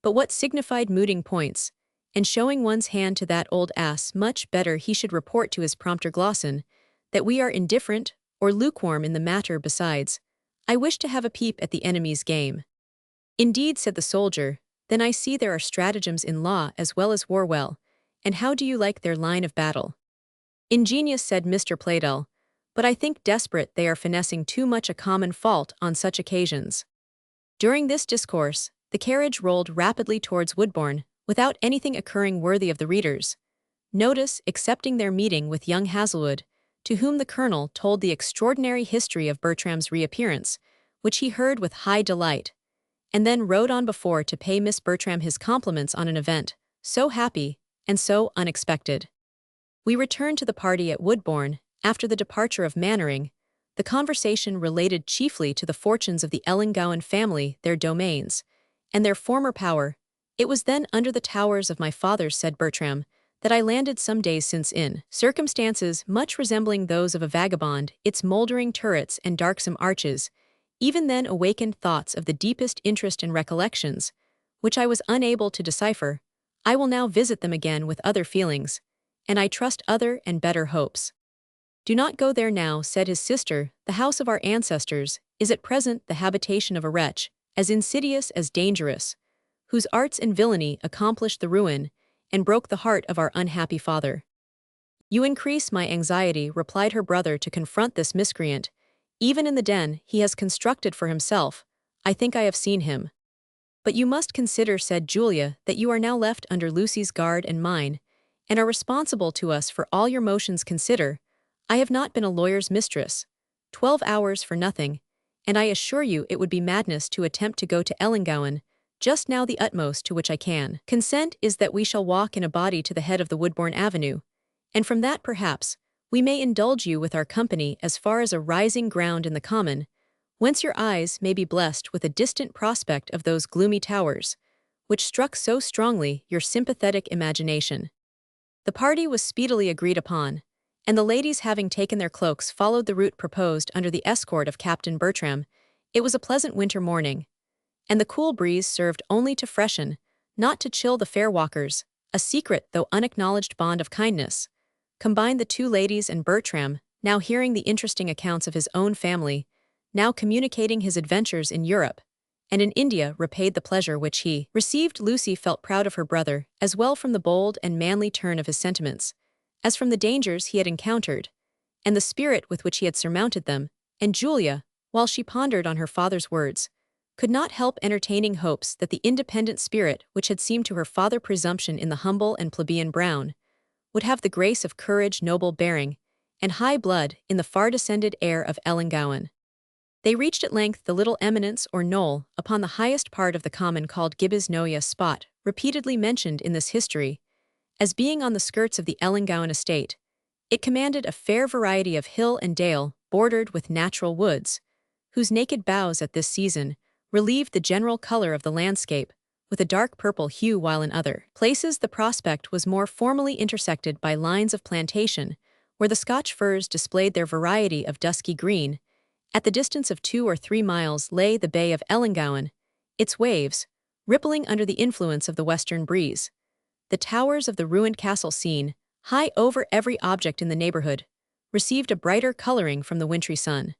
But what signified mooting points, and showing one's hand to that old ass? Much better he should report to his prompter Glosson that we are indifferent or lukewarm in the matter. Besides, I wish to have a peep at the enemy's game. Indeed, said the soldier, then I see there are stratagems in law as well as war well, and how do you like their line of battle? Ingenious, said Mr. Playdell, but I think desperate they are finessing too much a common fault on such occasions. During this discourse, the carriage rolled rapidly towards Woodbourne, without anything occurring worthy of the readers. Notice, excepting their meeting with young Hazelwood, to whom the colonel told the extraordinary history of Bertram's reappearance, which he heard with high delight, and then rode on before to pay Miss Bertram his compliments on an event so happy and so unexpected. We returned to the party at Woodbourne, after the departure of Mannering. The conversation related chiefly to the fortunes of the Ellangowan family, their domains, and their former power. It was then under the towers of my father's, said Bertram, that I landed some days since in circumstances much resembling those of a vagabond, its mouldering turrets and darksome arches, even then awakened thoughts of the deepest interest and recollections, which I was unable to decipher. I will now visit them again with other feelings, and I trust other and better hopes. Do not go there now, said his sister, the house of our ancestors is at present the habitation of a wretch, as insidious as dangerous, whose arts and villainy accomplished the ruin, and broke the heart of our unhappy father. You increase my anxiety, replied her brother, to confront this miscreant. Even in the den he has constructed for himself, I think I have seen him. But you must consider, said Julia, that you are now left under Lucy's guard and mine, and are responsible to us for all your motions. Consider, I have not been a lawyer's mistress 12 hours for nothing, and I assure you it would be madness to attempt to go to Ellangowan, just now the utmost to which I can consent is that we shall walk in a body to the head of the Woodbourne Avenue, and from that perhaps we may indulge you with our company as far as a rising ground in the common, whence your eyes may be blessed with a distant prospect of those gloomy towers, which struck so strongly your sympathetic imagination. The party was speedily agreed upon, and the ladies, having taken their cloaks, followed the route proposed under the escort of Captain Bertram. It was a pleasant winter morning, and the cool breeze served only to freshen, not to chill the fair walkers. A secret though unacknowledged bond of kindness combined the two ladies, and Bertram, now hearing the interesting accounts of his own family, now communicating his adventures in Europe and in India, repaid the pleasure which he received. Lucy felt proud of her brother, as well from the bold and manly turn of his sentiments, as from the dangers he had encountered, and the spirit with which he had surmounted them, and Julia, while she pondered on her father's words, could not help entertaining hopes that the independent spirit which had seemed to her father presumption in the humble and plebeian Brown, would have the grace of courage, noble bearing, and high blood in the far-descended heir of Ellangowan. They reached at length the little eminence or knoll upon the highest part of the common called Gibbes Noya spot, repeatedly mentioned in this history, as being on the skirts of the Ellangowan estate. It commanded a fair variety of hill and dale, bordered with natural woods, whose naked boughs at this season relieved the general color of the landscape with a dark purple hue, while in other places the prospect was more formally intersected by lines of plantation, where the Scotch firs displayed their variety of dusky green. At the distance of 2 or 3 miles lay the Bay of Ellangowan, its waves, rippling under the influence of the western breeze. The towers of the ruined castle, seen high over every object in the neighborhood, received a brighter coloring from the wintry sun.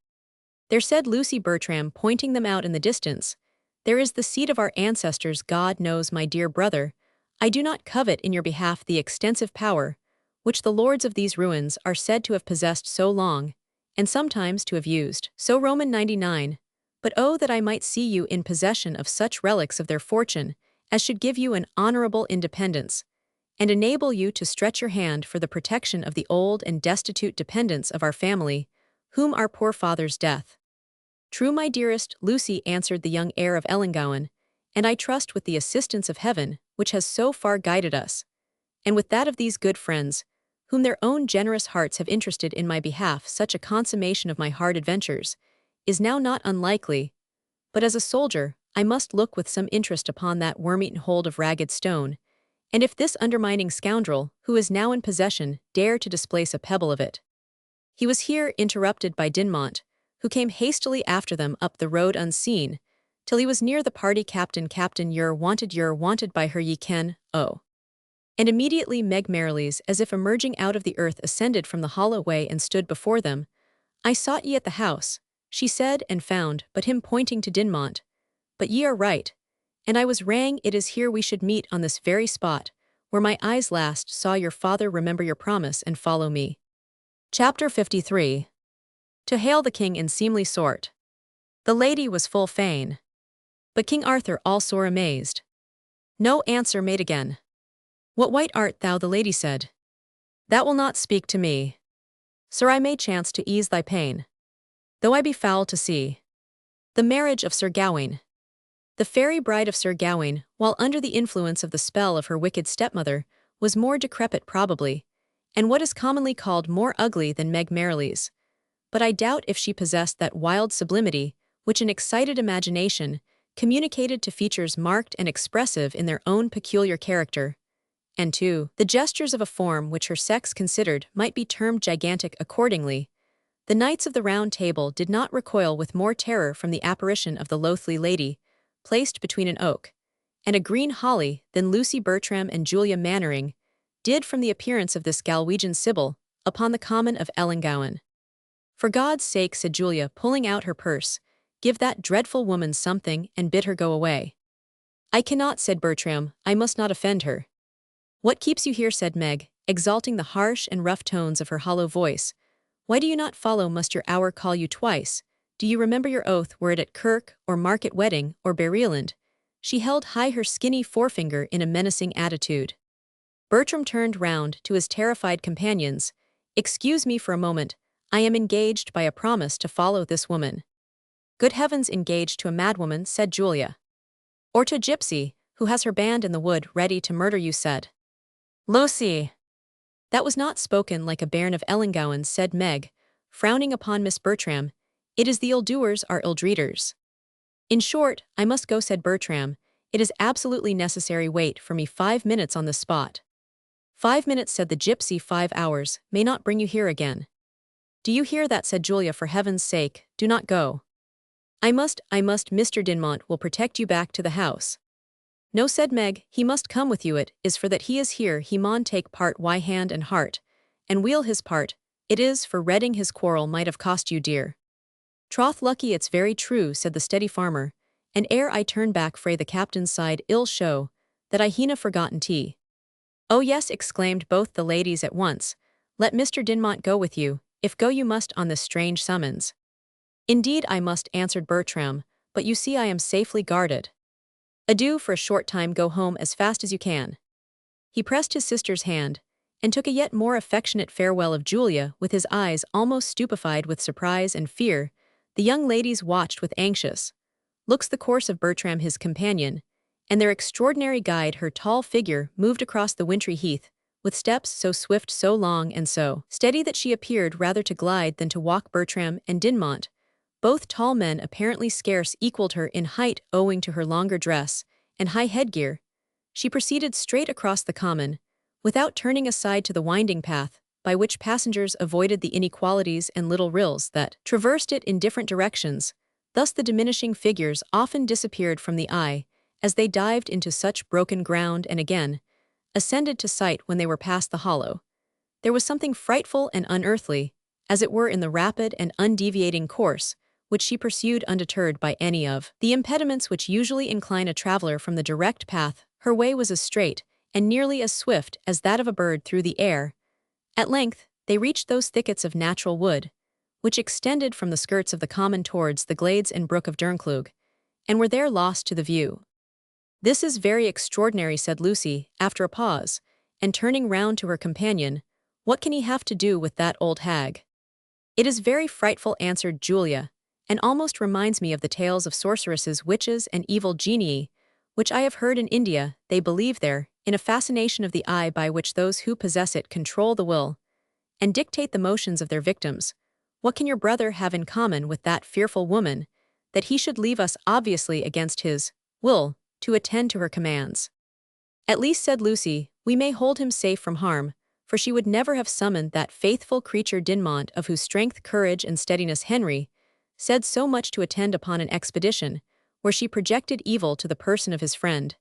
There, said Lucy Bertram, pointing them out in the distance, there is the seat of our ancestors. God knows, my dear brother, I do not covet in your behalf the extensive power which the lords of these ruins are said to have possessed so long, and sometimes to have used so. Roman 99. But oh, that I might see you in possession of such relics of their fortune as should give you an honorable independence, and enable you to stretch your hand for the protection of the old and destitute dependents of our family, whom our poor father's death. True, my dearest Lucy, answered the young heir of Ellangowan, and I trust with the assistance of heaven, which has so far guided us, and with that of these good friends, whom their own generous hearts have interested in my behalf, such a consummation of my hard adventures is now not unlikely. But as a soldier, I must look with some interest upon that worm-eaten hold of Ragged Stone, and if this undermining scoundrel, who is now in possession, dare to displace a pebble of it. He was here interrupted by Dinmont, who came hastily after them up the road unseen, till he was near the party. Captain, you're wanted by her, ye ken, oh. And immediately Meg Merrilies, as if emerging out of the earth, ascended from the hollow way and stood before them. I sought ye at the house, she said, and found but him, pointing to Dinmont. But ye are right, And I was rang, it is here we should meet on this very spot, where my eyes last saw your father, remember your promise and follow me. Chapter 53. To hail the king in seemly sort. The lady was full fain. But King Arthur all sore amazed. No answer made again. What wight art thou, the lady said. That will not speak to me. Sir, I may chance to ease thy pain, though I be foul to see. The marriage of Sir Gawain. The fairy bride of Sir Gawain, while under the influence of the spell of her wicked stepmother, was more decrepit probably, and what is commonly called more ugly than Meg Merrilies. But I doubt if she possessed that wild sublimity which an excited imagination communicated to features marked and expressive in their own peculiar character, and to the gestures of a form which her sex considered might be termed gigantic accordingly. The Knights of the Round Table did not recoil with more terror from the apparition of the loathly lady, placed between an oak and a green holly, than Lucy Bertram and Julia Mannering did from the appearance of this Galwegian sibyl upon the common of Ellangowan. For God's sake, said Julia, pulling out her purse, give that dreadful woman something and bid her go away. I cannot, said Bertram, I must not offend her. What keeps you here, said Meg, exalting the harsh and rough tones of her hollow voice. Why do you not follow? Must your hour call you twice? Do you remember your oath, were it at kirk, or market wedding, or burial? She held high her skinny forefinger in a menacing attitude. Bertram turned round to his terrified companions. Excuse me for a moment, I am engaged by a promise to follow this woman. Good heavens, engaged to a madwoman, said Julia. Or to a gypsy, who has her band in the wood ready to murder you, said Lucy. That was not spoken like a bairn of Ellangowan, said Meg, frowning upon Miss Bertram. It is the ill-doers are ill-dreeters. In short, I must go, said Bertram. It is absolutely necessary. Wait for me 5 minutes on the spot. 5 minutes, said the gypsy. 5 hours may not bring you here again. Do you hear that, said Julia, for heaven's sake, do not go. I must, Mr. Dinmont will protect you back to the house. No, said Meg, he must come with you, it is for that he is here, he maun take part why hand and heart, and wheel his part, it is for redding his quarrel might have cost you dear. Troth lucky it's very true, said the steady farmer, and ere I turn back frae the captain's side ill show, that I heena forgotten tea. Oh yes, exclaimed both the ladies at once, let Mr. Dinmont go with you, if go you must on this strange summons. Indeed I must, answered Bertram, but you see I am safely guarded. Adieu for a short time, go home as fast as you can. He pressed his sister's hand, and took a yet more affectionate farewell of Julia, with his eyes almost stupefied with surprise and fear. The young ladies watched with anxious looks the course of Bertram his companion, and their extraordinary guide. Her tall figure moved across the wintry heath, with steps so swift, so long, and so steady that she appeared rather to glide than to walk. Bertram and Dinmont, both tall men, apparently scarce equaled her in height owing to her longer dress and high headgear. She proceeded straight across the common, without turning aside to the winding path, by which passengers avoided the inequalities and little rills that traversed it in different directions. Thus the diminishing figures often disappeared from the eye, as they dived into such broken ground and again ascended to sight when they were past the hollow. There was something frightful and unearthly, as it were, in the rapid and undeviating course which she pursued, undeterred by any of the impediments which usually incline a traveler from the direct path. Her way was as straight and nearly as swift as that of a bird through the air. At length, they reached those thickets of natural wood, which extended from the skirts of the common towards the glades and brook of Dernclug, and were there lost to the view. This is very extraordinary, said Lucy, after a pause, and turning round to her companion. What can he have to do with that old hag? It is very frightful, answered Julia, and almost reminds me of the tales of sorceresses, witches, and evil genii, which I have heard in India. They believe there in a fascination of the eye by which those who possess it control the will and dictate the motions of their victims. What can your brother have in common with that fearful woman, that he should leave us obviously against his will to attend to her commands? At least, said Lucy, we may hold him safe from harm, for she would never have summoned that faithful creature Dinmont, of whose strength, courage, and steadiness Henry said so much, to attend upon an expedition where she projected evil to the person of his friend.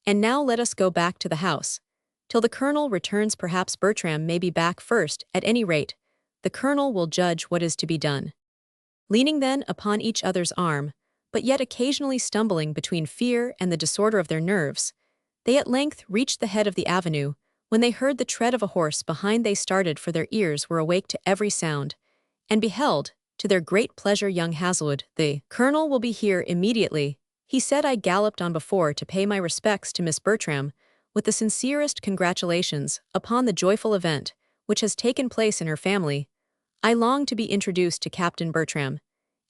And now let us go back to the house. Till the colonel returns, perhaps Bertram may be back first. At any rate, the colonel will judge what is to be done. Leaning then upon each other's arm, but yet occasionally stumbling between fear and the disorder of their nerves. They at length reached the head of the avenue. When they heard the tread of a horse behind, they started, for their ears were awake to every sound, and beheld, to their great pleasure, young Hazelwood. "The Colonel will be here immediately," he said. I galloped on before to pay my respects to Miss Bertram, with the sincerest congratulations upon the joyful event which has taken place in her family. I longed to be introduced to Captain Bertram,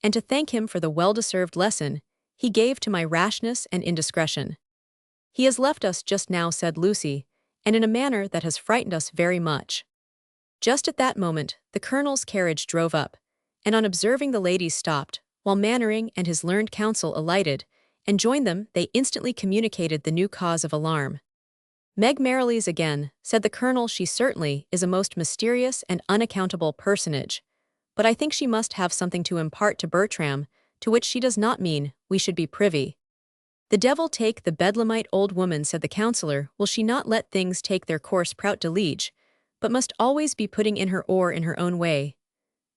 and to thank him for the well-deserved lesson he gave to my rashness and indiscretion. "He has left us just now," said Lucy, "and in a manner that has frightened us very much." Just at that moment, the Colonel's carriage drove up, and on observing the ladies stopped, while Mannering and his learned counsel alighted and joined them. They instantly communicated the new cause of alarm. "Meg Merrilies again," said the Colonel. "She certainly is a most mysterious and unaccountable personage, but I think she must have something to impart to Bertram, to which she does not mean we should be privy." "The devil take the bedlamite old woman," said the counsellor. "Will she not let things take their course, prout de liege, but must always be putting in her oar in her own way?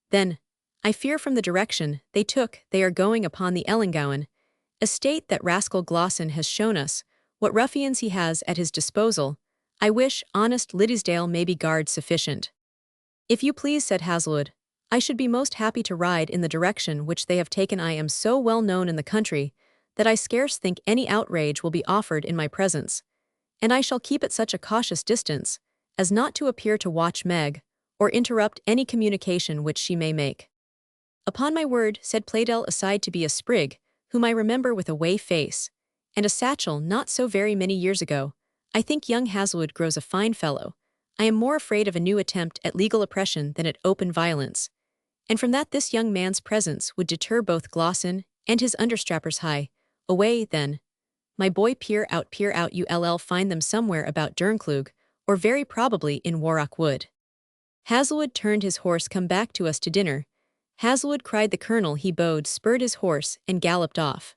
Then, I fear from the direction they took, they are going upon the Ellangowan estate. That rascal Glosson has shown us what ruffians he has at his disposal. I wish honest Liddesdale may be guard sufficient." "If you please," said Hazelwood, "I should be most happy to ride in the direction which they have taken. I am so well known in the country that I scarce think any outrage will be offered in my presence, and I shall keep at such a cautious distance as not to appear to watch Meg, or interrupt any communication which she may make." "Upon my word," said Pleydell aside, to be a sprig, whom I remember with a whey face, and a satchel not so very many years ago, "I think young Hazelwood grows a fine fellow. I am more afraid of a new attempt at legal oppression than at open violence, and from that this young man's presence would deter both Glosson and his understrappers. High away, then, my boy, peer out, you'll find them somewhere about Dernclug, or very probably in Warrock Wood." Hazelwood turned his horse. "Come back to us to dinner, Hazelwood," cried the Colonel. He bowed, spurred his horse, and galloped off.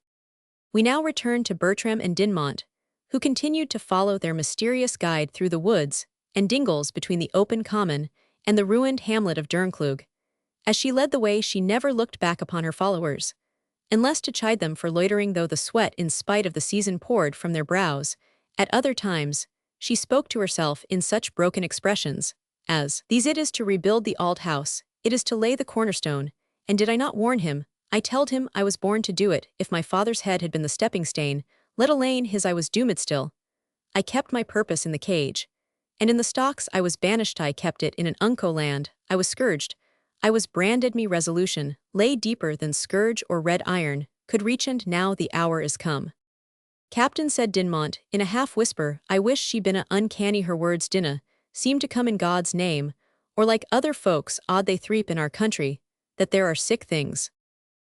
We now returned to Bertram and Dinmont, who continued to follow their mysterious guide through the woods and dingles between the open common and the ruined hamlet of Dernclug. As she led the way, she never looked back upon her followers, unless to chide them for loitering, though the sweat in spite of the season poured from their brows. At other times, she spoke to herself in such broken expressions as, "These it is to rebuild the auld house, it is to lay the cornerstone, and did I not warn him? I telled him I was born to do it. If my father's head had been the stepping stane, let alane his, I was doomed still. I kept my purpose in the cage, and in the stocks I was banished. I kept it in an unco land, I was scourged, I was branded. Me resolution lay deeper than scourge or red iron could reach, and now the hour is come." "Captain," said Dinmont, in a half-whisper, "I wish she binna uncanny. Her words dinna seem to come in God's name, or like other folks odd they threep in our country, that there are sick things."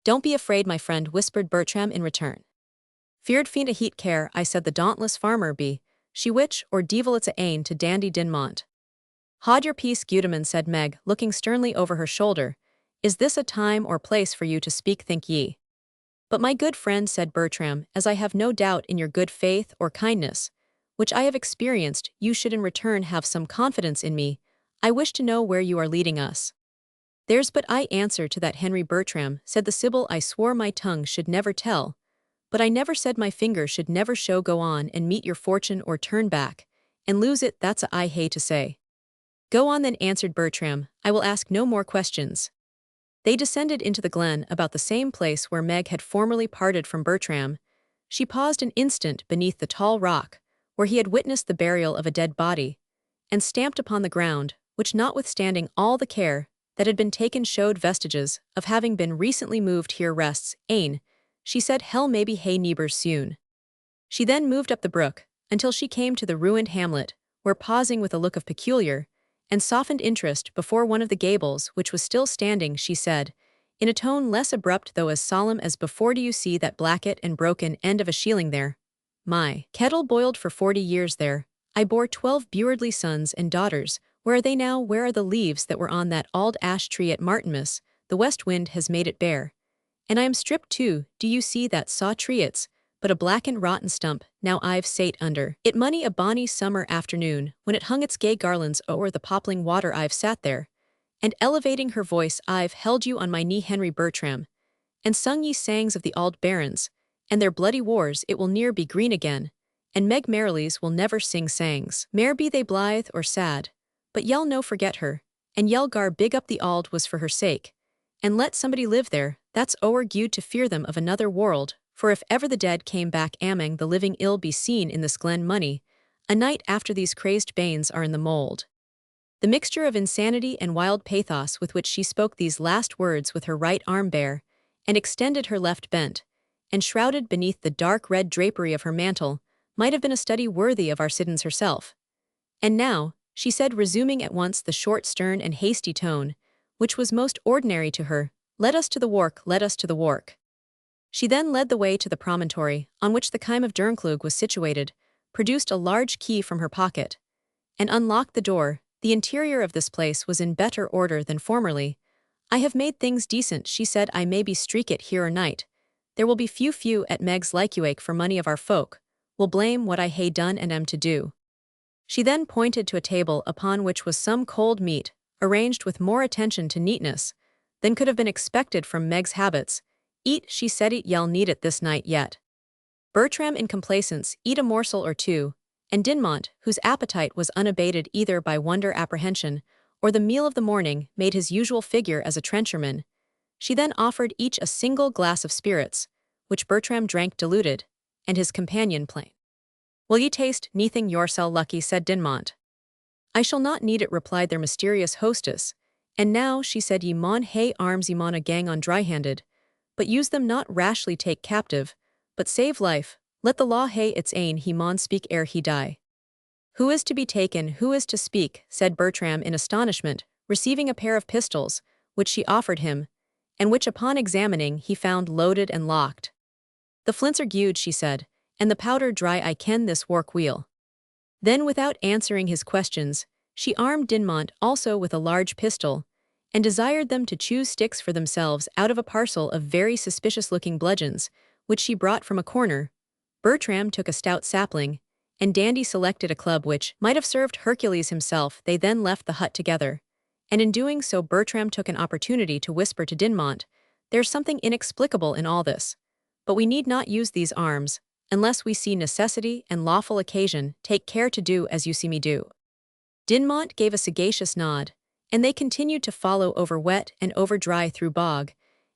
"Don't be afraid, my friend," whispered Bertram in return. "Feared fiend a heat care," I said the dauntless farmer. "Be she witch or devil, it's a ain to Dandy Dinmont." "Haud your peace, Guterman," said Meg, looking sternly over her shoulder. "Is this a time or place for you to speak, think ye?" "But my good friend," said Bertram, "as I have no doubt in your good faith or kindness, which I have experienced, you should in return have some confidence in me. I wish to know where you are leading us." "There's but I answer to that, Henry Bertram," said the Sibyl. "I swore my tongue should never tell, but I never said my finger should never show. Go on and meet your fortune, or turn back and lose it, that's a I hate to say." "Go on then," answered Bertram, "I will ask no more questions." They descended into the glen, about the same place where Meg had formerly parted from Bertram. She paused an instant beneath the tall rock, where he had witnessed the burial of a dead body, and stamped upon the ground, which, notwithstanding all the care that had been taken, showed vestiges of having been recently moved. "Here rests Ain," she said. "Hell maybe hay neighbors soon." She then moved up the brook, until she came to the ruined hamlet, where, pausing with a look of peculiar and softened interest before one of the gables which was still standing, she said, in a tone less abrupt though as solemn as before, "Do you see that blacket and broken end of a shieling there? My kettle boiled for 40 years there. I bore 12 bewardly sons and daughters. Where are they now? Where are the leaves that were on that auld ash tree at Martinmas? The west wind has made it bare. And I am stripped too. Do you see that saw tree? It's but a black and rotten stump. Now I've sate under it mony a bonny summer afternoon, when it hung its gay garlands o'er the poppling water. I've sat there, and elevating her voice, I've held you on my knee, Henry Bertram, and sung ye sangs of the auld barons, and their bloody wars it will ne'er be green again, and Meg Merrilies will never sing sangs. Mair be they blithe or sad, but ye'll no forget her, and ye'll gar big up the auld was for her sake, and let somebody live there, that's ower gude to fear them of another world, for if ever the dead came back amang the living ill be seen in this glen money, a night after these crazed banes are in the mould. The mixture of insanity and wild pathos with which she spoke these last words with her right arm bare, and extended her left bent, and shrouded beneath the dark red drapery of her mantle, might have been a study worthy of our Siddons herself. And now, she said, resuming at once the short, stern, and hasty tone, which was most ordinary to her, let us to the wark, let us to the wark. She then led the way to the promontory, on which the Kaim of Dernclug was situated, produced a large key from her pocket, and unlocked the door. The interior of this place was in better order than formerly. I have made things decent, she said. I may be streak it here or night. There will be few at Meg's Lycuake for money of our folk, will blame what I hae done and am to do. She then pointed to a table upon which was some cold meat, arranged with more attention to neatness than could have been expected from Meg's habits. Eat, she said, eat, ye'll need it this night yet. Bertram in complacence eat a morsel or two, and Dinmont, whose appetite was unabated either by wonder apprehension or the meal of the morning, made his usual figure as a trencherman. She then offered each a single glass of spirits, which Bertram drank diluted, and his companion plain. Will ye taste neathing yoursel lucky, said Dinmont. I shall not need it, replied their mysterious hostess, and now, she said, ye maun hae arms, ye maun a gang on dry-handed, but use them not rashly take captive, but save life, let the law hae its ain, he maun speak ere he die. Who is to be taken, who is to speak, said Bertram in astonishment, receiving a pair of pistols, which she offered him, and which upon examining he found loaded and locked. The flints are gude, she said, and the powder dry. I ken this wark weel. Then, without answering his questions, she armed Dinmont also with a large pistol, and desired them to choose sticks for themselves out of a parcel of very suspicious-looking bludgeons, which she brought from a corner. Bertram took a stout sapling, and Dandy selected a club which might have served Hercules himself. They then left the hut together, and in doing so Bertram took an opportunity to whisper to Dinmont, "There's something inexplicable in all this, but we need not use these arms, unless we see necessity and lawful occasion. Take care to do as you see me do." Dinmont gave a sagacious nod, and they continued to follow over wet and over dry, through bog,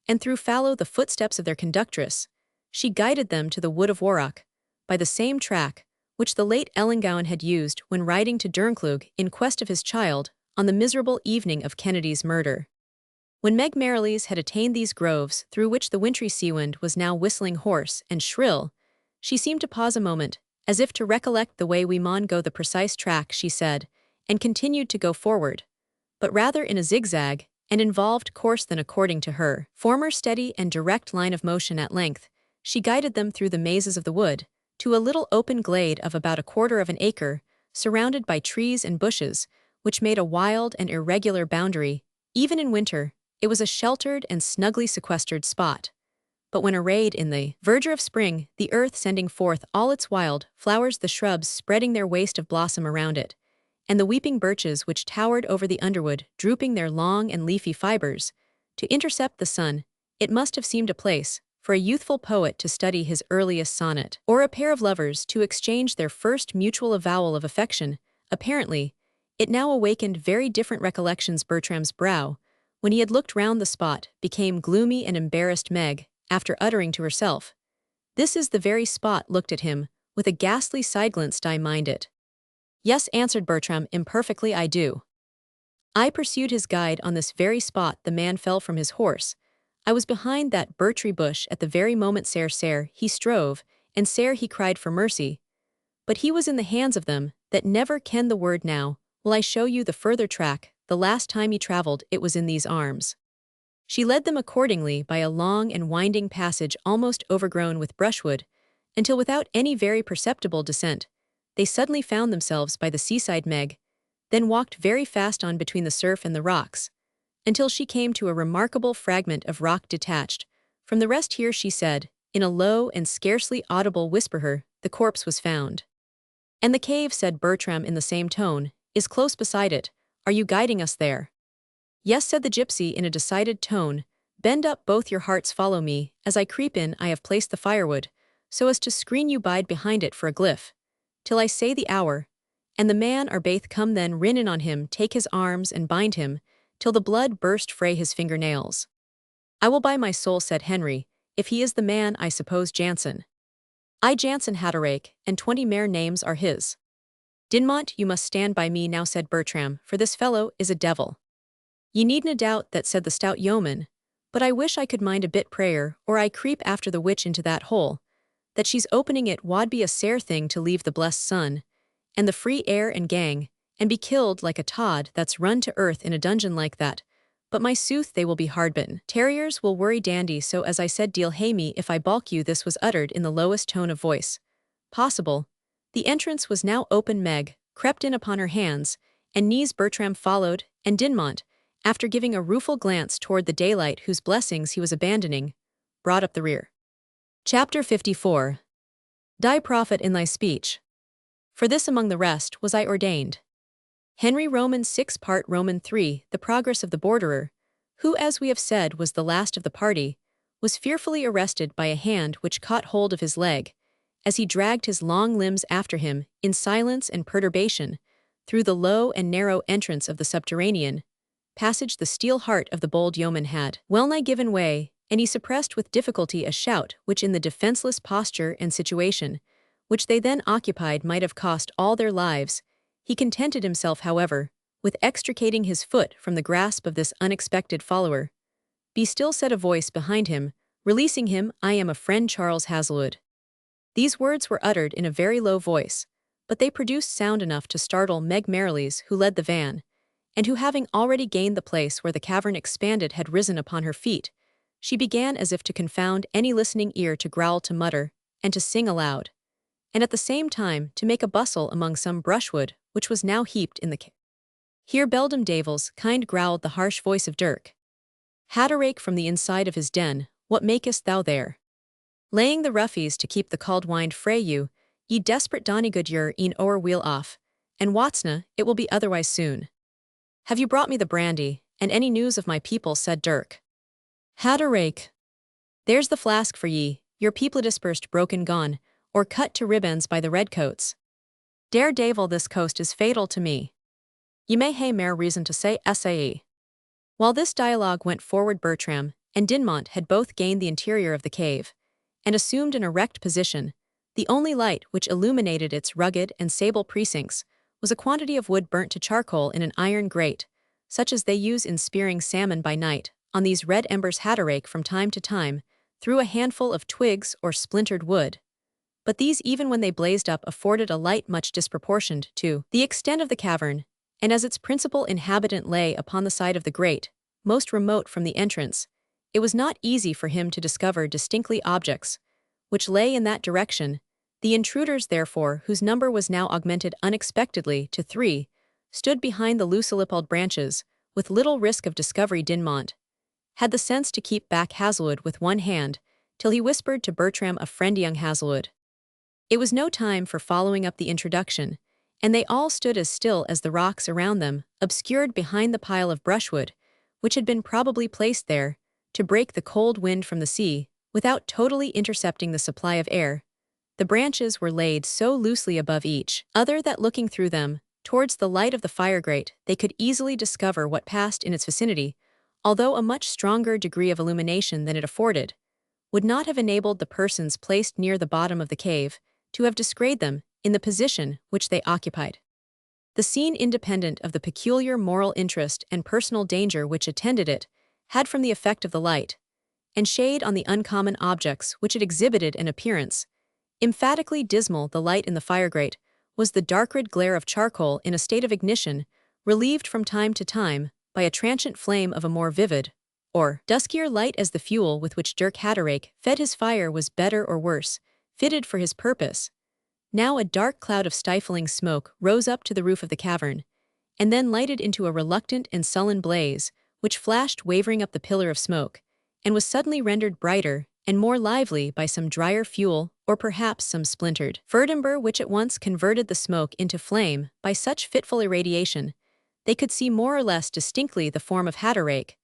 and through fallow, the footsteps of their conductress. She guided them to the wood of Warrock, by the same track which the late Ellangowan had used when riding to Dernclug in quest of his child on the miserable evening of Kennedy's murder. When Meg Merrilies had attained these groves through which the wintry sea-wind was now whistling hoarse and shrill, she seemed to pause a moment, as if to recollect the way. "We maun go the precise track," she said, and continued to go forward, but rather in a zigzag and involved course than according to her former steady and direct line of motion. At length, she guided them through the mazes of the wood, to a little open glade of about a quarter of an acre, surrounded by trees and bushes, which made a wild and irregular boundary. Even in winter, it was a sheltered and snugly sequestered spot. But when arrayed in the verdure of spring, the earth sending forth all its wild flowers, the shrubs spreading their waste of blossom around it, and the weeping birches which towered over the underwood, drooping their long and leafy fibers, to intercept the sun, it must have seemed a place for a youthful poet to study his earliest sonnet, or a pair of lovers to exchange their first mutual avowal of affection. Apparently, it now awakened very different recollections. Bertram's brow, when he had looked round the spot, became gloomy and embarrassed. Meg, after uttering to herself, "This is the very spot," looked at him with a ghastly side glance. "I mind it." "Yes," answered Bertram, imperfectly, "I do. I pursued his guide on this very spot. The man fell from his horse. I was behind that birch bush at the very moment sare he strove, and sare he cried for mercy. But he was in the hands of them that never ken the word. Now will I show you the further track. The last time he travelled, it was in these arms." She led them accordingly by a long and winding passage almost overgrown with brushwood, until without any very perceptible descent, they suddenly found themselves by the seaside. Meg then walked very fast on between the surf and the rocks, until she came to a remarkable fragment of rock detached from the rest. "Here," she said, in a low and scarcely audible whisper, "the corpse was found." "And the cave," said Bertram in the same tone, "is close beside it. Are you guiding us there?" "Yes," said the gypsy in a decided tone. Bend up both your hearts, follow me, as I creep in I have placed the firewood, so as to screen you bide behind it for a glyph, till I say the hour, and the man or baith come then rin in on him, take his arms and bind him, till the blood burst fray his fingernails. I will buy my soul, said Henry, if he is the man I suppose Jansen. I Jansen Hatterake, and 20 mere names are his. Dinmont, you must stand by me now, said Bertram, for this fellow is a devil. Ye needna doubt that, said the stout yeoman, but I wish I could mind a bit prayer, or I creep after the witch into that hole, that she's opening it wad be a sair thing to leave the blessed sun, and the free air and gang, and be killed like a tod that's run to earth in a dungeon like that. But my sooth they will be hard-bitten. Terriers will worry dandy, so as I said, deal hae me if I balk you. This was uttered in the lowest tone of voice possible. The entrance was now open. Meg crept in upon her hands and knees. Bertram followed, and Dinmont, after giving a rueful glance toward the daylight whose blessings he was abandoning, brought up the rear. Chapter 54. Die prophet in thy speech. For this among the rest was I ordained. Henry Roman 6 Part Roman 3, the progress of the borderer, who as we have said was the last of the party, was fearfully arrested by a hand which caught hold of his leg, as he dragged his long limbs after him, in silence and perturbation, through the low and narrow entrance of the subterranean passage. The steel heart of the bold yeoman had well-nigh given way, and he suppressed with difficulty a shout which in the defenseless posture and situation which they then occupied might have cost all their lives. He contented himself, however, with extricating his foot from the grasp of this unexpected follower. Be still, said a voice behind him, releasing him. I am a friend, Charles Hazlewood. These words were uttered in a very low voice, but they produced sound enough to startle Meg Merrilies, who led the van, and who, having already gained the place where the cavern expanded, had risen upon her feet. She began, as if to confound any listening ear, to growl, to mutter, and to sing aloud, and at the same time to make a bustle among some brushwood which was now heaped in the cave. Here beldam Davils, kind, growled the harsh voice of Dirk Hatterake from the inside of his den, what makest thou there? Laying the ruffies to keep the cauld wind frae you, ye desperate Donegood, you're e'en o'er wheel off, and watsna, it will be otherwise soon. Have you brought me the brandy, and any news of my people, said Dirk Hatterake. There's the flask for ye, your people dispersed, broken, gone, or cut to ribbons by the redcoats. Dare Davil, this coast is fatal to me. Ye may hae mair reason to say sae. While this dialogue went forward, Bertram and Dinmont had both gained the interior of the cave, and assumed an erect position. The only light which illuminated its rugged and sable precincts was a quantity of wood burnt to charcoal in an iron grate, such as they use in spearing salmon by night. On these red embers Hatterake from time to time threw a handful of twigs or splintered wood, but these, even when they blazed up, afforded a light much disproportioned to the extent of the cavern, and as its principal inhabitant lay upon the side of the grate, most remote from the entrance, it was not easy for him to discover distinctly objects which lay in that direction. The intruders, therefore, whose number was now augmented unexpectedly to 3, stood behind the lucilipalled branches, with little risk of discovery. Dinmont had the sense to keep back Hazlewood with one hand, till he whispered to Bertram, a friend, young Hazlewood. It was no time for following up the introduction, and they all stood as still as the rocks around them, obscured behind the pile of brushwood, which had been probably placed there to break the cold wind from the sea, without totally intercepting the supply of air. The branches were laid so loosely above each other that, looking through them towards the light of the fire grate, they could easily discover what passed in its vicinity, although a much stronger degree of illumination than it afforded would not have enabled the persons placed near the bottom of the cave to have descried them in the position which they occupied. The scene, independent of the peculiar moral interest and personal danger which attended it, had, from the effect of the light and shade on the uncommon objects which it exhibited, an appearance emphatically dismal. The light in the fire grate was the dark red glare of charcoal in a state of ignition, relieved from time to time by a transient flame of a more vivid or duskier light. As the fuel with which Dirk Hatterake fed his fire was better or worse fitted for his purpose, now a dark cloud of stifling smoke rose up to the roof of the cavern, and then lighted into a reluctant and sullen blaze, which flashed wavering up the pillar of smoke, and was suddenly rendered brighter and more lively by some drier fuel, or perhaps some splintered verdimber, which at once converted the smoke into flame. By such fitful irradiation, they could see more or less distinctly the form of Hatterake,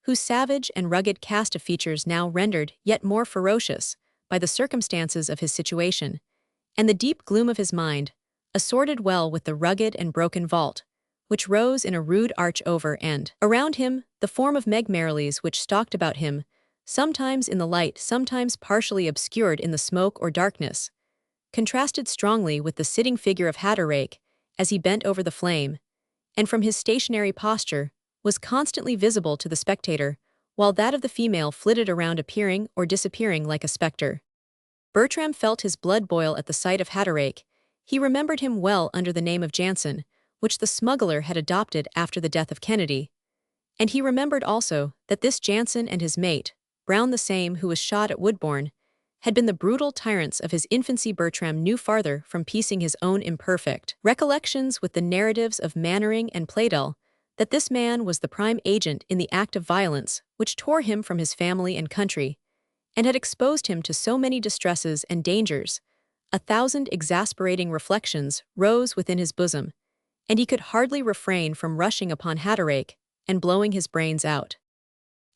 whose savage and rugged cast of features now rendered yet more ferocious by the circumstances of his situation, and the deep gloom of his mind, assorted well with the rugged and broken vault, which rose in a rude arch over and around him, the form of Meg Merrilies which stalked about him, sometimes in the light, sometimes partially obscured in the smoke or darkness, contrasted strongly with the sitting figure of Hatterake as he bent over the flame, and from his stationary posture was constantly visible to the spectator, while that of the female flitted around appearing or disappearing like a spectre. Bertram felt his blood boil at the sight of Hatterake. He remembered him well under the name of Jansen, which the smuggler had adopted after the death of Kennedy. And he remembered also that this Jansen and his mate, Brown the same who was shot at Woodbourne, had been the brutal tyrants of his infancy. Bertram knew farther from piecing his own imperfect recollections with the narratives of Mannering and Pleydell that this man was the prime agent in the act of violence which tore him from his family and country, and had exposed him to so many distresses and dangers. 1,000 exasperating reflections rose within his bosom, and he could hardly refrain from rushing upon Hatterake and blowing his brains out.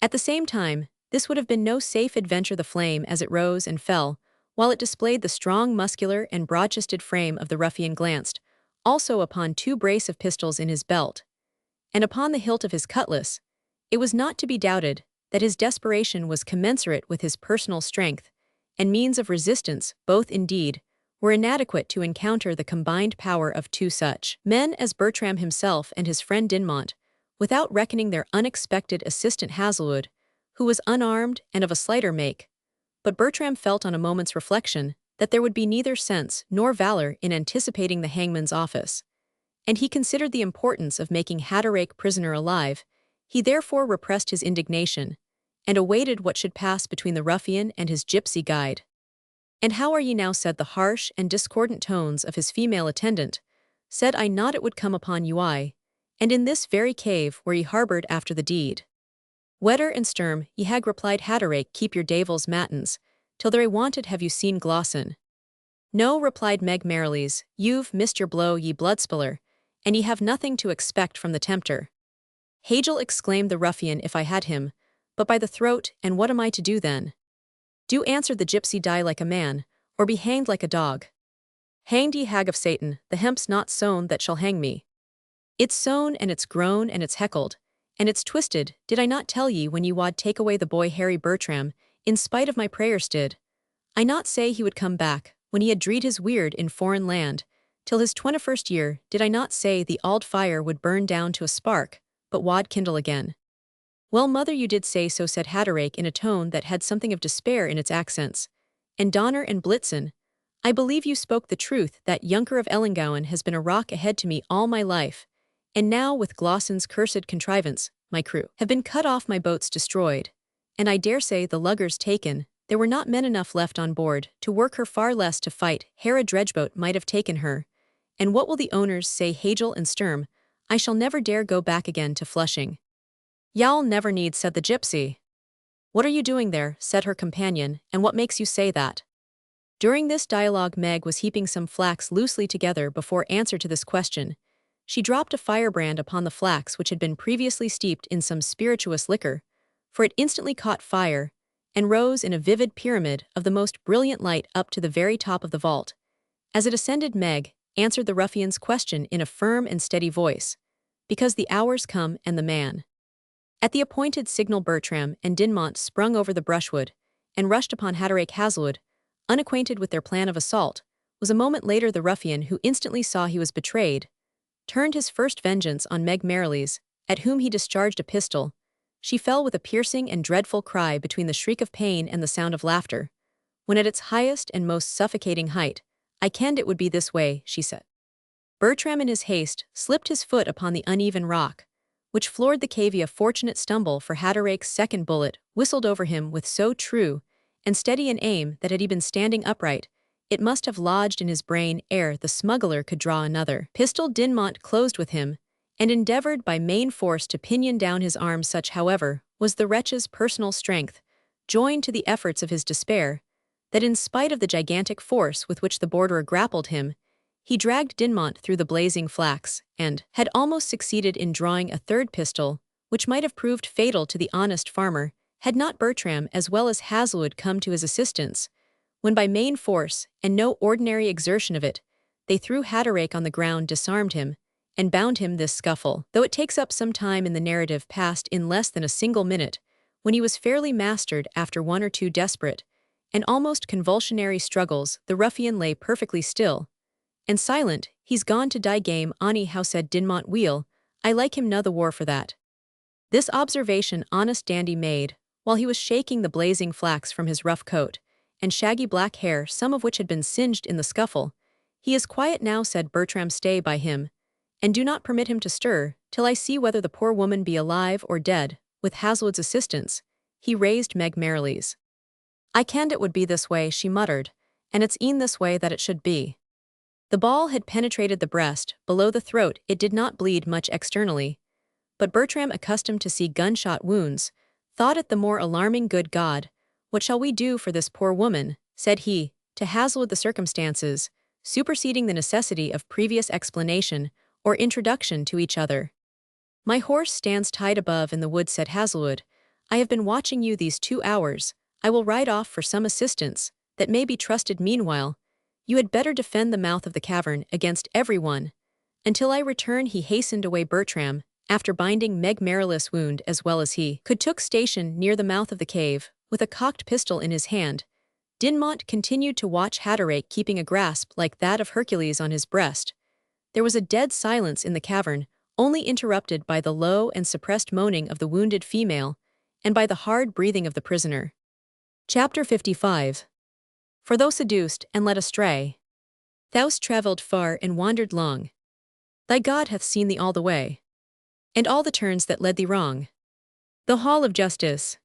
At the same time, this would have been no safe adventure. The flame, as it rose and fell, while it displayed the strong, muscular, and broad-chested frame of the ruffian, glanced also upon 2 brace of pistols in his belt, and upon the hilt of his cutlass. It was not to be doubted that his desperation was commensurate with his personal strength, and means of resistance, both indeed, were inadequate to encounter the combined power of 2 such men as Bertram himself and his friend Dinmont, without reckoning their unexpected assistant Hazelwood, who was unarmed and of a slighter make. But Bertram felt on a moment's reflection that there would be neither sense nor valor in anticipating the hangman's office, and he considered the importance of making Hatterake prisoner alive. He therefore repressed his indignation, and awaited what should pass between the ruffian and his gypsy guide. "And how are ye now?" said the harsh and discordant tones of his female attendant. "Said I not it would come upon you and in this very cave where ye harboured after the deed?" "Wedder and sturm, ye hag," replied Hatterake, "keep your davils matins, till they're wanted. Have you seen Glossin?" "No," replied Meg Merrilies, "you've missed your blow, ye bloodspiller, and ye have nothing to expect from the tempter." "Hagel," exclaimed the ruffian, "if I had him, but by the throat, and what am I to do then?" "Do," answered the gypsy, "die like a man, or be hanged like a dog." "Hanged, ye hag of Satan, the hemp's not sown that shall hang me." "It's sown, and it's grown, and it's heckled, and it's twisted. Did I not tell ye when ye wad take away the boy Henry Bertram, in spite of my prayers? Did I not say he would come back, when he had dreed his weird in foreign land, till his 21st year? Did I not say the auld fire would burn down to a spark, but wad kindle again?" "Well, mother, you did say so," said Hatterake in a tone that had something of despair in its accents. "And Donner and Blitzen, I believe you spoke the truth. That Junker of Ellangowan has been a rock ahead to me all my life, and now with Glossin's cursed contrivance, my crew have been cut off, my boats destroyed, and I dare say the luggers taken. There were not men enough left on board to work her, far less to fight. Hera Dredgeboat might have taken her. And what will the owners say? Hagel and Sturm, I shall never dare go back again to Flushing." "Y'all never need," said the gypsy. "What are you doing there?" said her companion, "and what makes you say that?" During this dialogue Meg was heaping some flax loosely together. Before answer to this question, she dropped a firebrand upon the flax, which had been previously steeped in some spirituous liquor, for it instantly caught fire, and rose in a vivid pyramid of the most brilliant light up to the very top of the vault. As it ascended, Meg answered the ruffian's question in a firm and steady voice, "Because the hour's come and the man." At the appointed signal Bertram and Dinmont sprung over the brushwood, and rushed upon Hatterake. Hazelwood, unacquainted with their plan of assault, was a moment later. The ruffian, who instantly saw he was betrayed, turned his first vengeance on Meg Merrilies, at whom he discharged a pistol. She fell with a piercing and dreadful cry between the shriek of pain and the sound of laughter, when at its highest and most suffocating height. "I kenned it would be this way," she said. Bertram in his haste slipped his foot upon the uneven rock, which floored the cave. A fortunate stumble, for Hatterake's second bullet whistled over him with so true and steady an aim that had he been standing upright, it must have lodged in his brain ere the smuggler could draw another pistol. Dinmont closed with him, and endeavored by main force to pinion down his arms. Such, however, was the wretch's personal strength, joined to the efforts of his despair, that in spite of the gigantic force with which the borderer grappled him, he dragged Dinmont through the blazing flax, and had almost succeeded in drawing a third pistol, which might have proved fatal to the honest farmer, had not Bertram as well as Hazelwood come to his assistance, when by main force, and no ordinary exertion of it, they threw Haderach on the ground, disarmed him, and bound him. This scuffle, though it takes up some time in the narrative, passed in less than a single minute, when he was fairly mastered after one or two desperate and almost convulsionary struggles. The ruffian lay perfectly still and silent. "He's gone to die game Ani how," said Dinmont Wheel. "I like him na the war for that." This observation honest Dandy made, while he was shaking the blazing flax from his rough coat and shaggy black hair, some of which had been singed in the scuffle. "He is quiet now," said Bertram. "Stay by him, and do not permit him to stir, till I see whether the poor woman be alive or dead." With Hazelwood's assistance, he raised Meg Merrilies. "I kenned it would be this way," she muttered, "and it's e'en this way that it should be." The ball had penetrated the breast, below the throat. It did not bleed much externally, but Bertram, accustomed to see gunshot wounds, thought it the more alarming. "Good God, what shall we do for this poor woman?" said he, to Hazelwood, the circumstances superseding the necessity of previous explanation or introduction to each other. "My horse stands tied above in the wood," said Hazelwood. "I have been watching you these 2 hours. I will ride off for some assistance that may be trusted. Meanwhile, you had better defend the mouth of the cavern against everyone. Until I return." He hastened away. Bertram, after binding Meg Merrilies' wound as well as he could, took station near the mouth of the cave, with a cocked pistol in his hand. Dinmont continued to watch Haderach, keeping a grasp like that of Hercules on his breast. There was a dead silence in the cavern, only interrupted by the low and suppressed moaning of the wounded female, and by the hard breathing of the prisoner. Chapter 55. For thou seduced and led astray, thou'st travelled far and wandered long. Thy God hath seen thee all the way, and all the turns that led thee wrong. The Hall of Justice.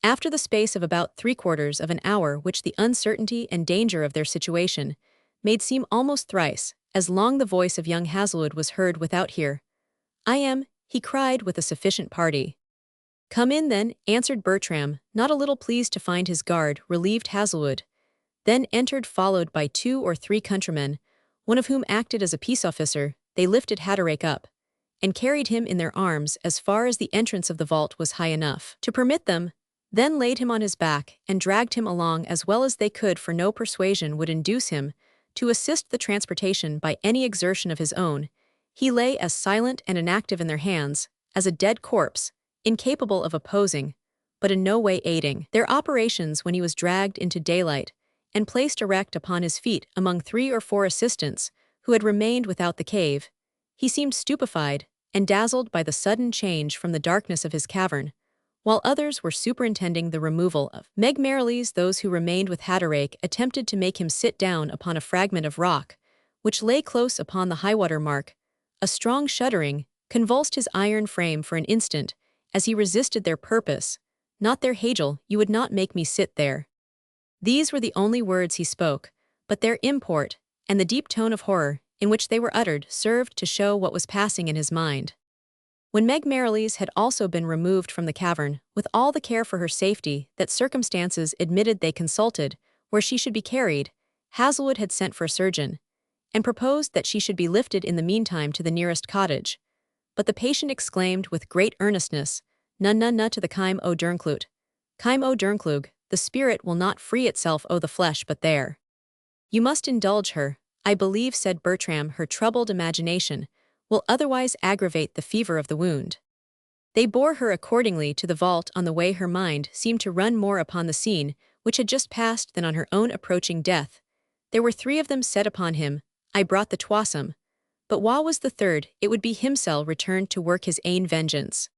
After the space of about 3/4 of an hour, which the uncertainty and danger of their situation made seem almost thrice as long, the voice of young Hazelwood was heard without. "Here I am," he cried, with a sufficient party. "Come in then," answered Bertram, not a little pleased to find his guard relieved. Hazelwood then entered, followed by 2 or 3 countrymen, one of whom acted as a peace officer. They lifted Haderach up and carried him in their arms as far as the entrance of the vault was high enough to permit them, then laid him on his back and dragged him along as well as they could, for no persuasion would induce him to assist the transportation by any exertion of his own. He lay as silent and inactive in their hands as a dead corpse, incapable of opposing, but in no way aiding their operations. When he was dragged into daylight and placed erect upon his feet among 3 or 4 assistants who had remained without the cave, he seemed stupefied and dazzled by the sudden change from the darkness of his cavern, while others were superintending the removal of Meg Merrilies. Those who remained with Haderach attempted to make him sit down upon a fragment of rock, which lay close upon the high-water mark. A strong shuddering convulsed his iron frame for an instant as he resisted their purpose. "Not there, Hagel, you would not make me sit there." These were the only words he spoke, but their import, and the deep tone of horror in which they were uttered, served to show what was passing in his mind. When Meg Merrilies had also been removed from the cavern, with all the care for her safety that circumstances admitted, they consulted where she should be carried. Hazelwood had sent for a surgeon, and proposed that she should be lifted in the meantime to the nearest cottage. But the patient exclaimed with great earnestness, "Na to the Kime o Dernclute. Kime o Dernklug, the spirit will not free itself o the flesh, but there. You must indulge her, I believe," said Bertram. "Her troubled imagination will otherwise aggravate the fever of the wound." They bore her accordingly to the vault. On the way her mind seemed to run more upon the scene which had just passed than on her own approaching death. There were 3 of them set upon him. I brought the twasome. But wha was the third? It would be himself returned to work his ain vengeance.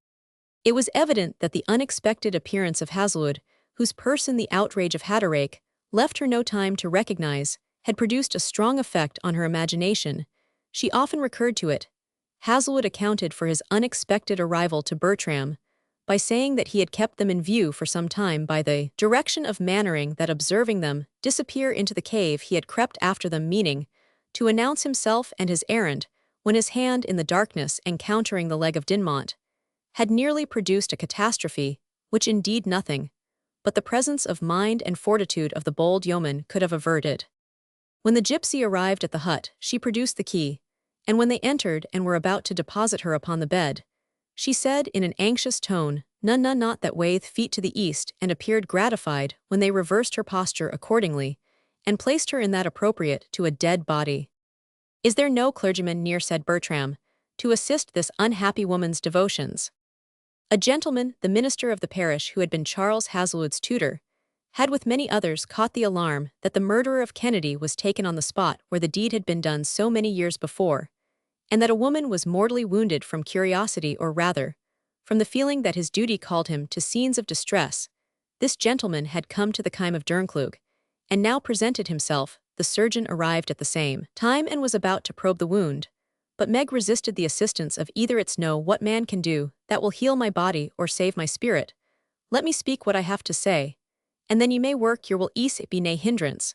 It was evident that the unexpected appearance of Hazelwood, whose person the outrage of Haderach left her no time to recognize, had produced a strong effect on her imagination. She often recurred to it. Hazelwood accounted for his unexpected arrival to Bertram by saying that he had kept them in view for some time by the direction of Mannering, that observing them disappear into the cave he had crept after them, meaning to announce himself and his errand, when his hand in the darkness encountering the leg of Dinmont had nearly produced a catastrophe, which indeed nothing but the presence of mind and fortitude of the bold yeoman could have averted. When the gypsy arrived at the hut, she produced the key, and when they entered and were about to deposit her upon the bed, she said in an anxious tone, not that wayeth feet to the east, and appeared gratified when they reversed her posture accordingly, and placed her in that appropriate to a dead body. Is there no clergyman near, said Bertram, to assist this unhappy woman's devotions? A gentleman, the minister of the parish who had been Charles Hazelwood's tutor, had with many others caught the alarm that the murderer of Kennedy was taken on the spot where the deed had been done so many years before, and that a woman was mortally wounded from curiosity, or rather, from the feeling that his duty called him to scenes of distress. This gentleman had come to the Kime of Dernclug, and now presented himself. The surgeon arrived at the same time and was about to probe the wound, but Meg resisted the assistance of either. It's no what man can do that will heal my body or save my spirit. Let me speak what I have to say, and then you may work your will, ease it be nae hindrance.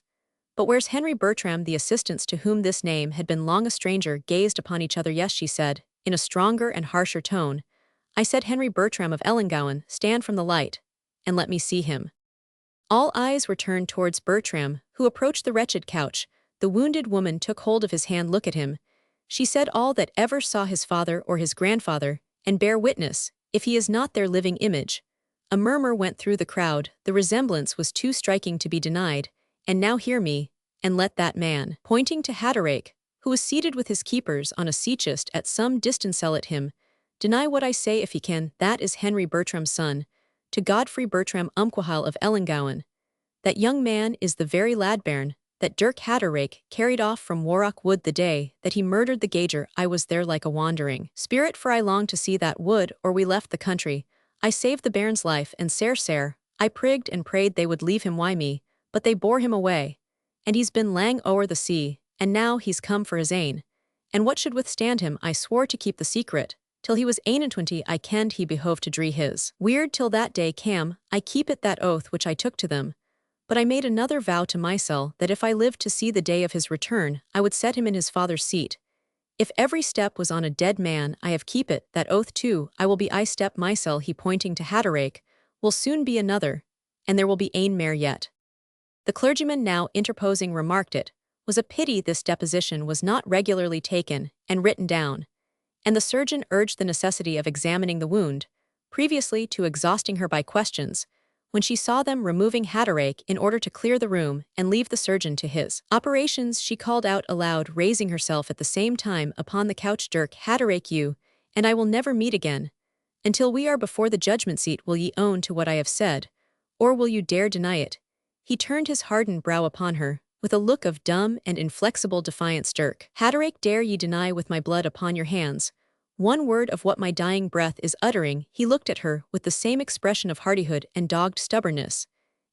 But where's Henry Bertram? The assistants, to whom this name had been long a stranger, gazed upon each other. Yes, she said, in a stronger and harsher tone. I said Henry Bertram of Ellangowan, stand from the light, and let me see him. All eyes were turned towards Bertram, who approached the wretched couch. The wounded woman took hold of his hand. Look at him, she said, all that ever saw his father or his grandfather, and bear witness, if he is not their living image. A murmur went through the crowd. The resemblance was too striking to be denied. And now hear me, and let that man, pointing to Haderach, who was seated with his keepers on a sea chest at some distance, let him deny what I say if he can. That is Henry Bertram's son, to Godfrey Bertram Umquhile of Ellangowan. That young man is the very ladbairn that Dirk Haderach carried off from Warrock Wood the day that he murdered the gauger. I was there like a wandering spirit, for I longed to see that wood, or we left the country. I saved the bairn's life, and sair, I prigged and prayed they would leave him wy me, but they bore him away. And he's been lang o'er the sea, and now he's come for his ain. And what should withstand him? I swore to keep the secret, till he was 21. I kenned he behoved to dree his weird till that day cam. I keep it that oath which I took to them. But I made another vow to mysel, that if I lived to see the day of his return, I would set him in his father's seat. If every step was on a dead man, I have keep it, that oath too. I will be I step mysel, he pointing to Haderach, will soon be another, and there will be ane mair yet. The clergyman, now interposing, remarked it was a pity this deposition was not regularly taken and written down, and the surgeon urged the necessity of examining the wound, previously to exhausting her by questions, when she saw them removing Haderach in order to clear the room and leave the surgeon to his operations. She called out aloud, raising herself at the same time upon the couch, Dirk Haderach, you and I will never meet again. Until we are before the judgment seat, will ye own to what I have said, or will you dare deny it? He turned his hardened brow upon her, with a look of dumb and inflexible defiance. Dirk Haderach, dare ye deny with my blood upon your hands one word of what my dying breath is uttering? He looked at her with the same expression of hardihood and dogged stubbornness,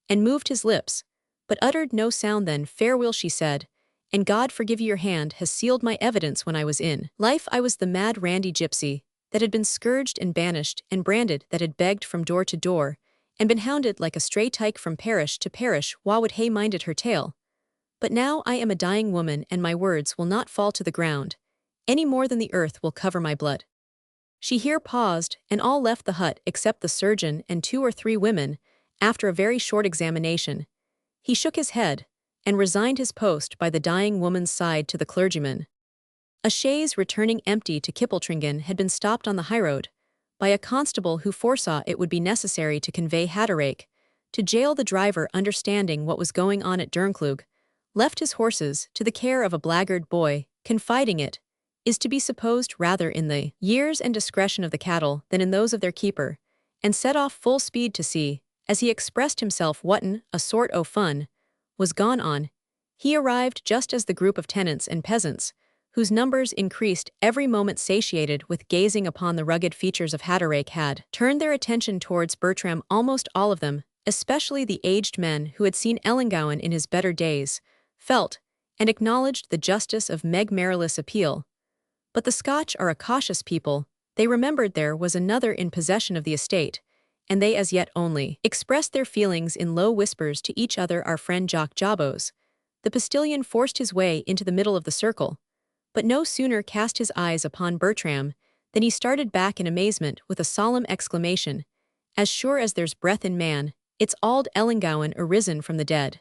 and moved his lips, but uttered no sound. Then, farewell, she said, and God forgive you, your hand has sealed my evidence. When I was in life I was the mad randy gypsy, that had been scourged and banished and branded, that had begged from door to door, and been hounded like a stray tyke from parish to parish, while would hae minded her tale. But now I am a dying woman, and my words will not fall to the ground, any more than the earth will cover my blood. She here paused, and all left the hut except the surgeon and 2 or 3 women. After a very short examination, he shook his head, and resigned his post by the dying woman's side to the clergyman. A chaise returning empty to Kippletringan had been stopped on the highroad by a constable who foresaw it would be necessary to convey Haderach to jail. The driver, understanding what was going on at Dernclug, left his horses to the care of a blackguard boy, confiding it is to be supposed rather in the years and discretion of the cattle than in those of their keeper, and set off full speed to see, as he expressed himself, whatten a sort o' fun was gone on. He arrived just as the group of tenants and peasants, whose numbers increased every moment, satiated with gazing upon the rugged features of Haderach, had turned their attention towards Bertram. Almost all of them, especially the aged men who had seen Ellangowan in his better days, felt and acknowledged the justice of Meg Merrilies' appeal. But the Scotch are a cautious people. They remembered there was another in possession of the estate, and they as yet only expressed their feelings in low whispers to each other. Our friend Jock Jobos, the postilion, forced his way into the middle of the circle, but no sooner cast his eyes upon Bertram than he started back in amazement with a solemn exclamation, as sure as there's breath in man, it's auld Ellangowan arisen from the dead.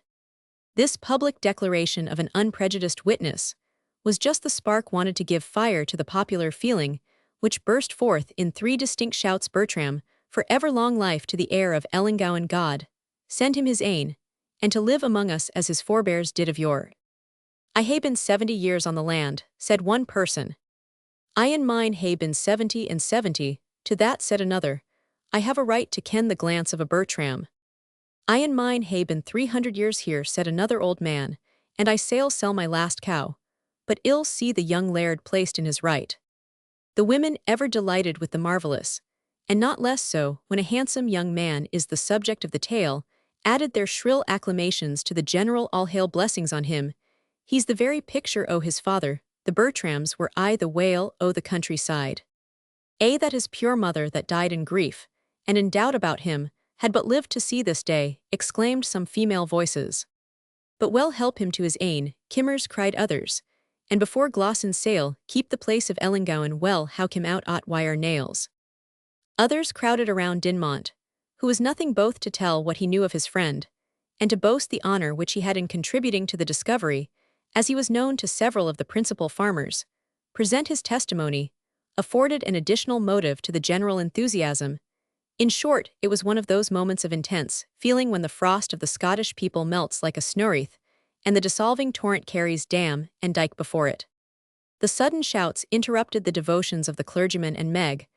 This public declaration of an unprejudiced witness was just the spark wanted to give fire to the popular feeling, which burst forth in 3 distinct shouts: Bertram, for ever long life to the heir of Ellangowan, God, send him his ain, and to live among us as his forebears did of yore. I hae been 70 years on the land, said one person. I and mine hae been 70 and 70, to that said another. I have a right to ken the glance of a Bertram. I and mine hae been 300 years here, said another old man, and I sail sell my last cow, but ill see the young laird placed in his right. The women ever delighted with the marvellous, and not less so when a handsome young man is the subject of the tale, added their shrill acclamations to the general all-hail blessings on him. He's the very picture o' his father, the Bertrams were I the whale o' the countryside. That his pure mother that died in grief, and in doubt about him, had but lived to see this day, exclaimed some female voices. But well help him to his ain, kimmers, cried others, and before Glossin sail, keep the place of Ellangowan well how him out ot wire nails. Others crowded around Dinmont, who was nothing both to tell what he knew of his friend, and to boast the honor which he had in contributing to the discovery, as he was known to several of the principal farmers, present his testimony, afforded an additional motive to the general enthusiasm. In short, it was one of those moments of intense feeling when the frost of the Scottish people melts like a snowwreath, and the dissolving torrent carries dam and dike before it. The sudden shouts interrupted the devotions of the clergyman, and Meg,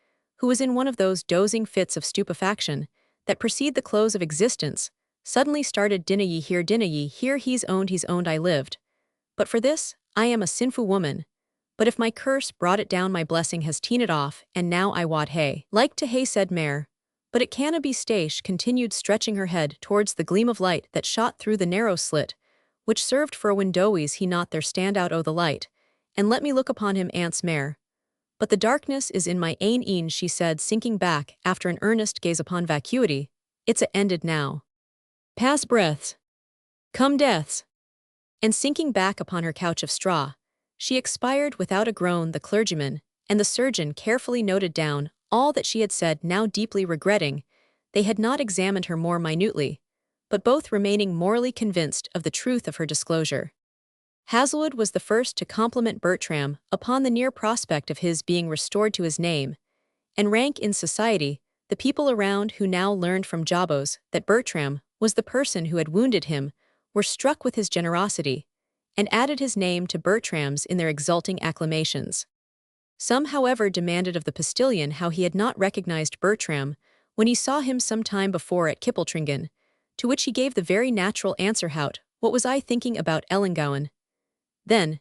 who was in one of those dozing fits of stupefaction that precede the close of existence, suddenly started. Dinna ye hear, he's owned I lived. But for this, I am a sinful woman. But if my curse brought it down, my blessing has ta'en it off, and now I wad hae. Like to hae, said Mare. But it canna be. Stache continued, stretching her head towards the gleam of light that shot through the narrow slit, which served for a windowies he not there stand out o' the light, and let me look upon him, Aunt's Mare. But the darkness is in my ain een, she said, sinking back after an earnest gaze upon vacuity. It's a ended now. Pass breaths. Come deaths. And sinking back upon her couch of straw, she expired without a groan. The clergyman and the surgeon carefully noted down all that she had said, now deeply regretting they had not examined her more minutely, but both remaining morally convinced of the truth of her disclosure. Hazelwood was the first to compliment Bertram upon the near prospect of his being restored to his name and rank in society. The people around, who now learned from Jobos that Bertram was the person who had wounded him, were struck with his generosity, and added his name to Bertram's in their exulting acclamations. Some, however, demanded of the postilion how he had not recognized Bertram when he saw him some time before at Kippletringan, to which he gave the very natural answer, "Hout, what was I thinking about Ellangowan?" Then,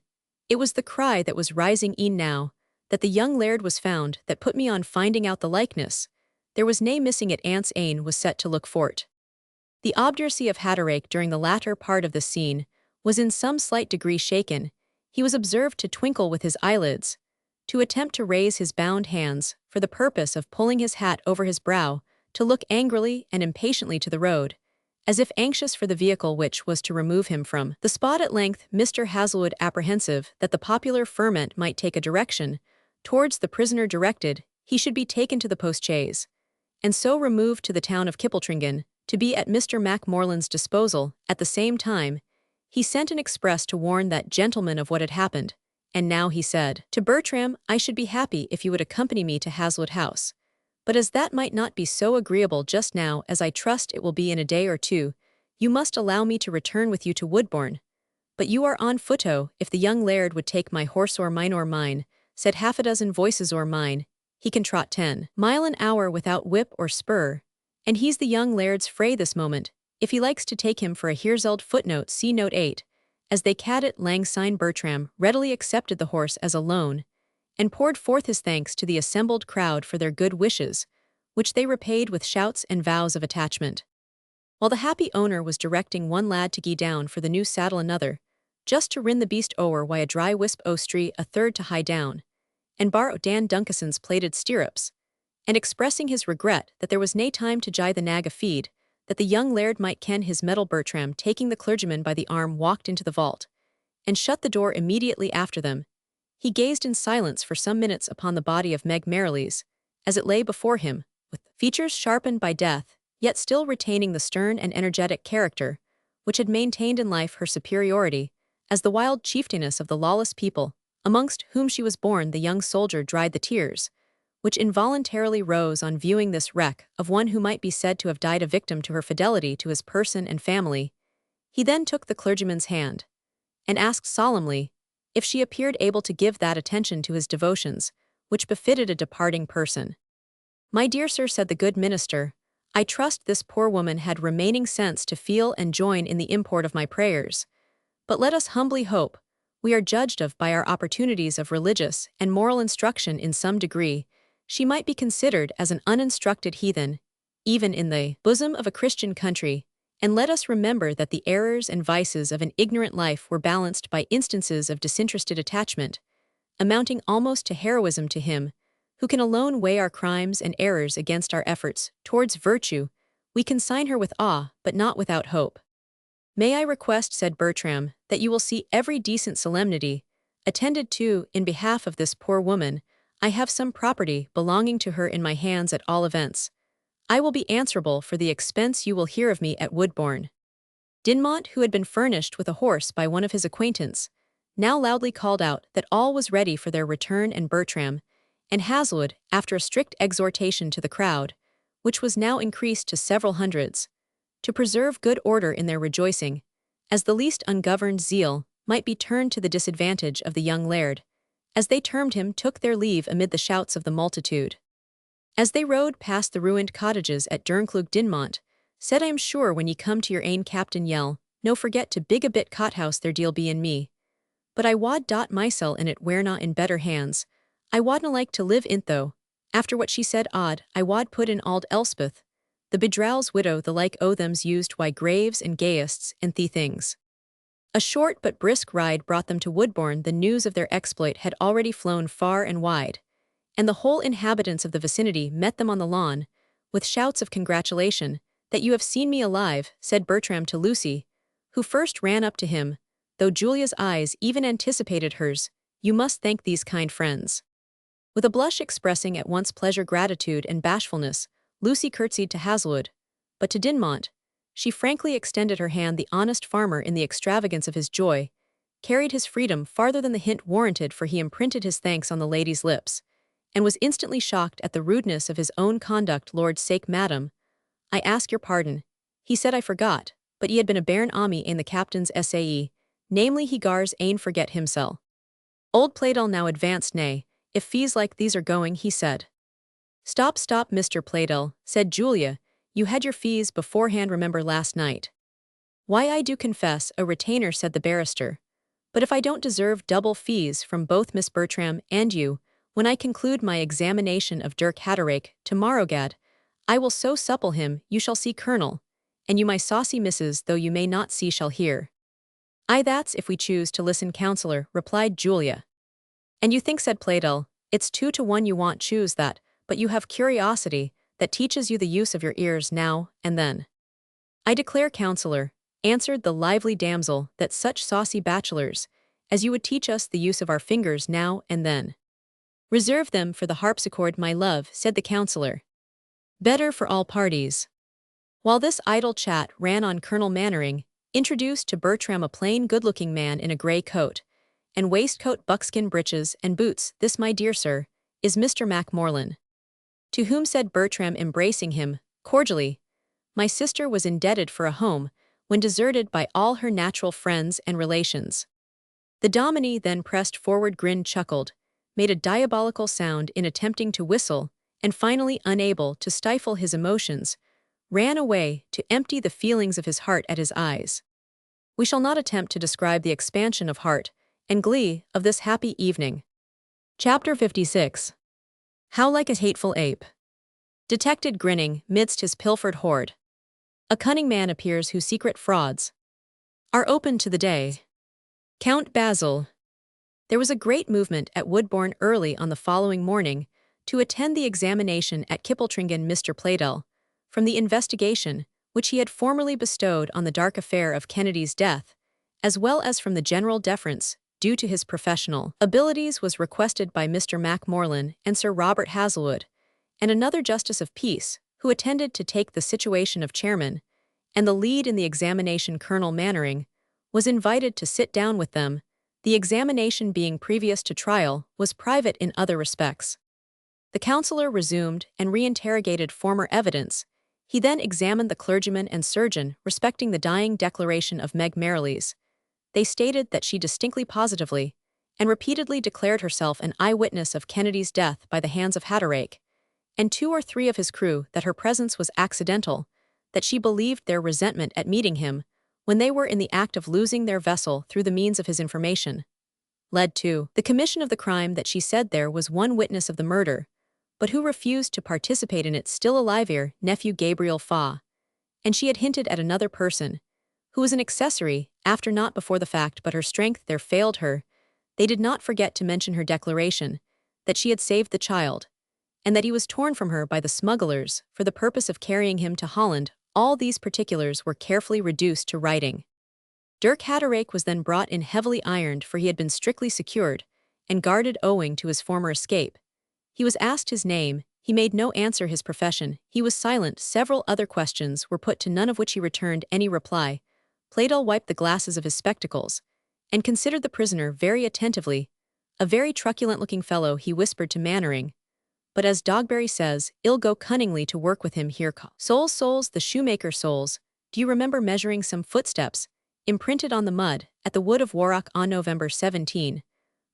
it was the cry that was rising e'en now, that the young laird was found, that put me on finding out the likeness. There was nae missing it. Aunt's ain was set to look fort. The obduracy of Hatterake during the latter part of the scene was in some slight degree shaken. He was observed to twinkle with his eyelids, to attempt to raise his bound hands for the purpose of pulling his hat over his brow, to look angrily and impatiently to the road, as if anxious for the vehicle which was to remove him from the spot. At length, Mr. Hazelwood, apprehensive that the popular ferment might take a direction towards the prisoner, directed he should be taken to the post-chaise, and so removed to the town of Kippletringan, to be at Mr. Macmorland's disposal. At the same time, he sent an express to warn that gentleman of what had happened, and now he said to Bertram, "I should be happy if you would accompany me to Hazelwood House, but as that might not be so agreeable just now as I trust it will be in a day or two, you must allow me to return with you to Woodbourne. But you are on footo. If the young laird would take my horse or mine, said half a dozen voices, or mine, he can trot 10 mile an hour without whip or spur, and he's the young laird's fray this moment, if he likes to take him for a hearseld." Footnote see Note 8. As they cadet lang syne, Bertram readily accepted the horse as a loan, and poured forth his thanks to the assembled crowd for their good wishes, which they repaid with shouts and vows of attachment. While the happy owner was directing one lad to gie down for the new saddle, another, just to rin the beast o'er wi' a dry wisp o' stree, a third to hie down and borrow Dan Dunkison's plated stirrups, and expressing his regret that there was nae time to gie the nag a feed, that the young laird might ken his mettle. Bertram, taking the clergyman by the arm, walked into the vault, and shut the door immediately after them. He gazed in silence for some minutes upon the body of Meg Merrilies, as it lay before him, with features sharpened by death, yet still retaining the stern and energetic character which had maintained in life her superiority as the wild chieftainess of the lawless people, amongst whom she was born. The young soldier dried the tears which involuntarily rose on viewing this wreck of one who might be said to have died a victim to her fidelity to his person and family. He then took the clergyman's hand and asked solemnly if she appeared able to give that attention to his devotions, which befitted a departing person. "My dear sir," said the good minister, "I trust this poor woman had remaining sense to feel and join in the import of my prayers. But let us humbly hope, we are judged of by our opportunities of religious and moral instruction in some degree, she might be considered as an uninstructed heathen, even in the bosom of a Christian country, and let us remember that the errors and vices of an ignorant life were balanced by instances of disinterested attachment, amounting almost to heroism to him, who can alone weigh our crimes and errors against our efforts towards virtue. We consign her with awe, but not without hope." "May I request," said Bertram, "that you will see every decent solemnity attended to in behalf of this poor woman. I have some property belonging to her in my hands at all events. I will be answerable for the expense you will hear of me at Woodbourne." Dinmont, who had been furnished with a horse by one of his acquaintance, now loudly called out that all was ready for their return, and Bertram and Haslewood, after a strict exhortation to the crowd, which was now increased to several hundreds, to preserve good order in their rejoicing, as the least ungoverned zeal might be turned to the disadvantage of the young laird, as they termed him, took their leave amid the shouts of the multitude. As they rode past the ruined cottages at Dernclug, Dinmont said, "I am sure when ye come to your ain captain yell, no forget to big a bit cothouse there deal be in me. But I wad dot mysel in it werena in better hands. I wadna like to live in't though. After what she said odd, I wad put in auld Elspeth, the bedrow's widow, the like o' them's used why graves and gayists and the things." A short but brisk ride brought them to Woodbourne. The news of their exploit had already flown far and wide, and the whole inhabitants of the vicinity met them on the lawn, with shouts of congratulation. "That you have seen me alive," said Bertram to Lucy, who first ran up to him, though Julia's eyes even anticipated hers. "You must thank these kind friends." With a blush expressing at once pleasure, gratitude, and bashfulness, Lucy curtsied to Haslewood, but to Dinmont she frankly extended her hand. The honest farmer, in the extravagance of his joy, carried his freedom farther than the hint warranted, for he imprinted his thanks on the lady's lips, and was instantly shocked at the rudeness of his own conduct. "Lord's sake, madam, I ask your pardon," he said. "I forgot, but ye had been a bairn ami in the captain's sae, namely he gars ane forget himsel." Old Pleydell now advanced. "Nay, if fees like these are going," he said. "Stop, stop, Mr. Pleydell," said Julia, "you had your fees beforehand, remember last night." "Why, I do confess a retainer," said the barrister. "But if I don't deserve double fees from both Miss Bertram and you, when I conclude my examination of Dirk Hatterake to-morrow, gad, I will so supple him you shall see Colonel, and you my saucy misses, though you may not see shall hear." "Aye, that's if we choose to listen, counsellor," replied Julia. "And you think," said Pleydell, "it's 2-to-1 you want choose that, but you have curiosity that teaches you the use of your ears now and then." "I declare, counsellor," answered the lively damsel, "that such saucy bachelors as you would teach us the use of our fingers now and then." "Reserve them for the harpsichord, my love," said the counsellor. "Better for all parties." While this idle chat ran on, Colonel Mannering introduced to Bertram a plain, good-looking man in a grey coat and waistcoat, buckskin breeches, and boots. "This, my dear sir, is Mr. Macmorlan." "To whom," said Bertram, embracing him cordially, "my sister was indebted for a home when deserted by all her natural friends and relations." The Dominie then pressed forward, grinned, chuckled, made a diabolical sound in attempting to whistle, and finally, unable to stifle his emotions, ran away to empty the feelings of his heart at his eyes. We shall not attempt to describe the expansion of heart and glee of this happy evening. Chapter 56. How like a hateful ape, detected grinning midst his pilfered hoard, a cunning man appears whose secret frauds are open to the day. Count Basil. There was a great movement at Woodbourne early on the following morning to attend the examination at Kippletringan. Mr. Pleydell, from the investigation which he had formerly bestowed on the dark affair of Kennedy's death, as well as from the general deference due to his professional abilities, was requested by Mr. Macmorlan and Sir Robert Haslewood, and another justice of peace, who attended to take the situation of chairman, and the lead in the examination. Colonel Mannering was invited to sit down with them. The examination, being previous to trial, was private in other respects. The counsellor resumed and reinterrogated former evidence. He then examined the clergyman and surgeon respecting the dying declaration of Meg Merrilies. They stated that she distinctly positively and repeatedly declared herself an eyewitness of Kennedy's death by the hands of Hatterake, and 2 or 3 of his crew that her presence was accidental, that she believed their resentment at meeting him when they were in the act of losing their vessel through the means of his information, led to the commission of the crime that she said there was one witness of the murder, but who refused to participate in it still alive heir nephew Gabriel Faw, and she had hinted at another person, who was an accessory, after not before the fact but her strength there failed her. They did not forget to mention her declaration, that she had saved the child, and that he was torn from her by the smugglers for the purpose of carrying him to Holland. All these particulars were carefully reduced to writing. Dirk Hatterake was then brought in heavily ironed, for he had been strictly secured and guarded owing to his former escape. He was asked his name, he made no answer, his profession, he was silent, several other questions were put to none of which he returned any reply. Pleydell wiped the glasses of his spectacles and considered the prisoner very attentively. A very truculent-looking fellow, he whispered to Mannering, but as Dogberry says, "I'll go cunningly to work with him here." Souls, the shoemaker Souls, do you remember measuring some footsteps, imprinted on the mud, at the wood of Warrock on November 17?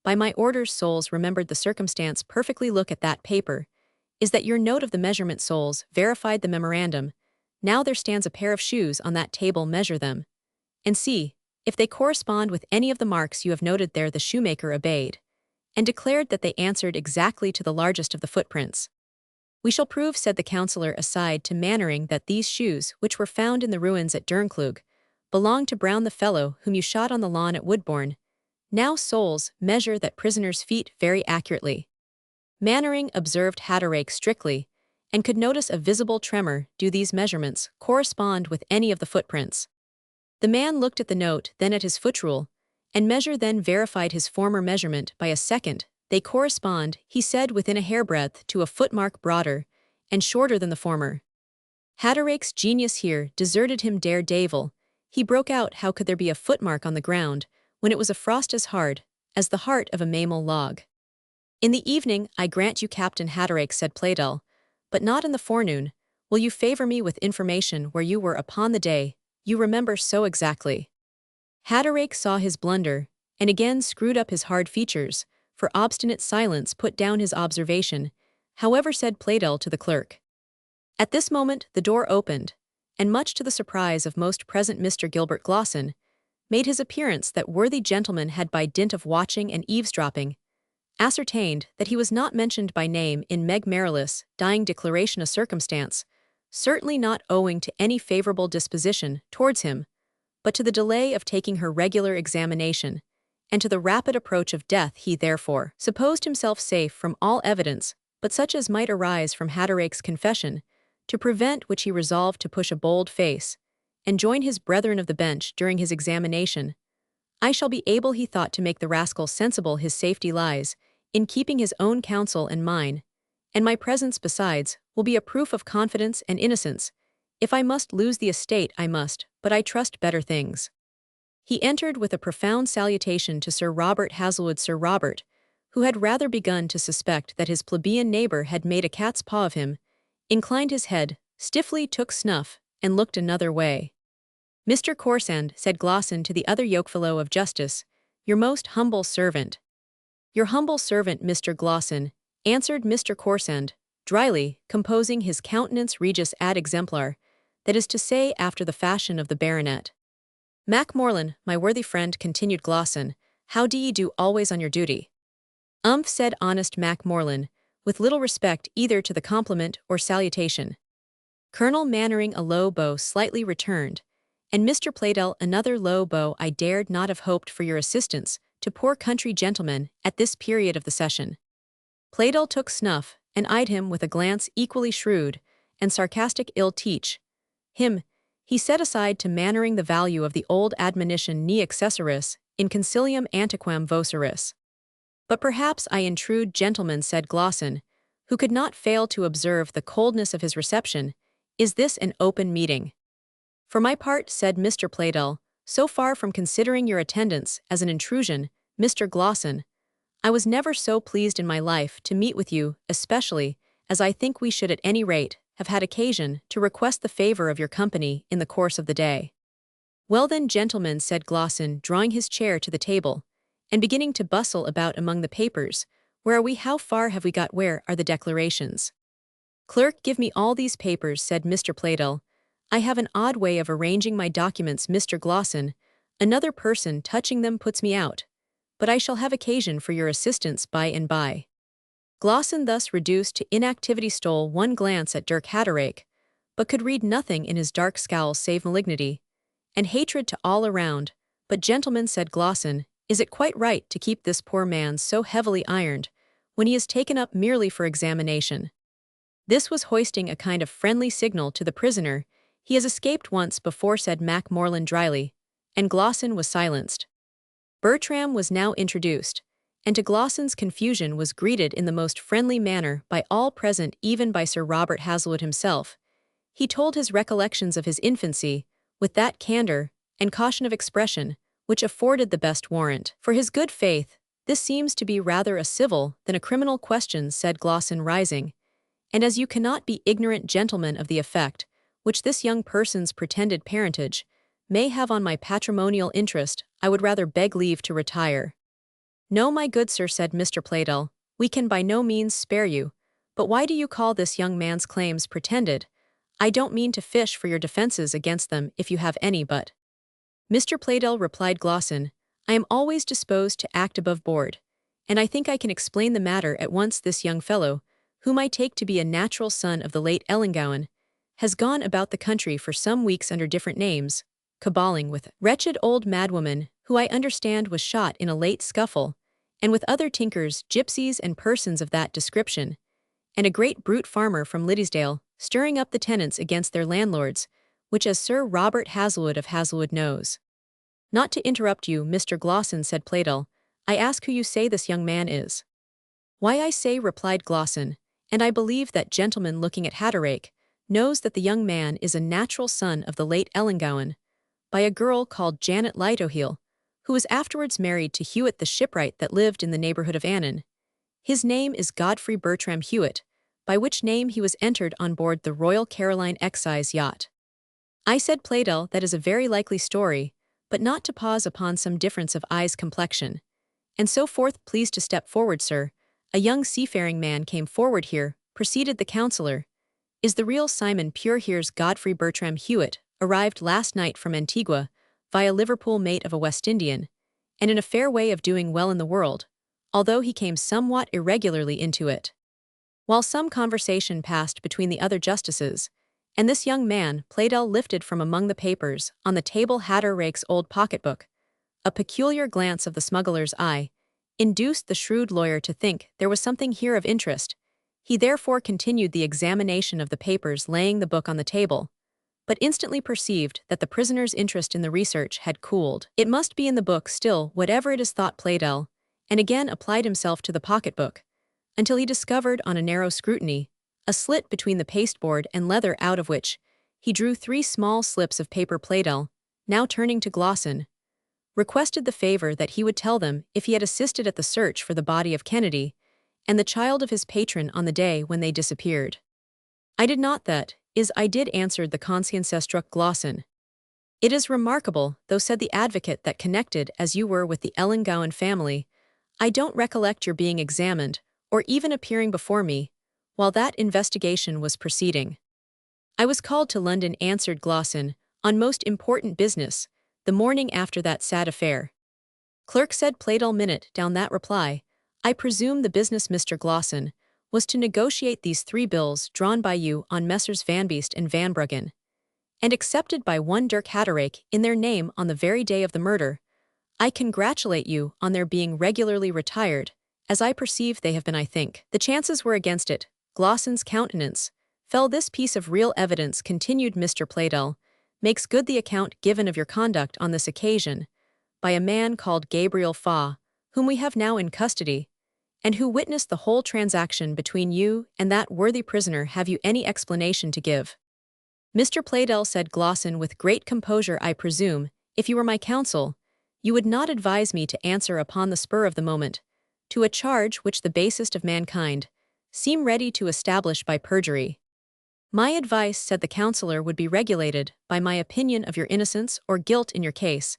By my orders, Souls remembered the circumstance perfectly. Look at that paper. Is that your note of the measurement? Souls verified the memorandum. Now there stands a pair of shoes on that table, measure them, and see if they correspond with any of the marks you have noted there. The shoemaker obeyed, and declared that they answered exactly to the largest of the footprints. We shall prove, said the counsellor aside to Mannering, that these shoes, which were found in the ruins at Durnklug, belonged to Brown, the fellow whom you shot on the lawn at Woodbourne. Now, Souls, measure that prisoner's feet very accurately. Mannering observed Hatterake strictly, and could notice a visible tremor. Do these measurements correspond with any of the footprints? The man looked at the note, then at his footrule, and measure then verified his former measurement by a second. They correspond, he said, within a hairbreadth to a footmark broader and shorter than the former. Hatterake's genius here deserted him. Daredevil, he broke out, how could there be a footmark on the ground when it was a frost as hard as the heart of a mammal log? In the evening, I grant you, Captain Hatterake, said Pleydell, but not in the forenoon. Will you favor me with information where you were upon the day you remember so exactly? Hatterake saw his blunder, and again screwed up his hard features, for obstinate silence put down his observation. However, said Pleydell to the clerk. At this moment the door opened, and much to the surprise of most present, Mr. Gilbert Glosson made his appearance. That worthy gentleman had, by dint of watching and eavesdropping, ascertained that he was not mentioned by name in Meg Merrilies' dying declaration, a circumstance certainly not owing to any favorable disposition towards him, but to the delay of taking her regular examination, and to the rapid approach of death. He therefore supposed himself safe from all evidence but such as might arise from Hatterake's confession, to prevent which he resolved to push a bold face, and join his brethren of the bench during his examination. I shall be able, he thought, to make the rascal sensible his safety lies in keeping his own counsel and mine, and my presence besides will be a proof of confidence and innocence. If I must lose the estate, I must, but I trust better things. He entered with a profound salutation to Sir Robert Hazelwood. Sir Robert, who had rather begun to suspect that his plebeian neighbour had made a cat's paw of him, inclined his head, stiffly took snuff, and looked another way. Mr. Corsand, said Glosson to the other yokefellow of justice, your most humble servant. Your humble servant, Mr. Glosson, answered Mr. Corsand, dryly, composing his countenance regis ad exemplar, that is to say, after the fashion of the baronet. Macmorlan, my worthy friend, continued Glosson, how do ye do always on your duty? Said honest Macmorlan, with little respect either to the compliment or salutation. Colonel Mannering a low bow slightly returned, and Mr. Pleydell another low bow. I dared not have hoped for your assistance to poor country gentlemen at this period of the session. Pleydell took snuff, and eyed him with a glance equally shrewd and sarcastic. Ill teach him, he set aside to Mannering the value of the old admonition ne accessoris in concilium antiquam voceris. But perhaps I intrude, gentlemen, said Glosson, who could not fail to observe the coldness of his reception. Is this an open meeting? For my part, said Mr. Pleydell, so far from considering your attendance as an intrusion, Mr. Glosson, I was never so pleased in my life to meet with you, especially, as I think we should at any rate have had occasion to request the favor of your company in the course of the day. Well then, gentlemen, said Glosson, drawing his chair to the table, and beginning to bustle about among the papers. Where are we? How far have we got? Where are the declarations? Clerk, give me all these papers, said Mr. Playdell. I have an odd way of arranging my documents, Mr. Glosson. Another person touching them puts me out. But I shall have occasion for your assistance by and by. Glosson, thus reduced to inactivity, stole one glance at Dirk Hatterake, but could read nothing in his dark scowl save malignity and hatred to all around. But gentlemen, said Glosson, is it quite right to keep this poor man so heavily ironed when he is taken up merely for examination? This was hoisting a kind of friendly signal to the prisoner. He has escaped once before, said Mac Morland dryly, and Glosson was silenced. Bertram was now introduced, and to Glosson's confusion was greeted in the most friendly manner by all present, even by Sir Robert Hazlewood himself. He told his recollections of his infancy, with that candour and caution of expression which afforded the best warrant for his good faith. This seems to be rather a civil than a criminal question, said Glosson, rising, and as you cannot be ignorant, gentlemen, of the effect which this young person's pretended parentage may have on my patrimonial interest, I would rather beg leave to retire. No, my good sir, said Mr. Playdell, we can by no means spare you. But why do you call this young man's claims pretended? I don't mean to fish for your defenses against them if you have any, but— Mr. Playdell, replied Glosson, I am always disposed to act above board, and I think I can explain the matter at once. This young fellow, whom I take to be a natural son of the late Ellangowan, has gone about the country for some weeks under different names, caballing with a wretched old madwoman who I understand was shot in a late scuffle, and with other tinkers, gypsies, and persons of that description, and a great brute farmer from Liddesdale, stirring up the tenants against their landlords, which as Sir Robert Hazlewood of Hazlewood knows. Not to interrupt you, Mr. Glosson, said Playdell, I ask who you say this young man is. Why, I say, replied Glosson, and I believe that gentleman, looking at Hatterake, knows that the young man is a natural son of the late Ellangowan, by a girl called Janet Lightoheel, who was afterwards married to Hewitt the shipwright that lived in the neighbourhood of Annan. His name is Godfrey Bertram Hewitt, by which name he was entered on board the Royal Caroline excise yacht. I said, Playdell, that is a very likely story, but not to pause upon some difference of eye's complexion. And so forth. Please to step forward, sir. A young seafaring man came forward here, proceeded the counsellor. Is the real Simon Pure? Here's Godfrey Bertram Hewitt, arrived last night from Antigua, via Liverpool, mate of a West Indian, and in a fair way of doing well in the world, although he came somewhat irregularly into it. While some conversation passed between the other justices, and this young man, Playdell lifted from among the papers on the table Hatterake's old pocketbook. A peculiar glance of the smuggler's eye induced the shrewd lawyer to think there was something here of interest. He therefore continued the examination of the papers, laying the book on the table, but instantly perceived that the prisoner's interest in the research had cooled. It must be in the book still, whatever it is, thought Playdell, and again applied himself to the pocketbook, until he discovered on a narrow scrutiny a slit between the pasteboard and leather, out of which he drew 3 small slips of paper. Playdell, now turning to Glosson, requested the favor that he would tell them if he had assisted at the search for the body of Kennedy and the child of his patron on the day when they disappeared. I did not, that is, I did, answered the conscience-struck Glosson. It is remarkable, though, said the advocate, that connected as you were with the Ellangowan family, I don't recollect your being examined, or even appearing before me, while that investigation was proceeding. I was called to London, answered Glosson, on most important business, the morning after that sad affair. Clerk, said Playdell, minute down that reply. I presume the business, Mr. Glosson, was to negotiate these 3 bills drawn by you on Messrs. Van Beest and Van Bruggen, and accepted by one Dirk Hatterake in their name on the very day of the murder. I congratulate you on their being regularly retired, as I perceive they have been. I think the chances were against it. Glosson's countenance fell. This piece of real evidence, continued Mr. Playdell, makes good the account given of your conduct on this occasion by a man called Gabriel Faw, whom we have now in custody, and who witnessed the whole transaction between you and that worthy prisoner. Have you any explanation to give? Mr. Playdell, said Glosson with great composure, I presume, if you were my counsel, you would not advise me to answer upon the spur of the moment to a charge which the basest of mankind seem ready to establish by perjury. My advice, said the counselor, would be regulated by my opinion of your innocence or guilt in your case.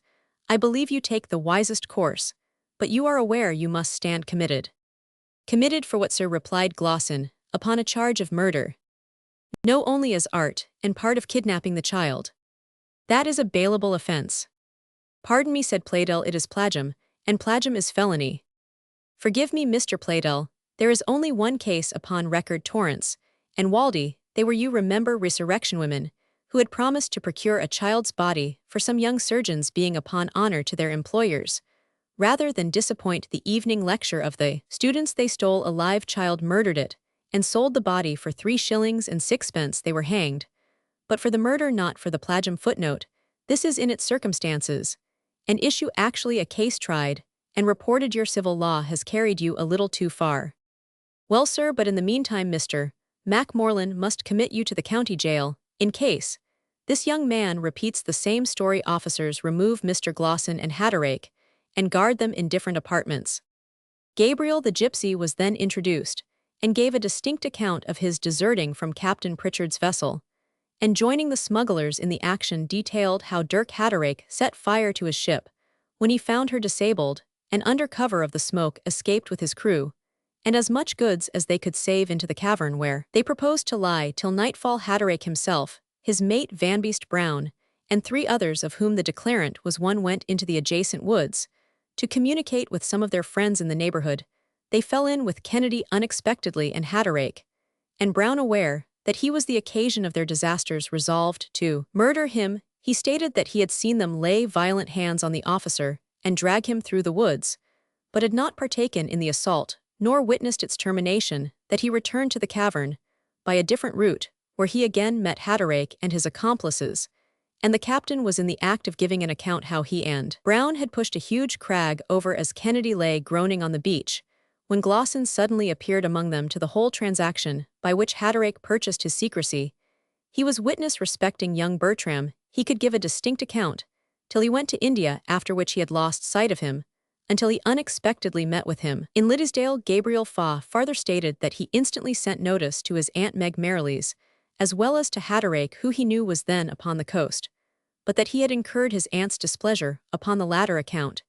I believe you take the wisest course, but you are aware you must stand committed. Committed for what, sir? Replied Glosson, upon a charge of murder. No, only as art, and part of kidnapping the child. That is a bailable offense. Pardon me, said Playdell, it is plagium, and plagium is felony. Forgive me, Mr. Playdell, there is only one case upon record, Torrance, and Waldy. They were, you remember, resurrection women, who had promised to procure a child's body for some young surgeons, being upon honor to their employers. Rather than disappoint the evening lecture of the students, they stole a live child, murdered it, and sold the body for 3 shillings and 6pence. They were hanged. But for the murder, not for the plagium. Footnote: this is in its circumstances. An issue actually a case tried, and reported. Your civil law has carried you a little too far. Well, sir, but in the meantime Mr. Macmorland must commit you to the county jail, in case this young man repeats the same story. Officers, remove Mr. Glosson and Hatterake, and guard them in different apartments. Gabriel the gypsy was then introduced, and gave a distinct account of his deserting from Captain Pritchard's vessel, and joining the smugglers in the action. Detailed how Dirk Hatterake set fire to his ship, when he found her disabled, and under cover of the smoke escaped with his crew, and as much goods as they could save, into the cavern where they proposed to lie till nightfall. Hatterake himself, his mate Vanbeest Brown, and 3 others, of whom the declarant was one, went into the adjacent woods to communicate with some of their friends in the neighborhood. They fell in with Kennedy unexpectedly, and Hatterake, and Brown, aware that he was the occasion of their disasters, resolved to murder him. He stated that he had seen them lay violent hands on the officer and drag him through the woods, but had not partaken in the assault, nor witnessed its termination, that he returned to the cavern by a different route, where he again met Hatterake and his accomplices, and the captain was in the act of giving an account how he and Brown had pushed a huge crag over as Kennedy lay groaning on the beach, when Glosson suddenly appeared among them. To the whole transaction, by which Hatterake purchased his secrecy, he was witness. Respecting young Bertram, he could give a distinct account, till he went to India, after which he had lost sight of him, until he unexpectedly met with him in Liddesdale. Gabriel Faw farther stated that he instantly sent notice to his aunt Meg Merrilies, as well as to Hatterake, who he knew was then upon the coast, but that he had incurred his aunt's displeasure upon the latter account.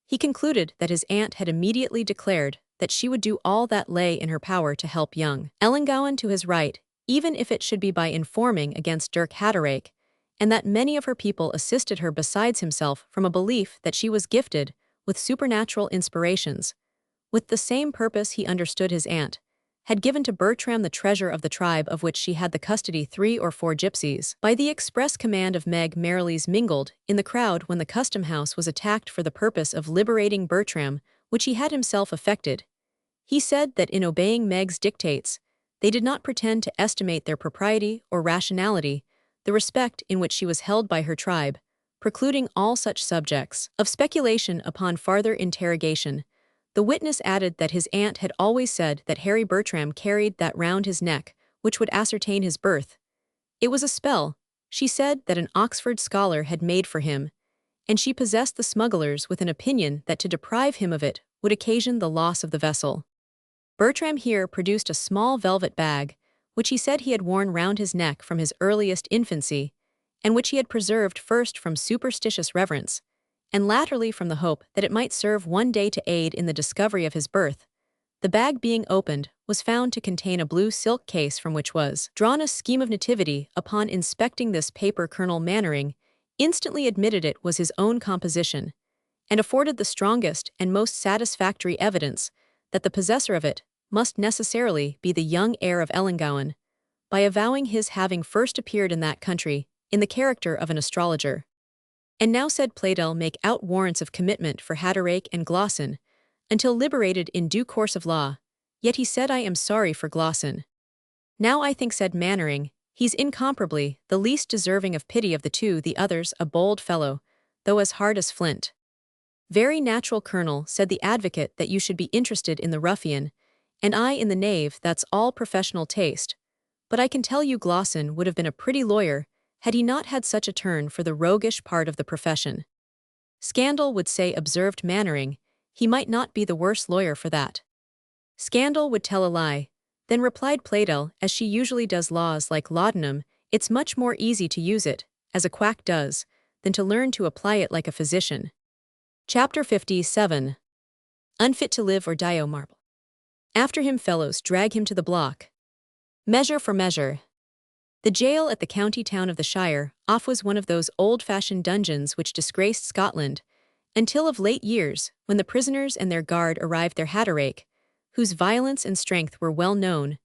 He concluded that his aunt had immediately declared that she would do all that lay in her power to help young Ellangowan to his right, even if it should be by informing against Dirk Hatterake, and that many of her people assisted her besides himself, from a belief that she was gifted with supernatural inspirations. With the same purpose, he understood his aunt had given to Bertram the treasure of the tribe of which she had the custody, 3 or 4 gypsies, by the express command of Meg Merrilies, mingled in the crowd when the custom house was attacked for the purpose of liberating Bertram, which he had himself effected. He said that in obeying Meg's dictates, they did not pretend to estimate their propriety or rationality, the respect in which she was held by her tribe, precluding all such subjects of speculation upon farther interrogation. The witness added that his aunt had always said that Henry Bertram carried that round his neck which would ascertain his birth. It was a spell, she said, that an Oxford scholar had made for him, and she possessed the smugglers with an opinion that to deprive him of it would occasion the loss of the vessel. Bertram here produced a small velvet bag, which he said he had worn round his neck from his earliest infancy, and which he had preserved first from superstitious reverence, and latterly from the hope that it might serve one day to aid in the discovery of his birth. The bag, being opened, was found to contain a blue silk case from which was drawn a scheme of nativity. Upon inspecting this paper, Colonel Mannering instantly admitted it was his own composition, and afforded the strongest and most satisfactory evidence that the possessor of it must necessarily be the young heir of Ellangowan, by avowing his having first appeared in that country in the character of an astrologer. And now, said Playdell, make out warrants of commitment for Hatterake and Glosson, until liberated in due course of law. Yet he said, I am sorry for Glosson. Now I think, said Mannering, he's incomparably the least deserving of pity of the 2, the others a bold fellow, though as hard as flint. Very natural, Colonel, said the advocate, that you should be interested in the ruffian, and I in the knave. That's all professional taste. But I can tell you Glosson would have been a pretty lawyer had he not had such a turn for the roguish part of the profession. Scandal would say, observed Mannering, he might not be the worse lawyer for that. Scandal would tell a lie. Then replied Playdell, as she usually does laws like laudanum, it's much more easy to use it, as a quack does, than to learn to apply it like a physician. Chapter 57. Unfit to live or die, O marble. After him fellows drag him to the block. Measure for measure. The jail at the county town of the Shire off was one of those old-fashioned dungeons which disgraced Scotland, until of late years, when the prisoners and their guard arrived there Hatterake, whose violence and strength were well known,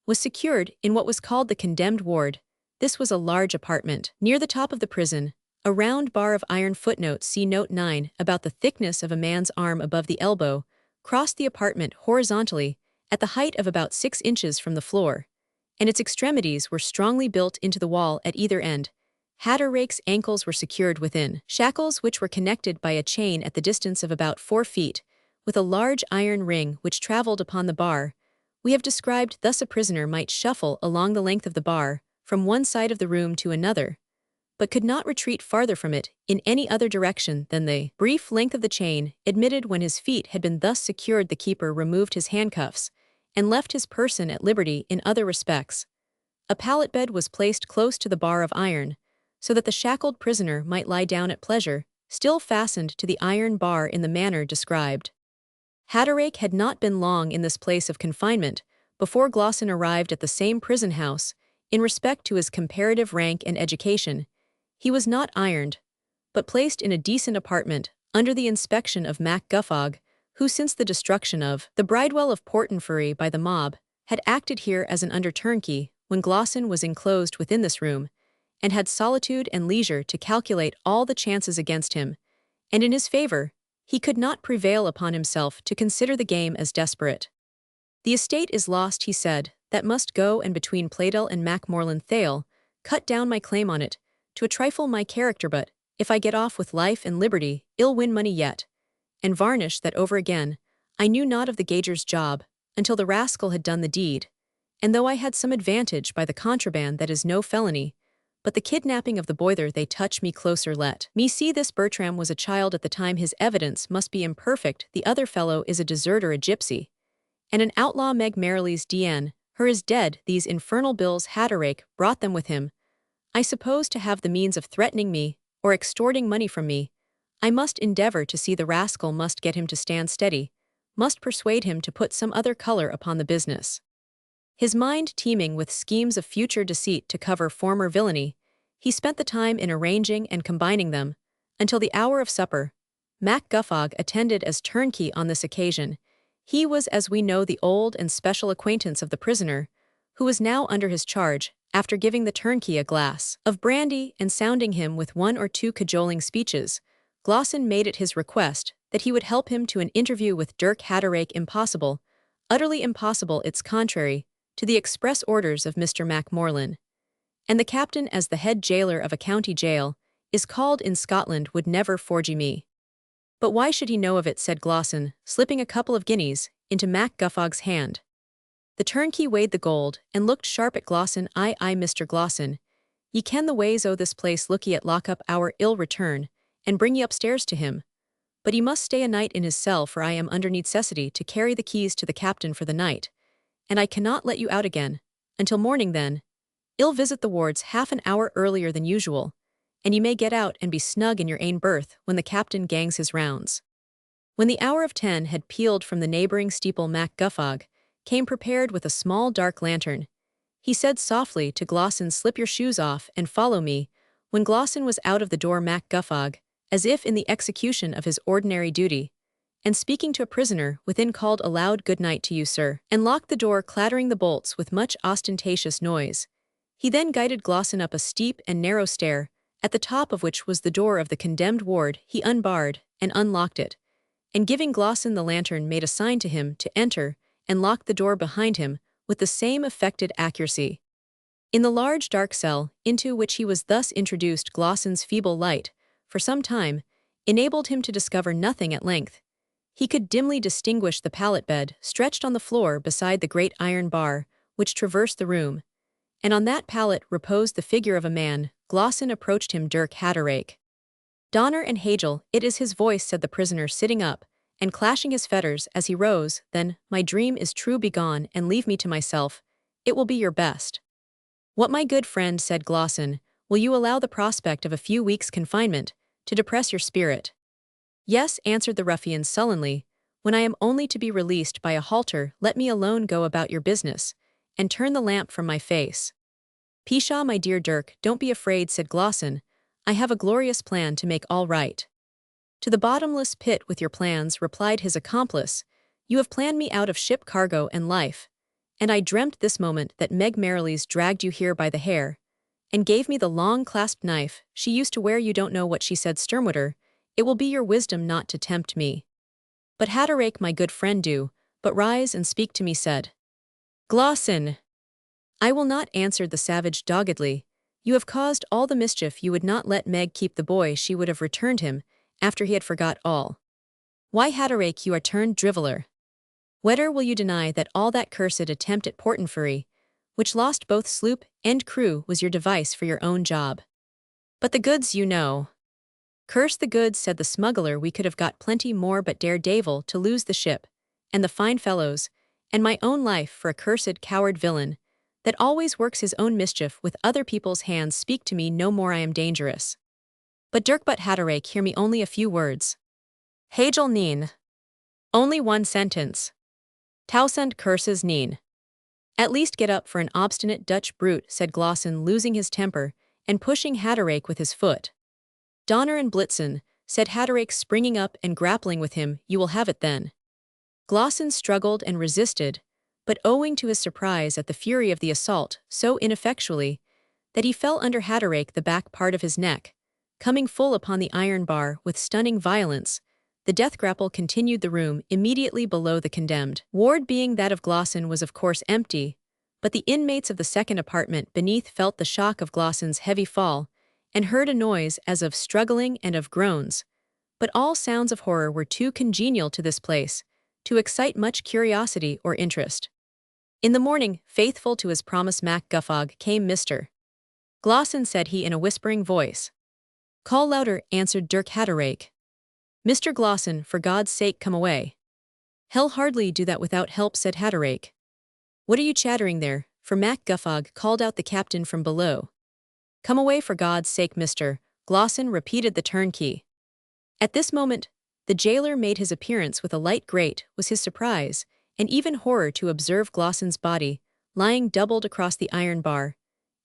was secured in what was called the condemned ward. This was a large apartment. Near the top of the prison, a round bar of iron footnote see note 9 about the thickness of a man's arm above the elbow, crossed the apartment horizontally at the height of about 6 inches from the floor, and its extremities were strongly built into the wall at either end. Hatterake's ankles were secured within shackles which were connected by a chain at the distance of about 4 feet, with a large iron ring which travelled upon the bar. We have described thus a prisoner might shuffle along the length of the bar, from one side of the room to another, but could not retreat farther from it in any other direction than the brief length of the chain admitted. When his feet had been thus secured, the keeper removed his handcuffs, and left his person at liberty in other respects. A pallet bed was placed close to the bar of iron, so that the shackled prisoner might lie down at pleasure, still fastened to the iron bar in the manner described. Hatterake had not been long in this place of confinement before Glosson arrived at the same prison house. In respect to his comparative rank and education, he was not ironed, but placed in a decent apartment under the inspection of Mac Guffog, who since the destruction of the Bridewell of Portenferry by the mob, had acted here as an under-turnkey when Glosson was enclosed within this room, and had solitude and leisure to calculate all the chances against him, and in his favour. He could not prevail upon himself to consider the game as desperate. The estate is lost, he said, that must go, and between Playdell and Macmorland Thale, cut down my claim on it, to a trifle my character, but, if I get off with life and liberty, I'll win money yet. And varnish that over again. I knew not of the gauger's job, until the rascal had done the deed, and though I had some advantage by the contraband that is no felony, but the kidnapping of the boiler they touch me closer. Let me see, this Bertram was a child at the time, his evidence must be imperfect, the other fellow is a deserter, a gypsy, and an outlaw. Meg Merrilies DN, her is dead, these infernal bills Hatterake brought them with him, I suppose to have the means of threatening me, or extorting money from me. I must endeavour to see the rascal, must get him to stand steady, must persuade him to put some other colour upon the business. His mind teeming with schemes of future deceit to cover former villainy, he spent the time in arranging and combining them, until the hour of supper. Mac Guffog attended as turnkey on this occasion. He was, as we know, the old and special acquaintance of the prisoner, who was now under his charge. After giving the turnkey a glass of brandy and sounding him with 1 or 2 cajoling speeches, Glosson made it his request that he would help him to an interview with Dirk Hatterake. Impossible, utterly impossible, it's contrary to the express orders of Mr. Macmorland. And the captain, as the head jailer of a county jail, is called in Scotland, would never forgy me. But why should he know of it, said Glosson, slipping a couple of guineas into Mac Guffog's hand. The turnkey weighed the gold, and looked sharp at Glosson. Aye, Mr. Glosson, ye ken the ways o' this place, look ye at lock up our ill return, and bring ye upstairs to him. But he must stay a night in his cell, for I am under necessity to carry the keys to the captain for the night, and I cannot let you out again, until morning. Then, I'll visit the wards half an hour earlier than usual, and ye may get out and be snug in your ain berth when the captain gangs his rounds. When the hour of 10 had pealed from the neighbouring steeple, Mac Guffog came prepared with a small dark lantern. He said softly to Glosson, slip your shoes off and follow me. When Glosson was out of the door, Mac Guffog, as if in the execution of his ordinary duty, and speaking to a prisoner within, called a loud good night to you, sir, and locked the door, clattering the bolts with much ostentatious noise. He then guided Glosson up a steep and narrow stair, at the top of which was the door of the condemned ward. He unbarred and unlocked it, and giving Glosson the lantern, made a sign to him to enter, and locked the door behind him with the same affected accuracy. In the large dark cell, into which he was thus introduced, Glosson's feeble light, for some time, enabled him to discover nothing. At length, he could dimly distinguish the pallet bed stretched on the floor beside the great iron bar which traversed the room, and on that pallet reposed the figure of a man. Glosson approached him. Dirk Hatterake. Donner and Hagel, it is his voice, said the prisoner, sitting up, and clashing his fetters as he rose, "Then, my dream is true, begone, and leave me to myself. It will be your best." "What, my good friend," said Glosson, "will you allow the prospect of a few weeks' confinement to depress your spirit?" "Yes," answered the ruffian sullenly, "when I am only to be released by a halter, let me alone, go about your business, and turn the lamp from my face." "Pshaw, my dear Dirk, don't be afraid," said Glosson. "I have a glorious plan to make all right." "To the bottomless pit with your plans," replied his accomplice. "You have planned me out of ship, cargo, and life. And I dreamt this moment that Meg Merrilies dragged you here by the hair, and gave me the long clasped knife she used to wear. You don't know what she said, Sternwater. It will be your wisdom not to tempt me." "But Hatterake, my good friend, do but rise and speak to me," said Glosson. "I will not," answered the savage doggedly. "You have caused all the mischief. You would not let Meg keep the boy. She would have returned him after he had forgot all. Why, Hatterake, you are turned driveler. Whether will you deny that all that cursed attempt at Portenferry, which lost both sloop and crew, was your device for your own job? But the goods, you know." "Curse the goods," said the smuggler. "We could have got plenty more, but daredevil to lose the ship, and the fine fellows, and my own life for a cursed coward villain that always works his own mischief with other people's hands. Speak to me no more, I am dangerous." "But Dirk, but Hatterake, hear me only a few words." "Hagel neen. Only one sentence. Tausend curses neen." "At least get up for an obstinate Dutch brute," said Glosson, losing his temper, and pushing Hatterake with his foot. "Donner and Blitzen," said Hatterake, springing up and grappling with him. "You will have it then." Glosson struggled and resisted, but owing to his surprise at the fury of the assault, so ineffectually, that he fell under Hatterake, the back part of his neck, coming full upon the iron bar with stunning violence. The death grapple continued. The room immediately below the condemned ward, being that of Glosson, was of course empty, but the inmates of the second apartment beneath felt the shock of Glosson's heavy fall, and heard a noise as of struggling and of groans. But all sounds of horror were too congenial to this place to excite much curiosity or interest. In the morning, faithful to his promise, Mac Guffog came. "Mr. Glosson," said he in a whispering voice. "Call louder," answered Dirk Hatterake. "Mr. Glosson, for God's sake come away." "He'll hardly do that without help," said Hatterake. "What are you chattering there?" for Mac Guffog called out the captain from below. "Come away for God's sake, Mr. Glosson," repeated the turnkey. At this moment, the jailer made his appearance with a light. Great was his surprise, and even horror, to observe Glosson's body, lying doubled across the iron bar,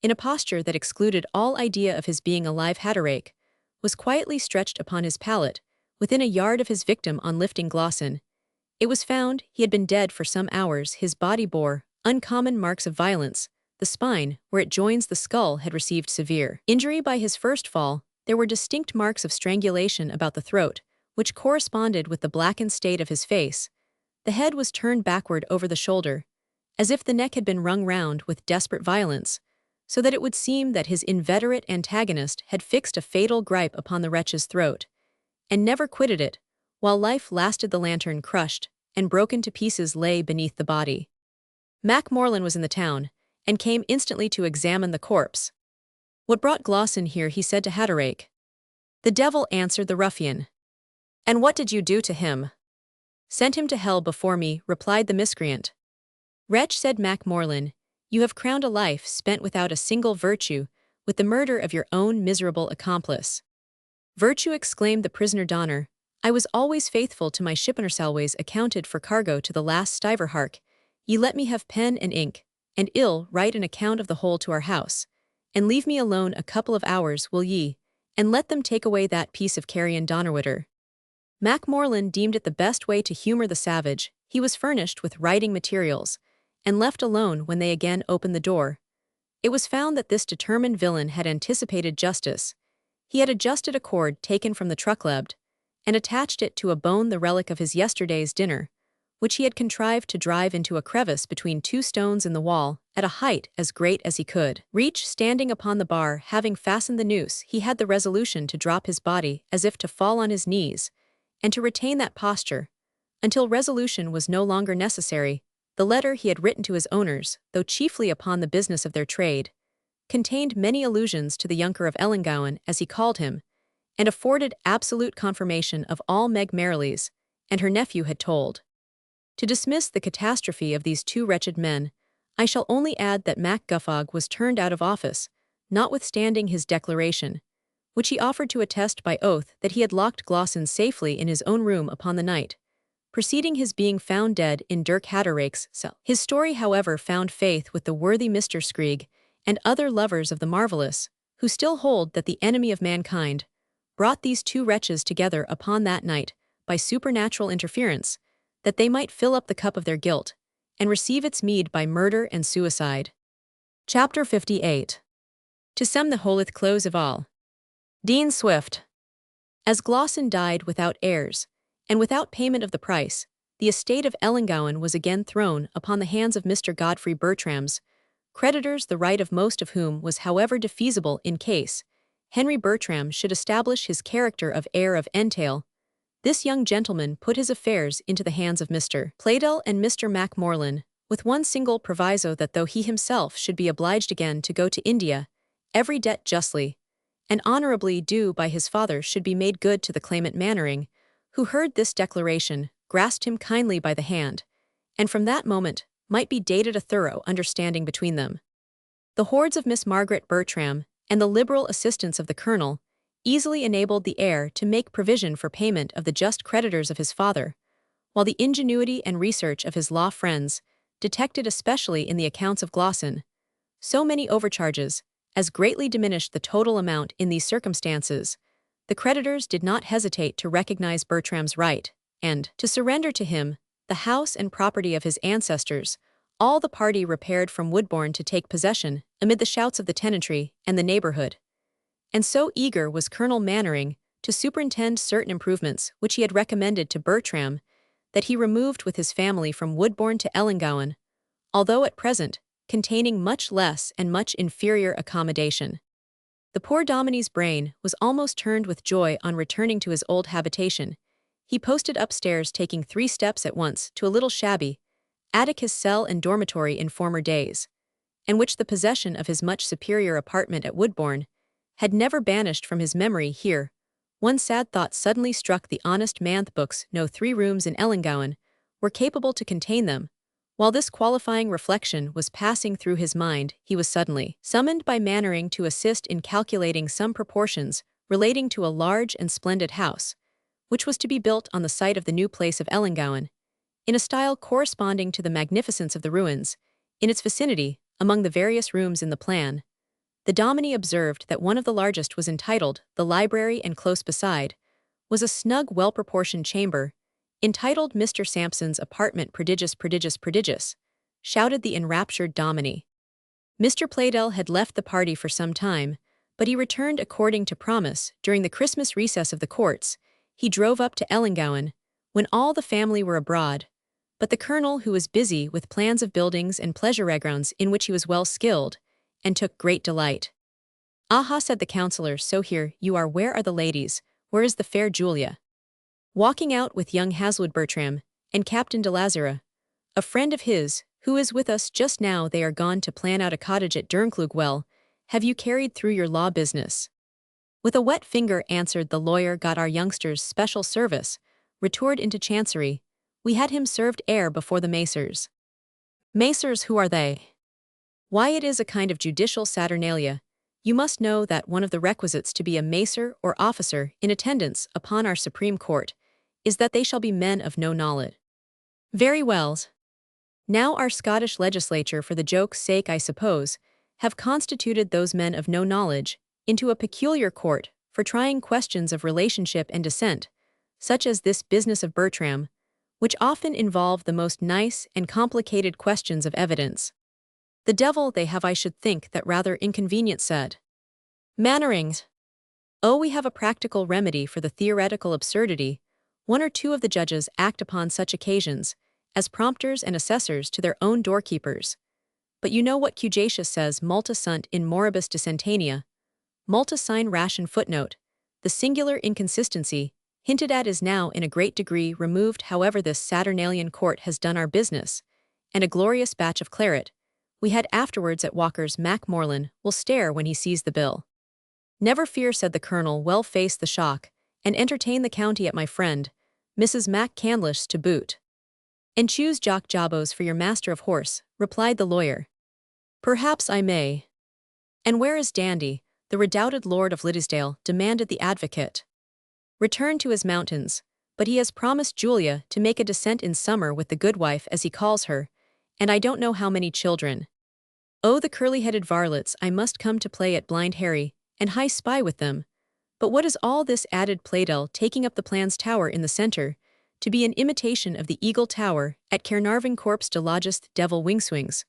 in a posture that excluded all idea of his being alive. Hatterake was quietly stretched upon his pallet, within a yard of his victim. On lifting Glosson, it was found he had been dead for some hours. His body bore uncommon marks of violence. The spine, where it joins the skull, had received severe injury by his first fall. There were distinct marks of strangulation about the throat, which corresponded with the blackened state of his face. The head was turned backward over the shoulder, as if the neck had been wrung round with desperate violence, so that it would seem that his inveterate antagonist had fixed a fatal gripe upon the wretch's throat, and never quitted it, while life lasted. The lantern, crushed and broken to pieces, lay beneath the body. Mac Morlan was in the town, and came instantly to examine the corpse. "What brought Glosson here?" he said to Hatterake. "The devil," answered the ruffian. "And what did you do to him?" "Sent him to hell before me," replied the miscreant. "Wretch," said Mac Morlan, "you have crowned a life spent without a single virtue with the murder of your own miserable accomplice." "Virtue!" exclaimed the prisoner Donner. "I was always faithful to my ship, and always accounted for cargo to the last stiver. Hark, ye let me have pen and ink, and ill write an account of the whole to our house, and leave me alone a couple of hours, will ye, and let them take away that piece of carrion." Donnerwitter. Mac Morlan deemed it the best way to humor the savage. He was furnished with writing materials, and left alone when they again opened the door. It was found that this determined villain had anticipated justice. He had adjusted a cord taken from the trucklebed, and attached it to a bone, the relic of his yesterday's dinner, which he had contrived to drive into a crevice between two stones in the wall, at a height as great as he could reach. Standing upon the bar, having fastened the noose, he had the resolution to drop his body, as if to fall on his knees, and to retain that posture until resolution was no longer necessary. The letter he had written to his owners, though chiefly upon the business of their trade, contained many allusions to the Junker of Ellangowan, as he called him, and afforded absolute confirmation of all Meg Merrilies and her nephew had told. To dismiss the catastrophe of these two wretched men, I shall only add that Mac Guffog was turned out of office, notwithstanding his declaration, which he offered to attest by oath that he had locked Glossin safely in his own room upon the night preceding his being found dead in Dirk Hatterrake's cell. His story, however, found faith with the worthy Mr. Screeg and other lovers of the marvellous, who still hold that the enemy of mankind brought these two wretches together upon that night by supernatural interference, that they might fill up the cup of their guilt and receive its meed by murder and suicide. Chapter 58. To sum the wholeth close of all. Dean Swift. As Glossin died without heirs, and without payment of the price, the estate of Ellangowan was again thrown upon the hands of Mr. Godfrey Bertram's creditors, the right of most of whom was however defeasible in case Henry Bertram should establish his character of heir of entail. This young gentleman put his affairs into the hands of Mr. Pleydell and Mr. Macmorlan, with one single proviso, that though he himself should be obliged again to go to India, every debt justly and honourably due by his father should be made good to the claimant. Mannering, who heard this declaration, grasped him kindly by the hand, and from that moment might be dated a thorough understanding between them. The hoards of Miss Margaret Bertram and the liberal assistance of the Colonel easily enabled the heir to make provision for payment of the just creditors of his father, while the ingenuity and research of his law friends detected, especially in the accounts of Glossin, so many overcharges as greatly diminished the total amount. In these circumstances, the creditors did not hesitate to recognize Bertram's right, and, to surrender to him the house and property of his ancestors. All the party repaired from Woodbourne to take possession, amid the shouts of the tenantry and the neighbourhood. And so eager was Colonel Mannering to superintend certain improvements which he had recommended to Bertram, that he removed with his family from Woodbourne to Ellangowan, although at present containing much less and much inferior accommodation. The poor Dominie's brain was almost turned with joy on returning to his old habitation. He posted upstairs, taking 3 steps at once, to a little shabby Atticus cell and dormitory in former days, and which the possession of his much superior apartment at Woodbourne had never banished from his memory. Here, one sad thought suddenly struck the honest man: books, no 3 rooms in Ellangowan were capable to contain them. While this qualifying reflection was passing through his mind, he was suddenly summoned by Mannering to assist in calculating some proportions relating to a large and splendid house, which was to be built on the site of the new place of Ellangowan, in a style corresponding to the magnificence of the ruins. In its vicinity, among the various rooms in the plan, the Dominie observed that one of the largest was entitled the library, and close beside was a snug, well-proportioned chamber, entitled Mr. Sampson's apartment. Prodigious, prodigious, prodigious, shouted the enraptured Dominie. Mr. Pleydell had left the party for some time, but he returned according to promise during the Christmas recess of the courts. He drove up to Ellangowan when all the family were abroad, but the Colonel, who was busy with plans of buildings and pleasure grounds in which he was well skilled, and took great delight. "Aha," said the counsellor, "so here you are. Where are the ladies? Where is the fair Julia?" "Walking out with young Haswood Bertram and Captain de Lazara, a friend of his, who is with us just now. They are gone to plan out a cottage at Dernclug. Well, have you carried through your law business?" "With a wet finger," answered the lawyer. "Got our youngster's special service retoured into Chancery. We had him served heir before the macers." "Macers, who are they?" "Why, it is a kind of judicial saturnalia. You must know that one of the requisites to be a macer or officer in attendance upon our Supreme Court is that they shall be men of no knowledge." "Very well. Now our Scottish legislature, for the joke's sake I suppose, have constituted those men of no knowledge into a peculiar court for trying questions of relationship and descent, such as this business of Bertram, which often involve the most nice and complicated questions of evidence. The devil they have, I should think that rather inconvenient," said Mannering. "Oh, we have a practical remedy for the theoretical absurdity. 1 or 2 of the judges act upon such occasions as prompters and assessors to their own doorkeepers. But you know what Cujacius says: multa sunt in moribus dissentania, multa sine ration. Footnote: the singular inconsistency hinted at is now in a great degree removed. However, this Saturnalian court has done our business, and a glorious batch of claret we had afterwards at Walker's. Macmorlan will stare when he sees the bill." "Never fear," said the Colonel. "Well face the shock, and entertain the county at my friend Mrs. Mac Candlish to boot. And choose Jock Jabos for your master of horse, replied the lawyer. Perhaps I may. And where is Dandy, the redoubted lord of Liddesdale, demanded the advocate. Return to his mountains, but he has promised Julia to make a descent in summer with the goodwife as he calls her, and I don't know how many children. Oh, the curly-headed varlets I must come to play at Blind Harry, and high spy with them. But what is all this added Playdell taking up the plan's tower in the centre, to be an imitation of the Eagle Tower at Caernarvon Corpse de Logist Devil Wingswings?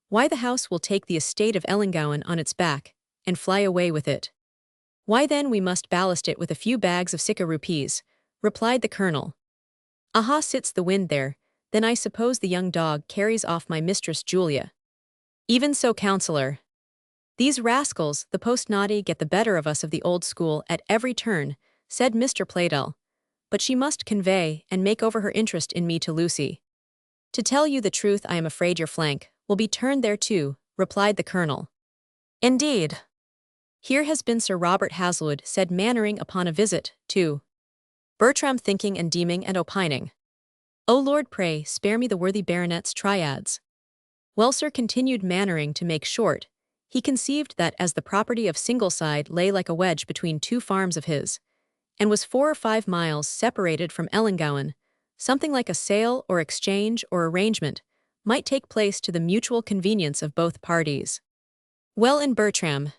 Why the house will take the estate of Ellangowan on its back, and fly away with it. Why then we must ballast it with a few bags of Sika rupees, replied the colonel. Aha, sits the wind there, then I suppose the young dog carries off my mistress Julia. Even so, counsellor. These rascals, the post-naughty, get the better of us of the old school at every turn, said Mr. Playdell. But she must convey and make over her interest in me to Lucy. To tell you the truth, I am afraid your flank will be turned there too, replied the colonel. Indeed. Here has been Sir Robert Haslewood, said Mannering upon a visit, to Bertram, thinking and deeming and opining. O Lord, pray, spare me the worthy baronet's triads. Well, sir, continued Mannering, to make short, he conceived that as the property of Singleside lay like a wedge between two farms of his, and was 4 or 5 miles separated from Ellangowan, something like a sale or exchange or arrangement might take place to the mutual convenience of both parties. Well, in Bertram.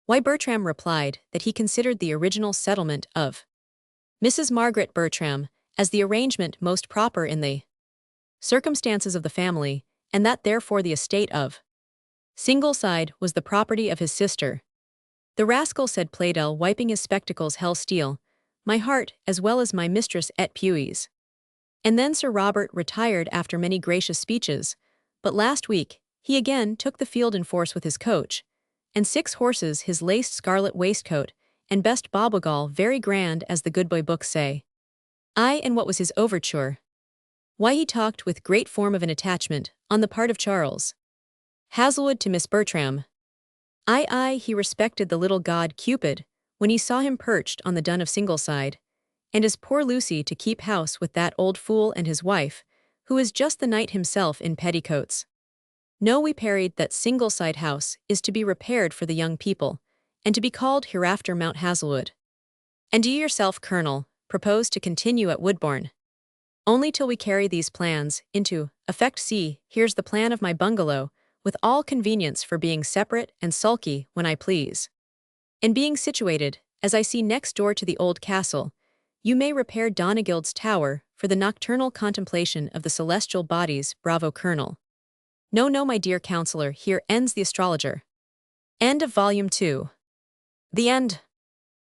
Why, Bertram replied that he considered the original settlement of Mrs. Margaret Bertram as the arrangement most proper in the circumstances of the family, and that therefore the estate of Singleside was the property of his sister. The rascal, said Playdell, wiping his spectacles, hell steel my heart as well as my mistress et puis. And then Sir Robert retired after many gracious speeches, but last week he again took the field in force with his coach, and 6 horses, his laced scarlet waistcoat, and best bobogall, very grand as the good boy books say. Aye, and what was his overture? Why, he talked with great form of an attachment, on the part of Charles Haslewood to Miss Bertram. Aye, he respected the little god Cupid, when he saw him perched on the dun of Singleside, and his poor Lucy to keep house with that old fool and his wife, who is just the knight himself in petticoats. No, we parried that Singleside house is to be repaired for the young people, and to be called hereafter Mount Haslewood. And do you yourself, Colonel, propose to continue at Woodbourne? Only till we carry these plans into effect. See, here's the plan of my bungalow, with all convenience for being separate and sulky when I please. And being situated, as I see, next door to the old castle, you may repair Donegild's tower for the nocturnal contemplation of the celestial bodies. Bravo, Colonel. No, my dear counsellor, here ends the Astrologer. End of Volume 2. The end.